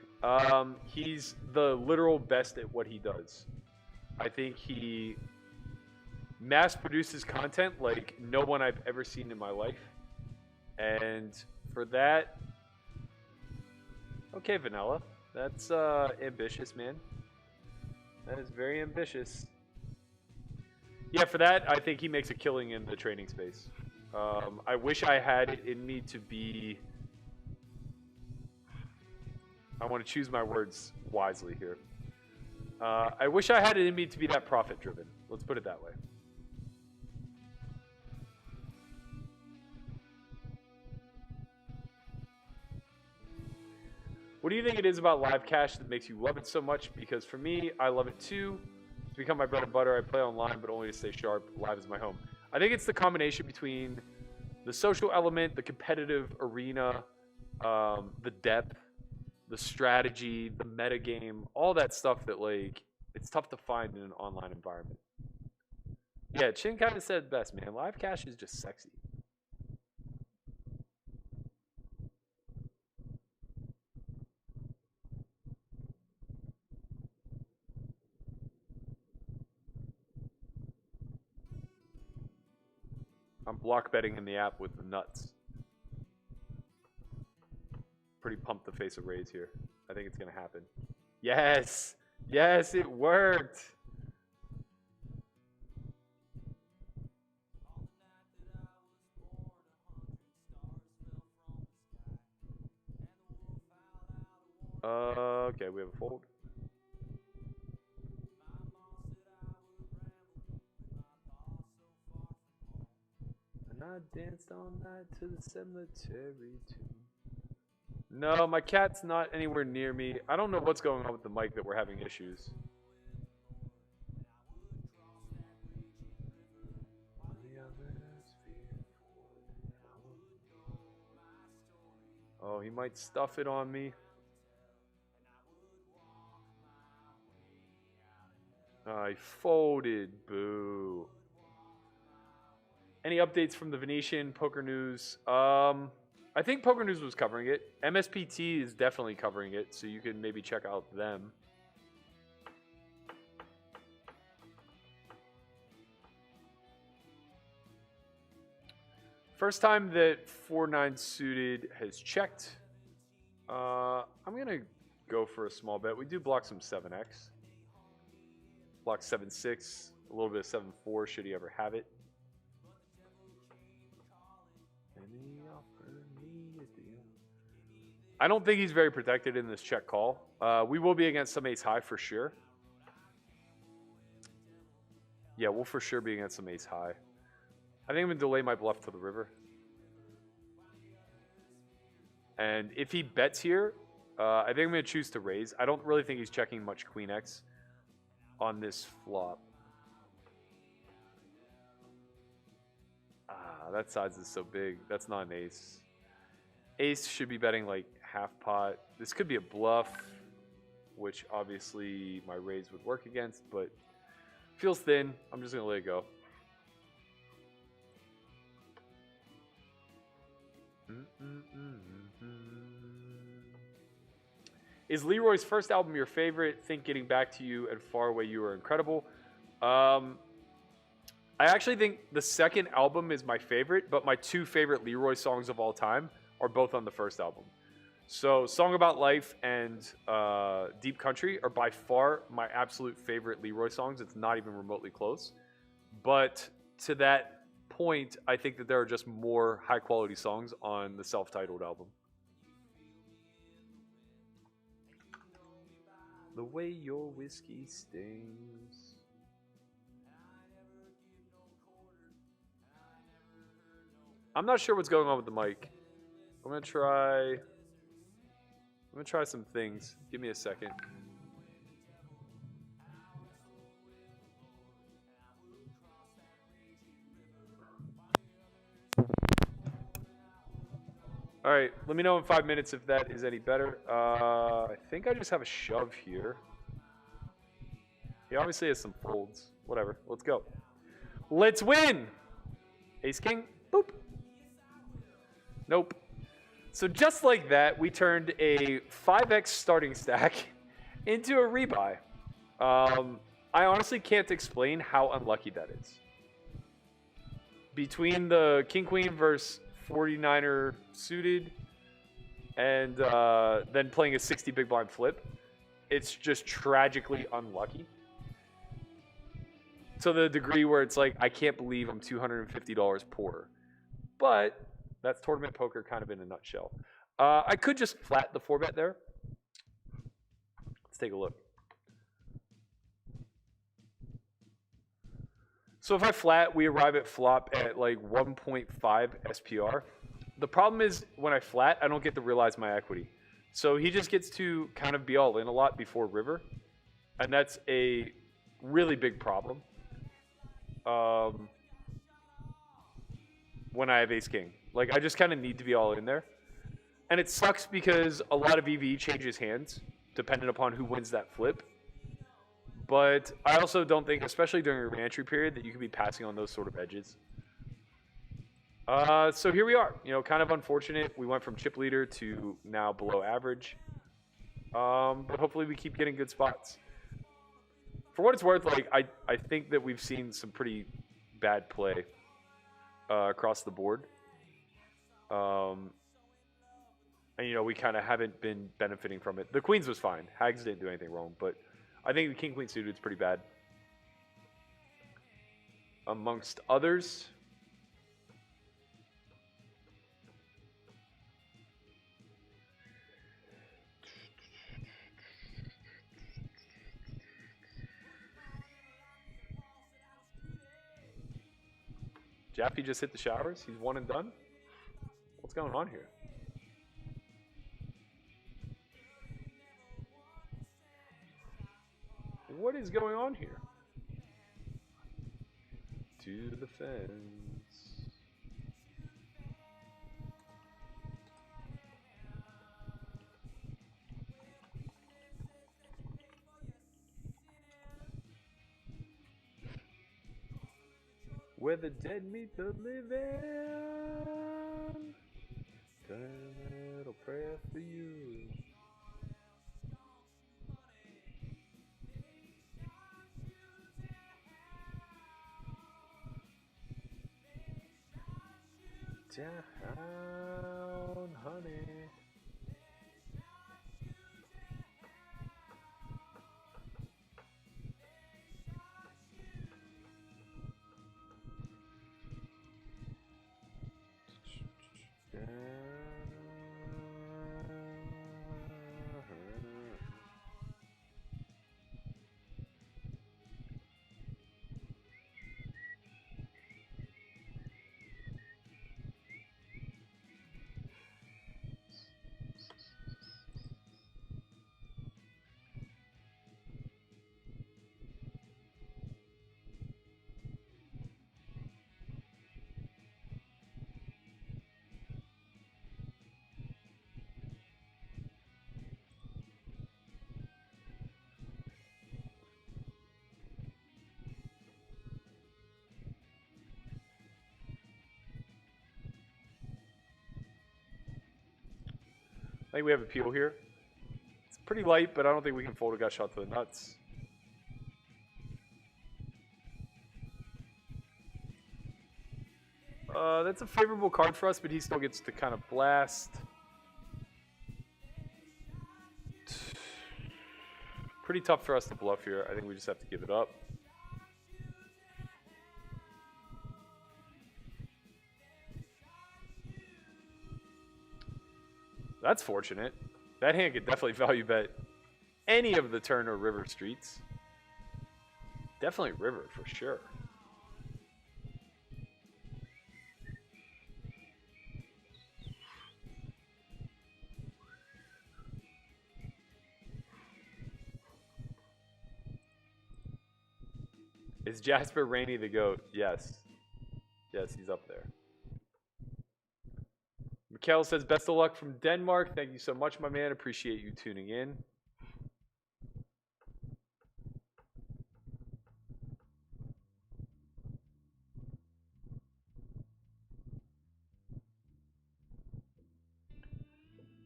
He's the literal best at what he does. I think he mass produces content like no one I've ever seen in my life. And for that, okay, Vanilla. That's ambitious, man. That is very ambitious. Yeah, for that, I think he makes a killing in the training space. I wish I had it in me to be... I want to choose my words wisely here. I wish I had it in me to be that profit-driven. Let's put it that way. What do you think it is about live cash that makes you love it so much? Because for me, I love it too. It's become my bread and butter. I play online, but only to stay sharp. Live is my home. I think it's the combination between the social element, the competitive arena, the depth, the strategy, the meta game, all that stuff that, like, it's tough to find in an online environment. Yeah, Chin kind of said it best, man. Live cash is just sexy. I'm block betting in the app with the nuts. Pretty pumped to face a raise here. I think it's going to happen. Yes! Yes, it worked! Okay, we have a fold. And I danced all night to the cemetery too. No, my cat's not anywhere near me. I don't know what's going on with the mic that we're having issues. Oh, he might stuff it on me. I folded. Boo. Any updates from the Venetian Poker News? I think Poker News was covering it. MSPT is definitely covering it, so you can maybe check out them. First time that 4-9 suited has checked. I'm going to go for a small bet. We do block some 7x. Block 7-6, a little bit of 7-4 should he ever have it. I don't think he's very protected in this check call. We will be against some ace high for sure. Yeah, we'll for sure be against some ace high. I think I'm going to delay my bluff to the river. And if he bets here, I think I'm going to choose to raise. I don't really think he's checking much queen X on this flop. That size is so big. That's not an ace. Ace should be betting like half pot. This could be a bluff, which obviously my raise would work against, but feels thin. I'm just going to let it go. Is Leroy's first album your favorite? Think Getting Back to You and Far Away You are incredible. I actually think the second album is my favorite, but my two favorite Leroy songs of all time are both on the first album. So Song About Life and Deep Country are by far my absolute favorite Leroy songs. It's not even remotely close. But to that point, I think that there are just more high-quality songs on the self-titled album. The way your whiskey stings. I'm not sure what's going on with the mic. I'm gonna try some things. Give me a second. All right, let me know in 5 minutes if that is any better. I think I just have a shove here. He obviously has some folds. Whatever, let's go. Let's win! Ace King, boop. Nope. So just like that, we turned a 5x starting stack into a rebuy. I honestly can't explain how unlucky that is. Between the King-Queen versus 49er suited and then playing a 60 big blind flip, it's just tragically unlucky. To the degree where it's like, I can't believe I'm $250 poor. But that's tournament poker kind of in a nutshell. I could just flat the 4-bet there. Let's take a look. So if I flat, we arrive at flop at like 1.5 SPR. The problem is when I flat, I don't get to realize my equity. So he just gets to kind of be all in a lot before river, and that's a really big problem. When I have ace king, like I just kind of need to be all in there, and it sucks because a lot of EV changes hands depending upon who wins that flip. But I also don't think, especially during a reentry period, that you can be passing on those sort of edges. So here we are. You know, kind of unfortunate. We went from chip leader to now below average. But hopefully we keep getting good spots. For what it's worth, like I think that we've seen some pretty bad play across the board. And you know, we kind of haven't been benefiting from it. The queens was fine. Hags didn't do anything wrong, but I think the king queen suited is pretty bad. Amongst others. Jaffe just hit the showers. He's one and done. What's going on here? What is going on here? To the fence. Where the dead meet the living. Turn a little prayer for you. Down, honey. I think we have a peel here. It's pretty light, but I don't think we can fold a gut shot to the nuts. That's a favorable card for us, but he still gets to kind of blast. Pretty tough for us to bluff here. I think we just have to give it up. That's fortunate. That hand could definitely value bet any of the turn or river streets. Definitely river for sure. Is Jasper Rainey the GOAT? Yes. Yes, he's up there. Mikkel says, best of luck from Denmark. Thank you so much, my man. Appreciate you tuning in.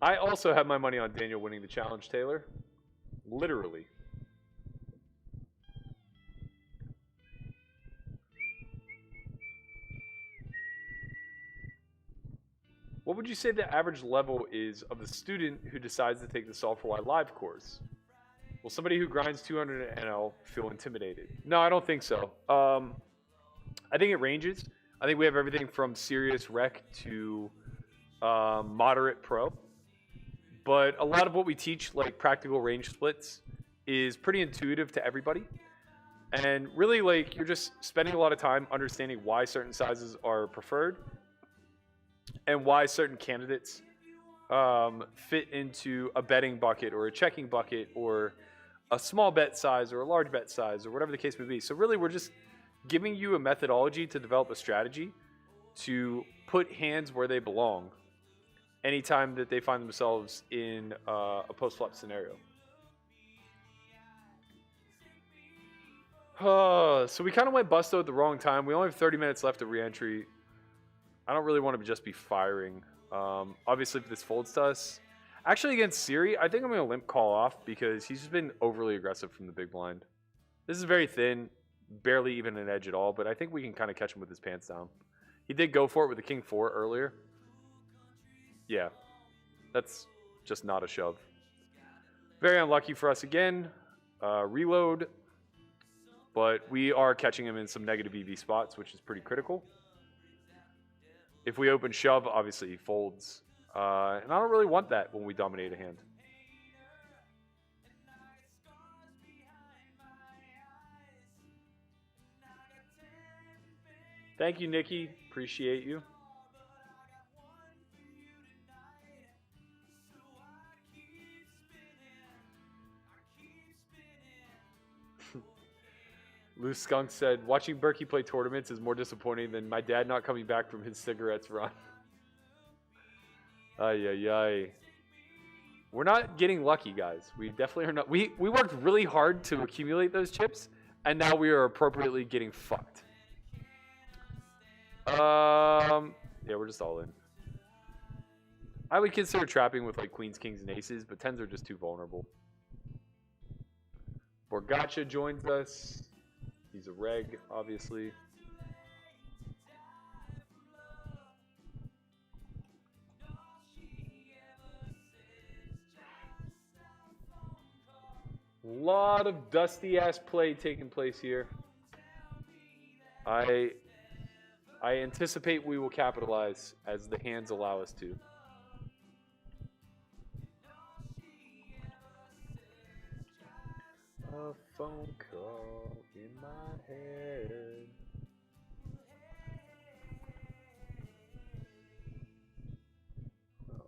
I also have my money on Daniel winning the challenge, Taylor. Literally. What would you say the average level is of the student who decides to take the S4Y live course? Will somebody who grinds 200 NL feel intimidated? No, I don't think so. I think it ranges. I think we have everything from serious rec to moderate pro. But a lot of what we teach, like practical range splits, is pretty intuitive to everybody. And really, like, you're just spending a lot of time understanding why certain sizes are preferred and why certain candidates fit into a betting bucket or a checking bucket or a small bet size or a large bet size or whatever the case may be. So really, we're just giving you a methodology to develop a strategy to put hands where they belong anytime that they find themselves in a post-flop scenario. So we kind of went busto at the wrong time. We only have 30 minutes left of re-entry. I don't really want to just be firing. Obviously, if this folds to us, actually against Siri, I think I'm going to limp call off because he's just been overly aggressive from the big blind. This is very thin, barely even an edge at all, but I think we can kind of catch him with his pants down. He did go for it with the king 4 earlier. Yeah, that's just not a shove. Very unlucky for us again. Reload, but we are catching him in some negative EV spots, which is pretty critical. If we open shove, obviously he folds. And I don't really want that when we dominate a hand. Thank you, Nikki. Appreciate you. Loose Skunk said, watching Berkey play tournaments is more disappointing than my dad not coming back from his cigarettes run. Ay, ay, ay. We're not getting lucky, guys. We definitely are not. We worked really hard to accumulate those chips, and now we are appropriately getting fucked. Yeah, we're just all in. I would consider trapping with like queens, kings, and aces, but 10s are just too vulnerable. Borgacha joins us. He's a reg, obviously. Lot of dusty ass play taking place here. I anticipate we will capitalize as the hands allow us to. A phone call in my head. Oh.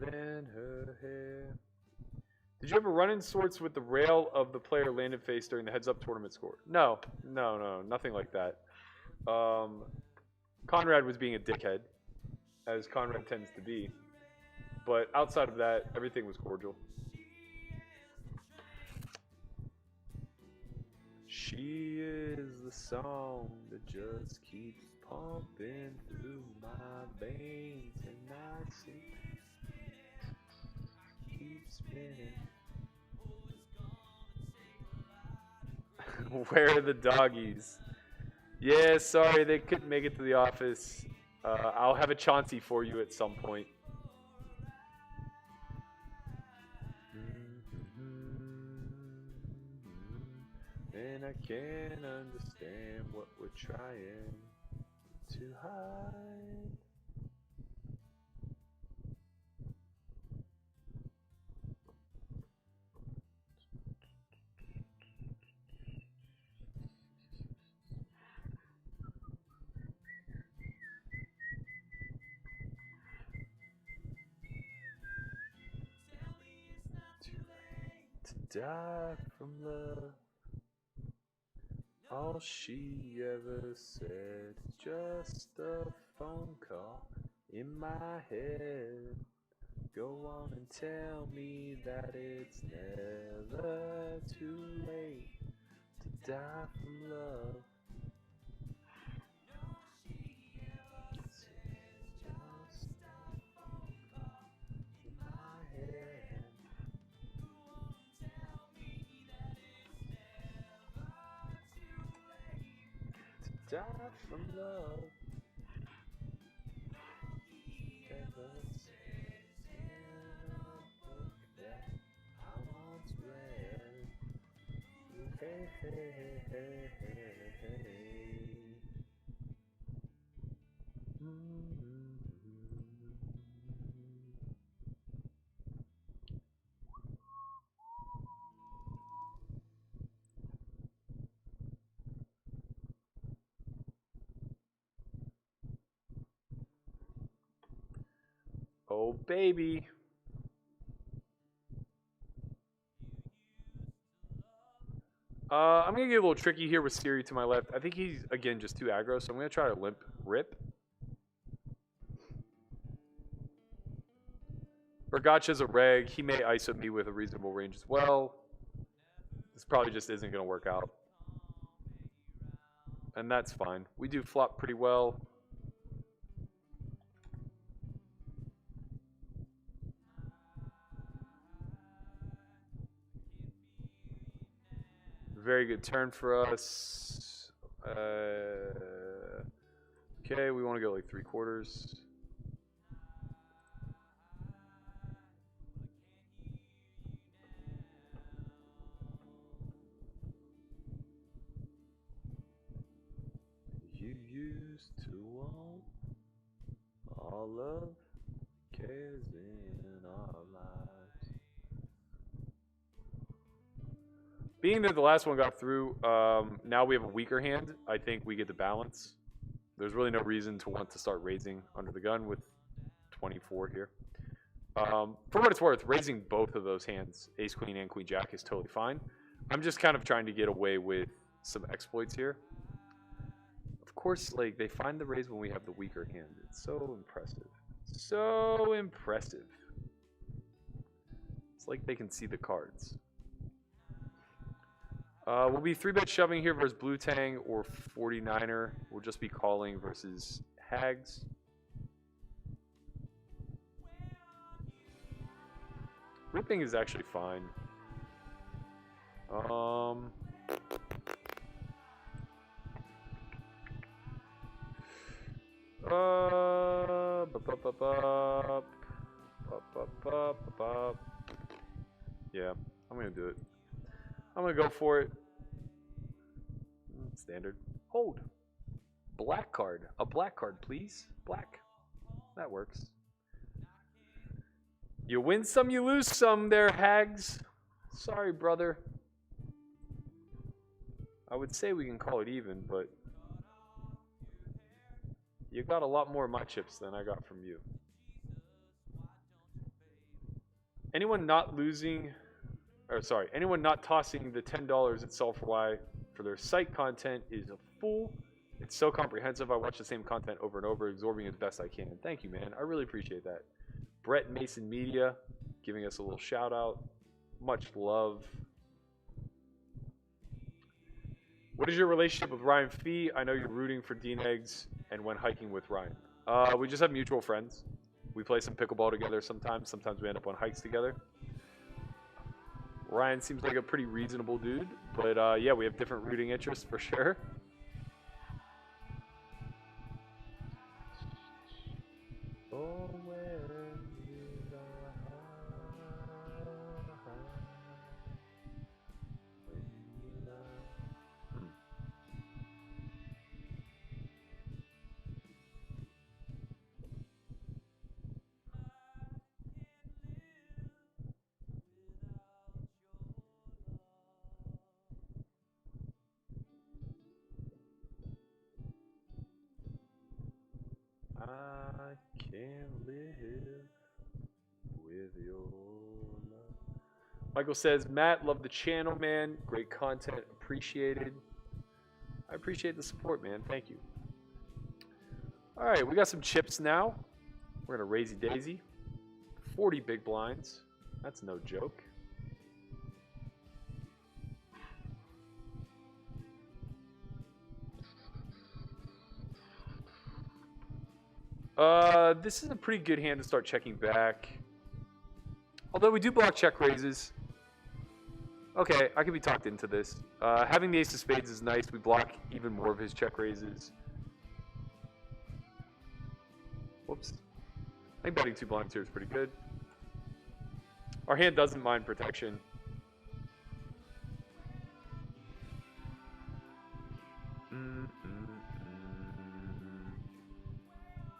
Then her hair. Did you ever run in sorts with the rail of the player landed face during the heads-up tournament score? No, nothing like that. Conrad was being a dickhead, as Conrad tends to be. But outside of that, everything was cordial. She is the song that just keeps pumping through my veins, and I see keeps spinning. Where are the doggies? Yeah, sorry, they couldn't make it to the office. I'll have a Chauncey for you at some point. And I can't understand what we're trying to hide. Die from love. All she ever said, just a phone call in my head. Go on and tell me that it's never too late to die from love. Die from love. Ever since in a book that I once read. Hey, hey, hey, hey, hey. Oh, baby. I'm going to get a little tricky here with Siri to my left. I think he's, again, just too aggro, so I'm going to try to limp rip. Bergacha's a reg. He may ISO me with a reasonable range as well. This probably just isn't going to work out. And that's fine. We do flop pretty well. Very good turn for us. Okay, we want to go like 3/4. You used to want all of cares in our lives. Being that the last one got through, now we have a weaker hand. I think we get the balance. There's really no reason to want to start raising under the gun with 24 here. For what it's worth, raising both of those hands, ace queen and queen jack, is totally fine. I'm just kind of trying to get away with some exploits here. Of course, like, they find the raise when we have the weaker hand. It's so impressive. So impressive. It's like they can see the cards. We'll be 3-bet shoving here versus Blue Tang or 49er. We'll just be calling versus Hags. Ripping is actually fine. Yeah, I'm gonna do it. I'm gonna go for it. Standard. Hold. Black card. A black card, please. Black. That works. You win some, you lose some there, Hags. Sorry, brother. I would say we can call it even, but you got a lot more of my chips than I got from you. Anyone not losing, or sorry, anyone not tossing the $10 at S4Y for their site content is a fool. It's so comprehensive. I watch the same content over and over, absorbing as best I can. Thank you, man. I really appreciate that. Brett Mason Media giving us a little shout out. Much love. What is your relationship with Ryan Fee? I know you're rooting for Dean Eggs and went hiking with Ryan. We just have mutual friends. We play some pickleball together sometimes. Sometimes we end up on hikes together. Ryan seems like a pretty reasonable dude, but yeah, we have different rooting interests for sure. I can't live with your love. Michael says, Matt, love the channel, man. Great content, appreciated. I appreciate the support, man. Thank you. All right, we got some chips now. We're going to raisey daisy. 40 big blinds. That's no joke. This is a pretty good hand to start checking back. Although we do block check raises. Okay, I can be talked into this. Having the ace of spades is nice. We block even more of his check raises. Whoops. I think betting 2 blinds here is pretty good. Our hand doesn't mind protection.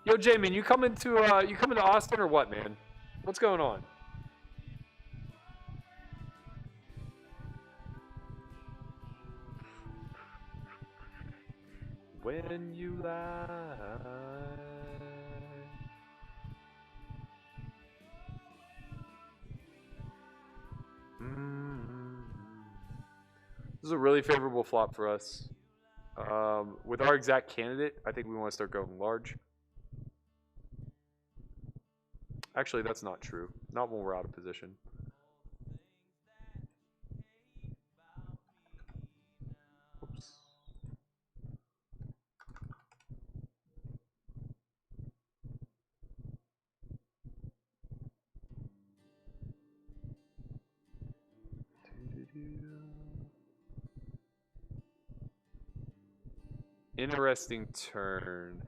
Yo, Jamin, you coming to Austin or what, man? What's going on? When you lie, This is a really favorable flop for us. With our exact candidate, I think we want to start going large. Actually, that's not true. Not when we're out of position. Oops. Interesting turn.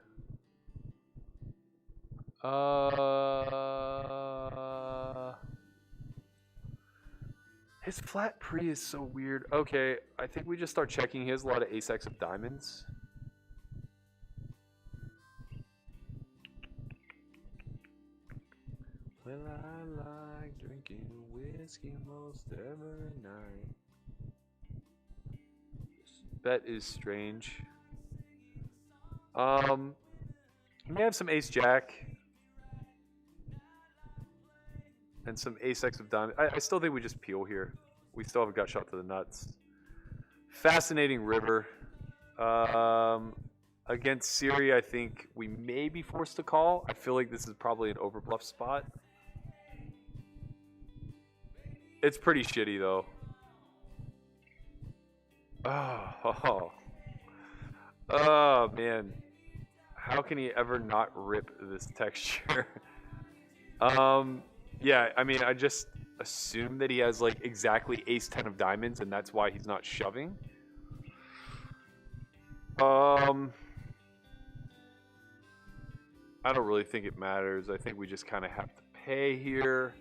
His flat pre is so weird. Okay, I think we just start checking. He has a lot of ace-x of diamonds. Well, I like drinking whiskey most every night. This bet is strange. We have some ace-jack. And some ace-x of diamond. I still think we just peel here. We still have a gut shot to the nuts. Fascinating river. Against Siri, I think we may be forced to call. I feel like this is probably an overbluff spot. It's pretty shitty, though. Oh, man. How can he ever not rip this texture? Yeah, I mean, I just assume that he has, like, exactly ace-10 of diamonds, and that's why he's not shoving. I don't really think it matters. I think we just kind of have to pay here.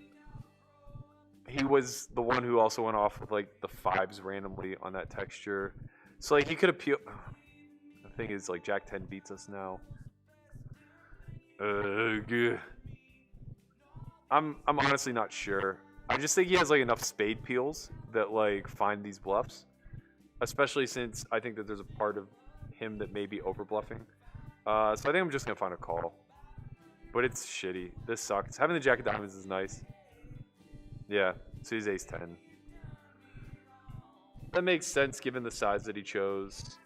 He was the one who also went off with, like, the 5s randomly on that texture. So, like, he could appeal. The thing is, like, Jack-10 beats us now. I'm honestly not sure. I just think he has like enough spade peels that like find these bluffs, especially since I think that there's a part of him that may be over bluffing. So I think I'm just gonna find a call, but it's shitty. This sucks. Having the jack of diamonds is nice. Yeah, so he's ace-10. That makes sense given the size that he chose.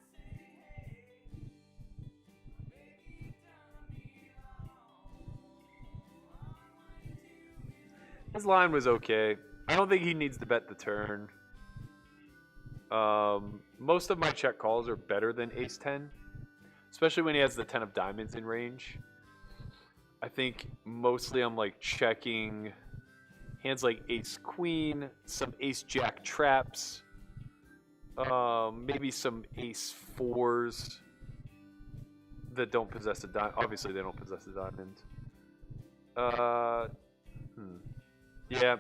His line was okay. I don't think he needs to bet the turn. Most of my check calls are better than ace-10, especially when he has the 10 of diamonds in range. I think mostly I'm like checking hands like ace-queen, some ace-jack traps, maybe some ace-4s that don't possess a diamond. Obviously, they don't possess a diamond. Yeah.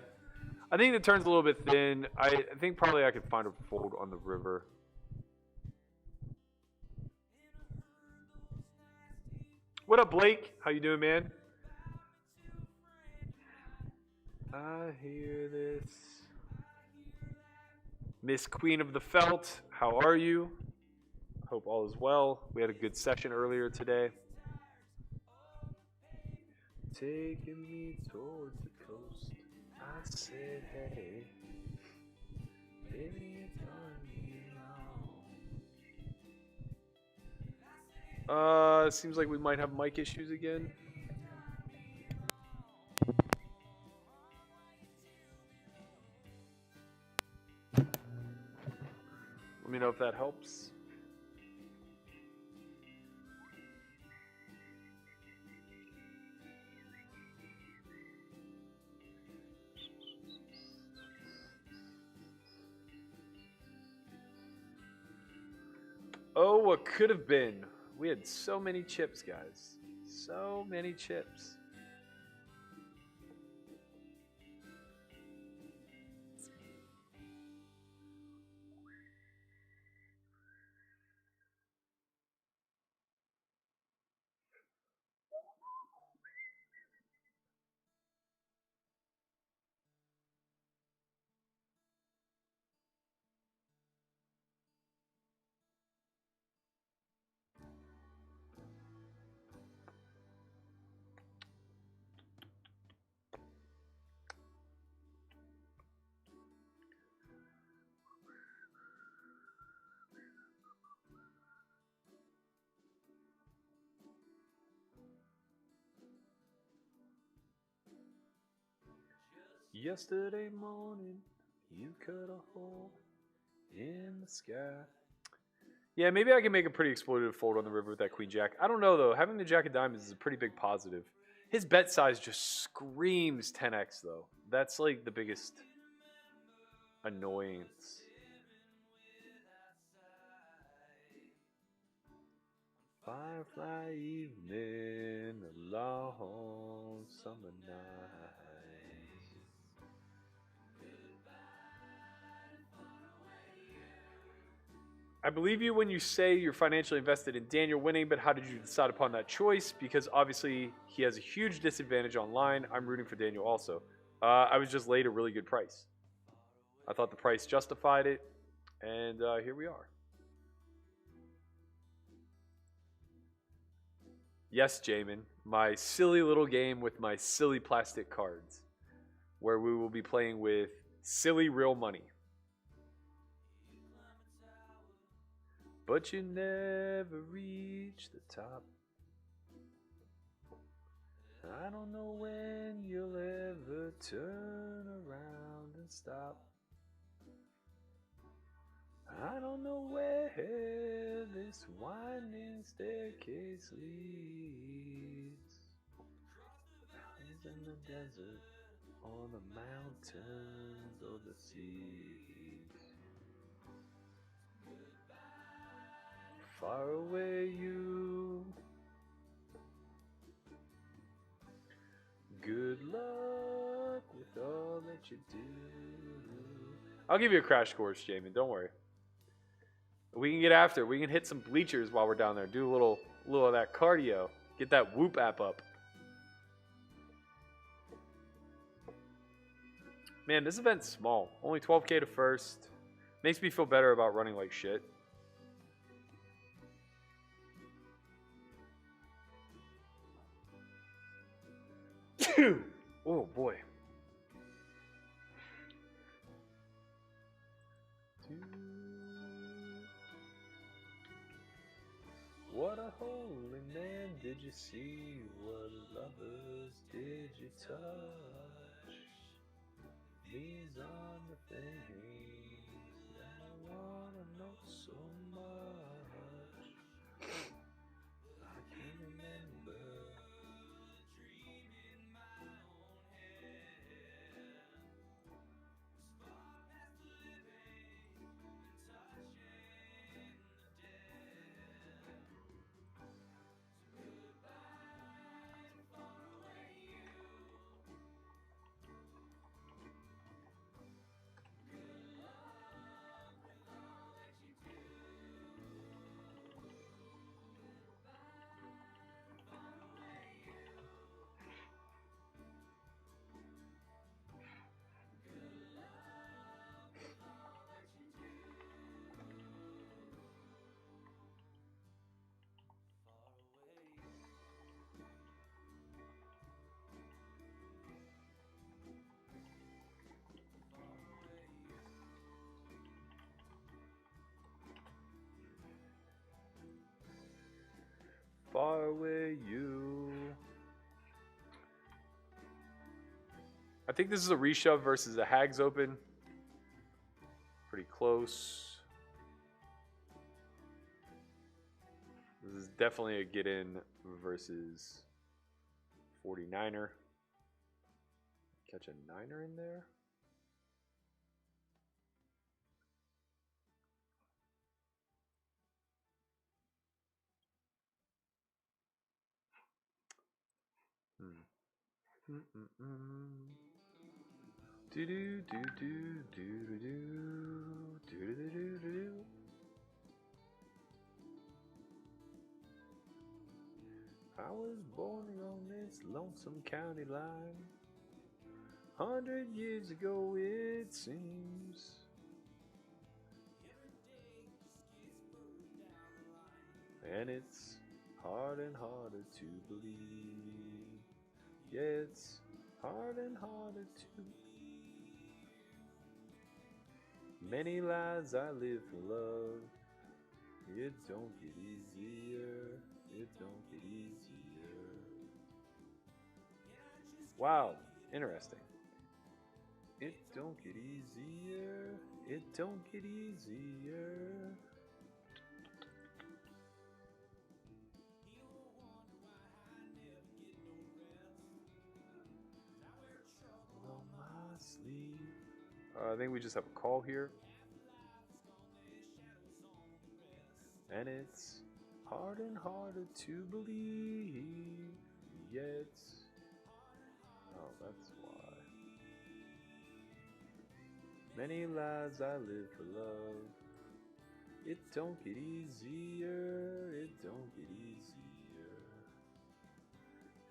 I think the turn's a little bit thin. I think probably I could find a fold on the river. What up, Blake? How you doing, man? I hear this. Miss Queen of the Felt, how are you? Hope all is well. We had a good session earlier today. Taking me towards the coast. I said, hey, baby, it's on you now. Seems like we might have mic issues again. Let me know if that helps. Oh, what could have been. We had so many chips, guys. So many chips. Yesterday morning, you cut a hole in the sky. Yeah, maybe I can make a pretty exploitative fold on the river with that queen jack. I don't know though. Having the jack of diamonds is a pretty big positive. His bet size just screams 10x though. That's like the biggest annoyance. Firefly evening, a long summer night. I believe you when you say you're financially invested in Daniel winning, but how did you decide upon that choice? Because obviously he has a huge disadvantage online. I'm rooting for Daniel also. I was just laid a really good price. I thought the price justified it, and here we are. Yes, Jamin, my silly little game with my silly plastic cards, where we will be playing with silly real money. But you never reach the top. I don't know when you'll ever turn around and stop. I don't know where this winding staircase leads. It's in the desert, on the mountains, or the seas. Far away you. Good luck with all that you do. I'll give you a crash course, Jamin. Don't worry. We can get after it. We can hit some bleachers while we're down there. Do a little of that cardio. Get that Whoop app up. Man, this event's small. Only 12K to first. Makes me feel better about running like shit. Oh boy. What a holy man did you see? What lovers did you touch? These are the things that I wanna know so much. I can't remember. Far away you. I think this is a reshove versus a Hags Open. Pretty close. This is definitely a get in versus 49er. Catch a 9er in there. Do do do do do do do do do do do. I was born on this lonesome county line 100 years ago, it seems. And it's hard and harder to believe. Yeah, it's hard and harder to believe. Many lives I live for love. It don't get easier. It don't get easier. Wow, interesting. It don't get easier. It don't get easier. Well, my sleep. I think we just have a call here. And it's hard and harder to believe. Yet. Oh, that's why. Many lives I live for love. It don't get easier. It don't get easier.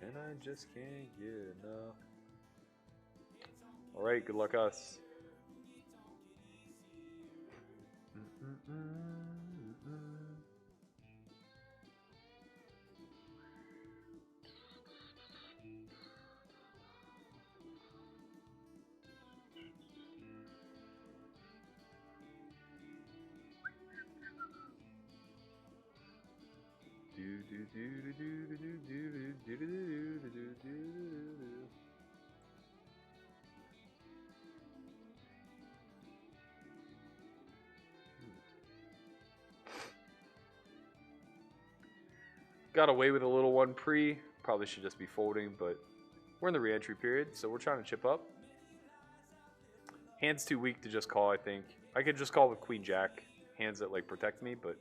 And I just can't get enough. Alright, good luck us. Got away with a little one pre. Probably should just be folding, but we're in the re-entry period, so we're trying to chip up. Hand's too weak to just call, I think. I could just call with Queen Jack. Hands that like protect me, but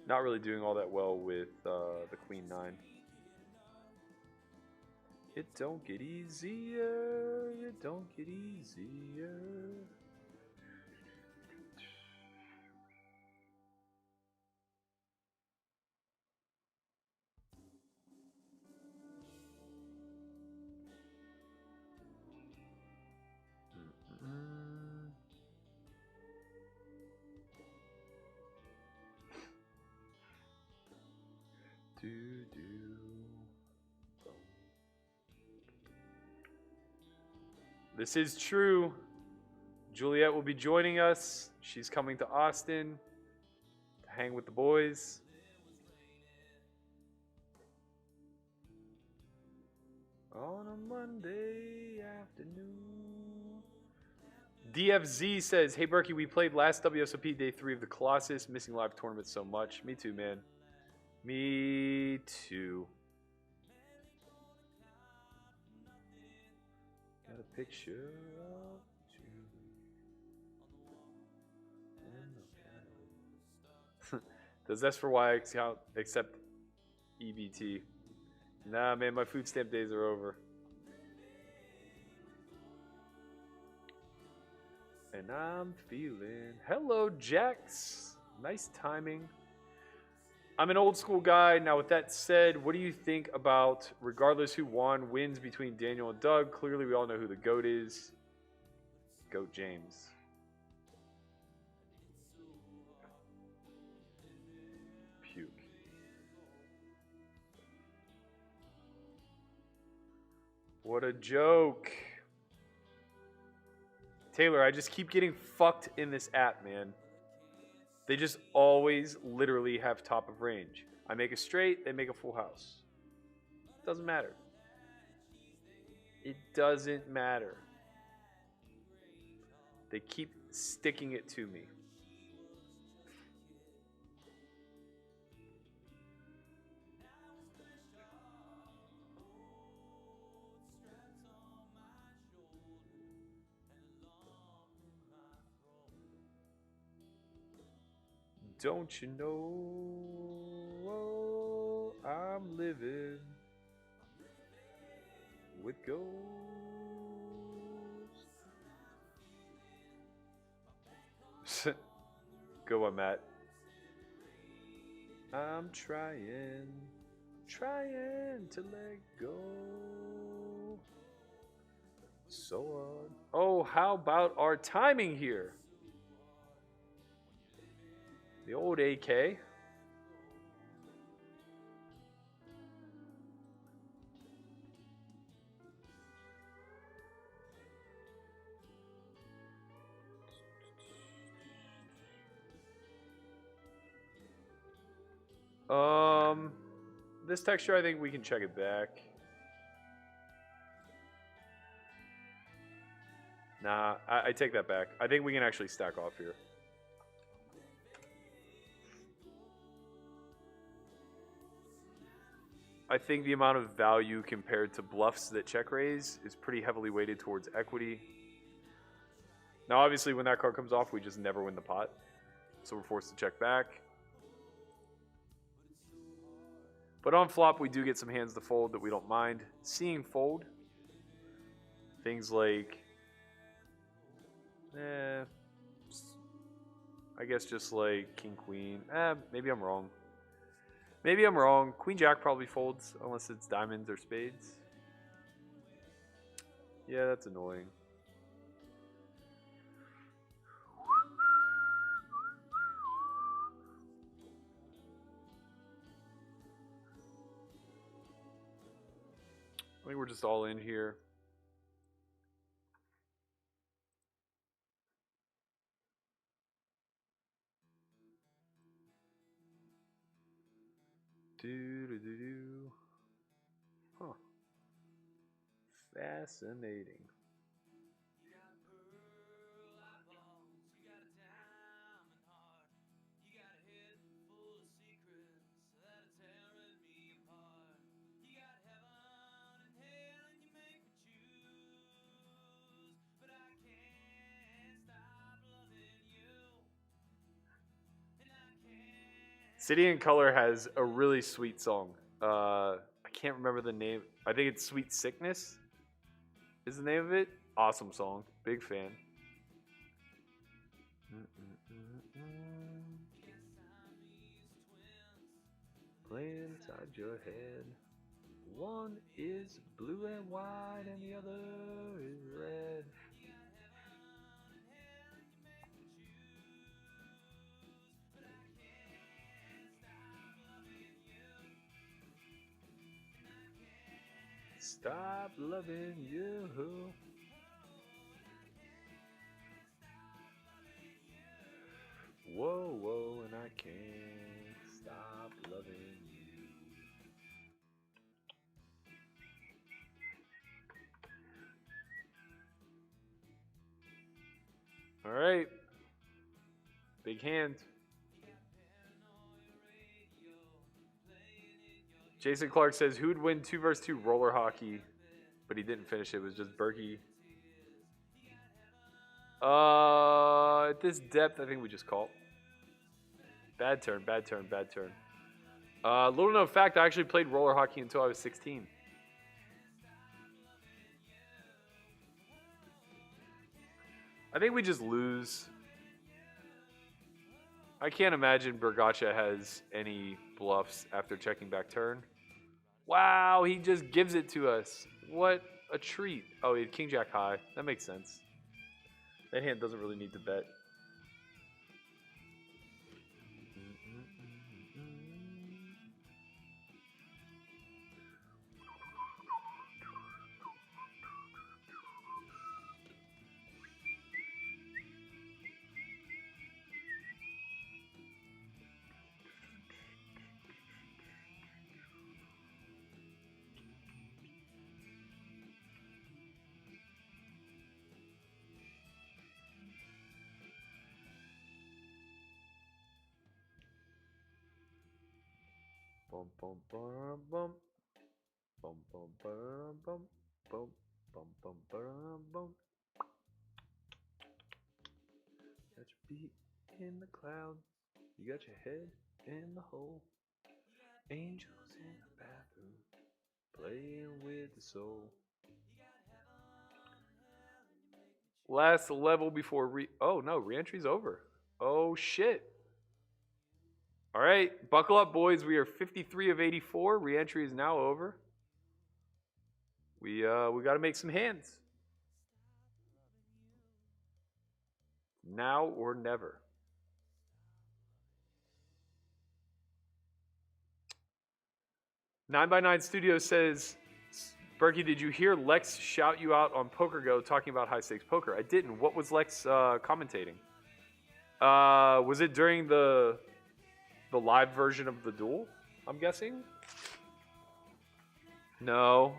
not really doing all that well with the Queen 9. It don't get easier. It don't get easier. This is true. Juliet will be joining us. She's coming to Austin to hang with the boys. On a Monday afternoon. DFZ says, hey Berkey, we played last WSOP day 3 of the Colossus. Missing live tournaments so much. Me too, man. Me too. Got a picture of you. Does S4Y accept EBT? Nah, man, my food stamp days are over. And I'm feeling... Hello, Jax. Nice timing. I'm an old school guy. Now, with that said, what do you think about, regardless who won, wins between Daniel and Doug? Clearly, we all know who the GOAT is. GOAT James. Puke. What a joke. Taylor, I just keep getting fucked in this app, man. They just always literally have top of range. I make a straight, they make a full house. Doesn't matter. It doesn't matter. They keep sticking it to me. Don't you know I'm living with ghosts? Good one, Matt. I'm trying to let go. So on. Oh, how about our timing here? The old AK. This texture, I think we can check it back. Nah, I take that back. I think we can actually stack off here. I think the amount of value compared to bluffs that check raise is pretty heavily weighted towards equity. Now, obviously, when that card comes off, we just never win the pot. So we're forced to check back. But on flop, we do get some hands to fold that we don't mind seeing fold. Things like, I guess just like king, queen. Maybe I'm wrong. Maybe I'm wrong. Queen jack probably folds unless it's diamonds or spades. Yeah, that's annoying. I think we're just all in here. Do. Huh. Fascinating. City and Color has a really sweet song. I can't remember the name. I think it's Sweet Sickness is the name of it. Awesome song. Big fan. Playing inside your head. One is blue and white and the other is red. Stop loving you. Whoa, whoa, and I can't stop loving you. All right. Big hand. Jason Clark says, who'd win 2 versus 2 roller hockey? But he didn't finish it. It was just Berkey. At this depth, I think we just call. Bad turn, bad turn, bad turn. Little known fact, I actually played roller hockey until I was 16. I think we just lose. I can't imagine Bergacha has any bluffs after checking back turn. Wow, he just gives it to us. What a treat. Oh, he had king jack high. That makes sense. That hand doesn't really need to bet. Bum bum bum bum bum bum bum bum bum bum bum bum bum. Got your feet in the clouds, you got your head in the hole. Angels in the bathroom, playing with the soul. Last level before oh no, re-entry's over. Oh shit. All right, buckle up, boys. We are 53 of 84. Re-entry is now over. We got to make some hands. Now or never. Nine by Nine Studios says, Berkey, did you hear Lex shout you out on Poker Go talking about high stakes poker? I didn't. What was Lex commentating? Was it during the live version of the duel, I'm guessing? No,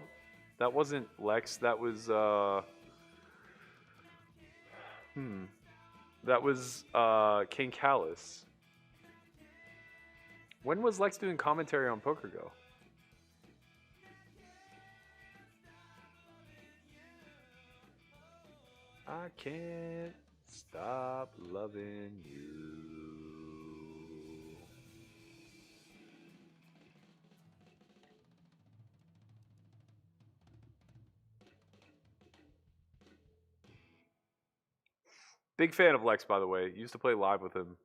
that wasn't Lex. That was That was King Callus. When was Lex doing commentary on Poker Go? I can't stop loving you. Big fan of Lex, by the way. Used to play live with him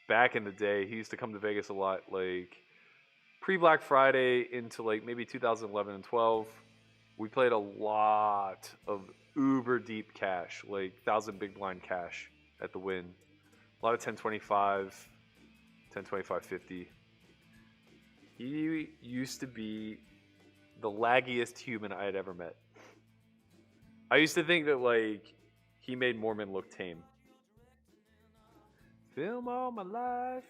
back in the day. He used to come to Vegas a lot, like pre-Black Friday into like maybe 2011 and 12. We played a lot of uber deep cash, like 1,000 big blind cash at the win. A lot of 1025, 1025 50. He used to be the laggiest human I had ever met. I used to think that like he made Mormon look tame. Film all my life.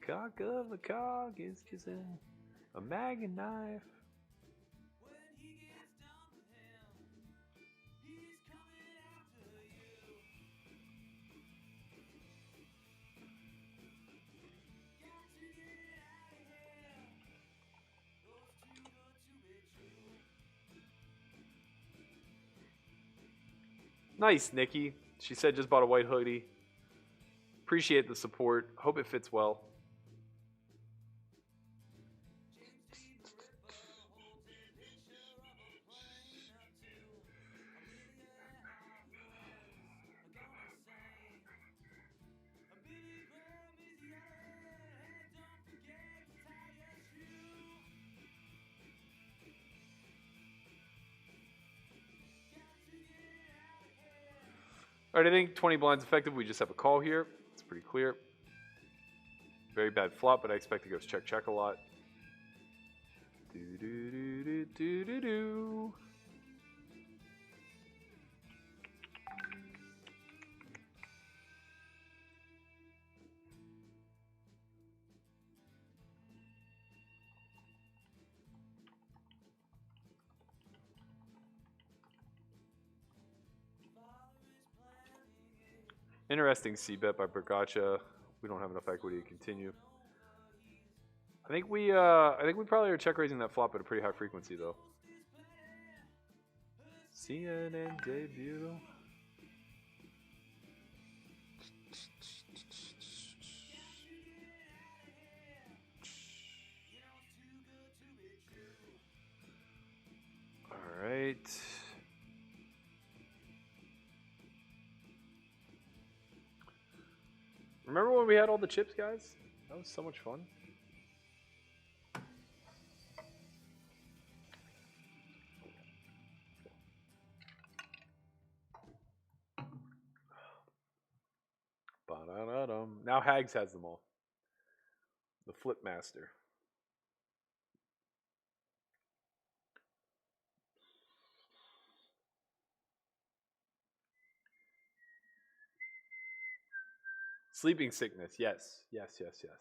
Cock of the cog is kissing a mag and knife. Nice, Nikki. She said just bought a white hoodie. Appreciate the support. Hope it fits well. All right, I think 20 blinds effective. We just have a call here. It's pretty clear. Very bad flop, but I expect to go check check a lot. Do do do do do do do. Interesting C-bet by Berkey. We don't have enough equity to continue. I think we probably are check raising that flop at a pretty high frequency though. CNN debut. All right. Remember when we had all the chips, guys? That was so much fun. Ba-da-da-dum. Now Hags has them all. The Flip Master. Sleeping sickness. Yes. Yes, yes, yes.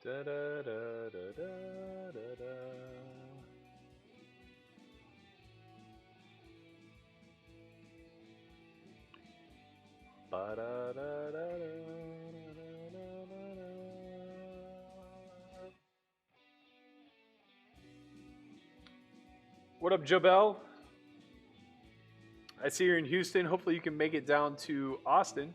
Da da da da da da da. Ba da da da da. What up, Jobel? I see you're in Houston. Hopefully you can make it down to Austin.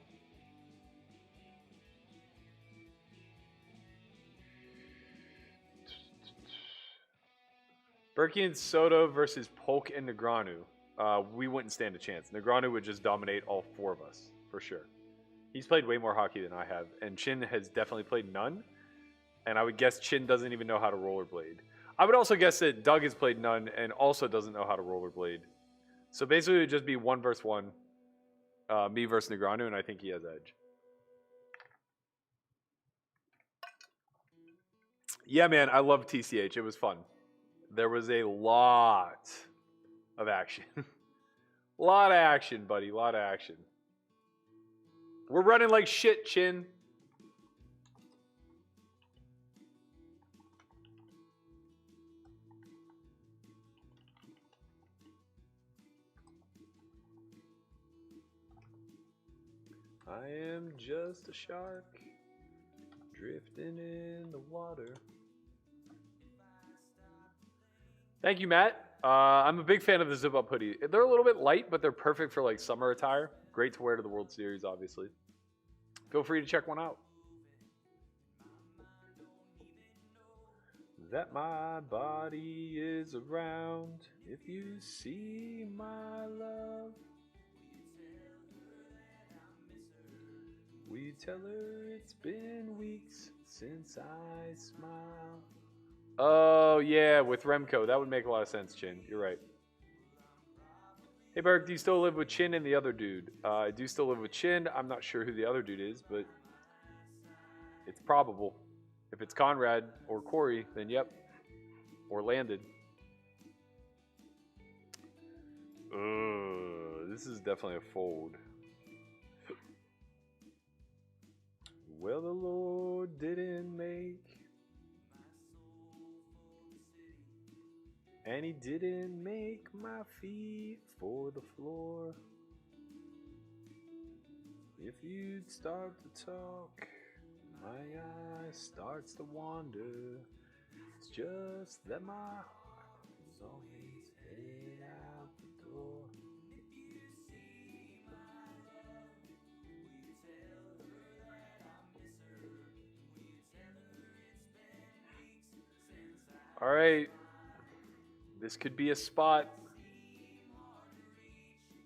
Berkey and Soto versus Polk and Negreanu. We wouldn't stand a chance. Negreanu would just dominate all four of us, for sure. He's played way more hockey than I have, and Chin has definitely played none. And I would guess Chin doesn't even know how to rollerblade. I would also guess that Doug has played none and also doesn't know how to rollerblade. So basically, it would just be 1-1, me versus Negreanu, and I think he has edge. Yeah, man, I love TCH. It was fun. There was a lot of action. Lot of action, buddy. Lot of action. We're running like shit, Chin. I am just a shark drifting in the water. Thank you, Matt. I'm a big fan of the zip-up hoodie. They're a little bit light, but they're perfect for like summer attire. Great to wear to the World Series, obviously. Feel free to check one out. That my body is around. If you see my love, will you tell her it's been weeks since I smiled? Oh, yeah, with Remco. That would make a lot of sense, Chin. You're right. Hey, Berk, do you still live with Chin and the other dude? I do still live with Chin. I'm not sure who the other dude is, but it's probable. If it's Conrad or Corey, then yep. Or Landon. This is definitely a fold. Well, the Lord didn't make, and he didn't make my feet for the floor. If you'd start to talk, my eye starts to wander. It's just that my heart is always headed out the door. All right, this could be a spot.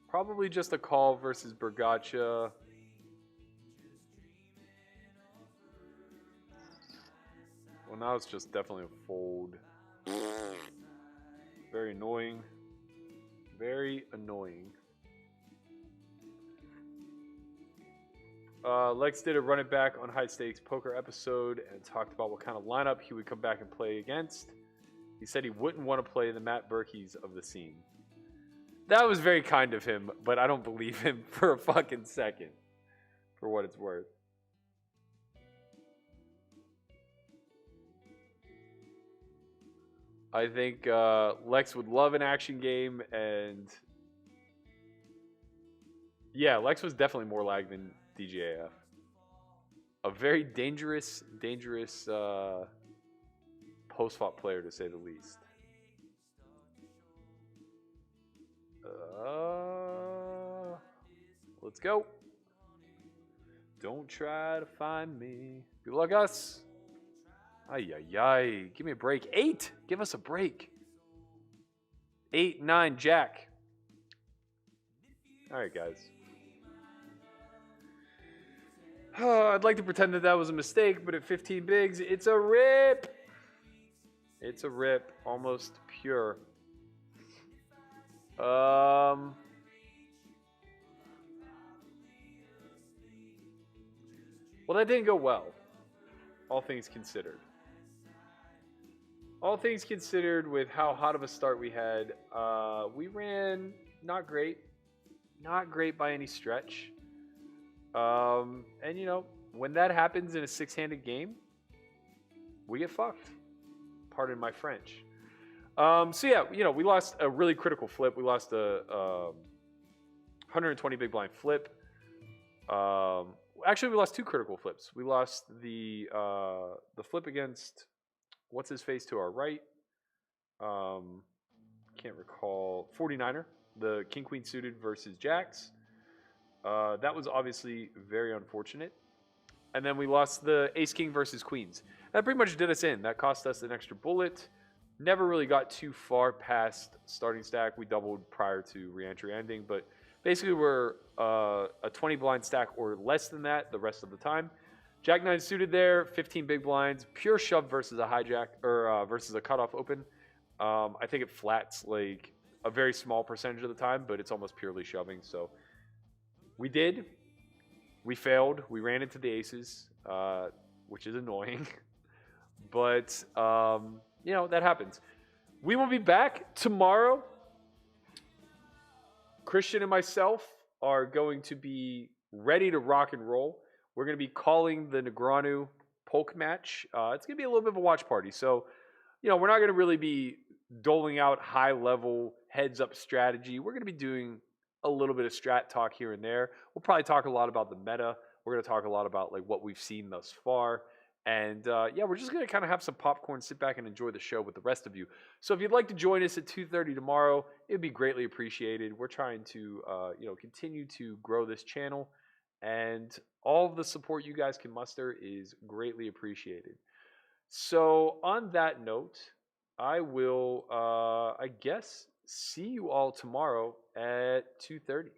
Probably just a call versus Bergacha. Well, now it's just definitely a fold. Very annoying. Very annoying. Lex did a run it back on high stakes poker episode and talked about what kind of lineup he would come back and play against. He said he wouldn't want to play the Matt Berkeys of the scene. That was very kind of him, but I don't believe him for a fucking second, for what it's worth. I think Lex would love an action game, and yeah, Lex was definitely more lag than DJAF. A very dangerous post-flop player, to say the least. Let's go. Don't try to find me. Good luck, us. Ay, ay, ay. Give me a break. 8. Give us a break. 8, 9, Jack. All right, guys. I'd like to pretend that was a mistake, but at 15 bigs, it's a rip. It's a rip. Almost pure. Well, that didn't go well, all things considered. All things considered, with how hot of a start we had, we ran not great. Not great by any stretch. And, you know, when that happens in a 6-handed game, we get fucked. Pardon my French. So, yeah, you know, we lost a really critical flip. We lost a 120 big blind flip. Actually, we lost 2 critical flips. We lost the flip against what's his face to our right. Can't recall. 49er, the king queen suited versus jacks. That was obviously very unfortunate. And then we lost the ace king versus queens. That pretty much did us in. That cost us an extra bullet. Never really got too far past starting stack. We doubled prior to re-entry ending, but basically we're a 20 blind stack or less than that the rest of the time. Jack 9 suited there, 15 big blinds, pure shove versus a hijack or versus a cutoff open. I think it flats like a very small percentage of the time, but it's almost purely shoving. So we did. We failed. We ran into the aces, which is annoying. But, that happens. We will be back tomorrow. Christian and myself are going to be ready to rock and roll. We're going to be calling the Negreanu Polk match. It's going to be a little bit of a watch party. So, we're not going to really be doling out high-level heads-up strategy. We're going to be doing a little bit of strat talk here and there. We'll probably talk a lot about the meta. We're going to talk a lot about like what we've seen thus far. And we're just going to kind of have some popcorn, sit back and enjoy the show with the rest of you. So if you'd like to join us at 2:30 tomorrow, it would be greatly appreciated. We're trying to, continue to grow this channel. And all of the support you guys can muster is greatly appreciated. So on that note, I will, see you all tomorrow at 2:30.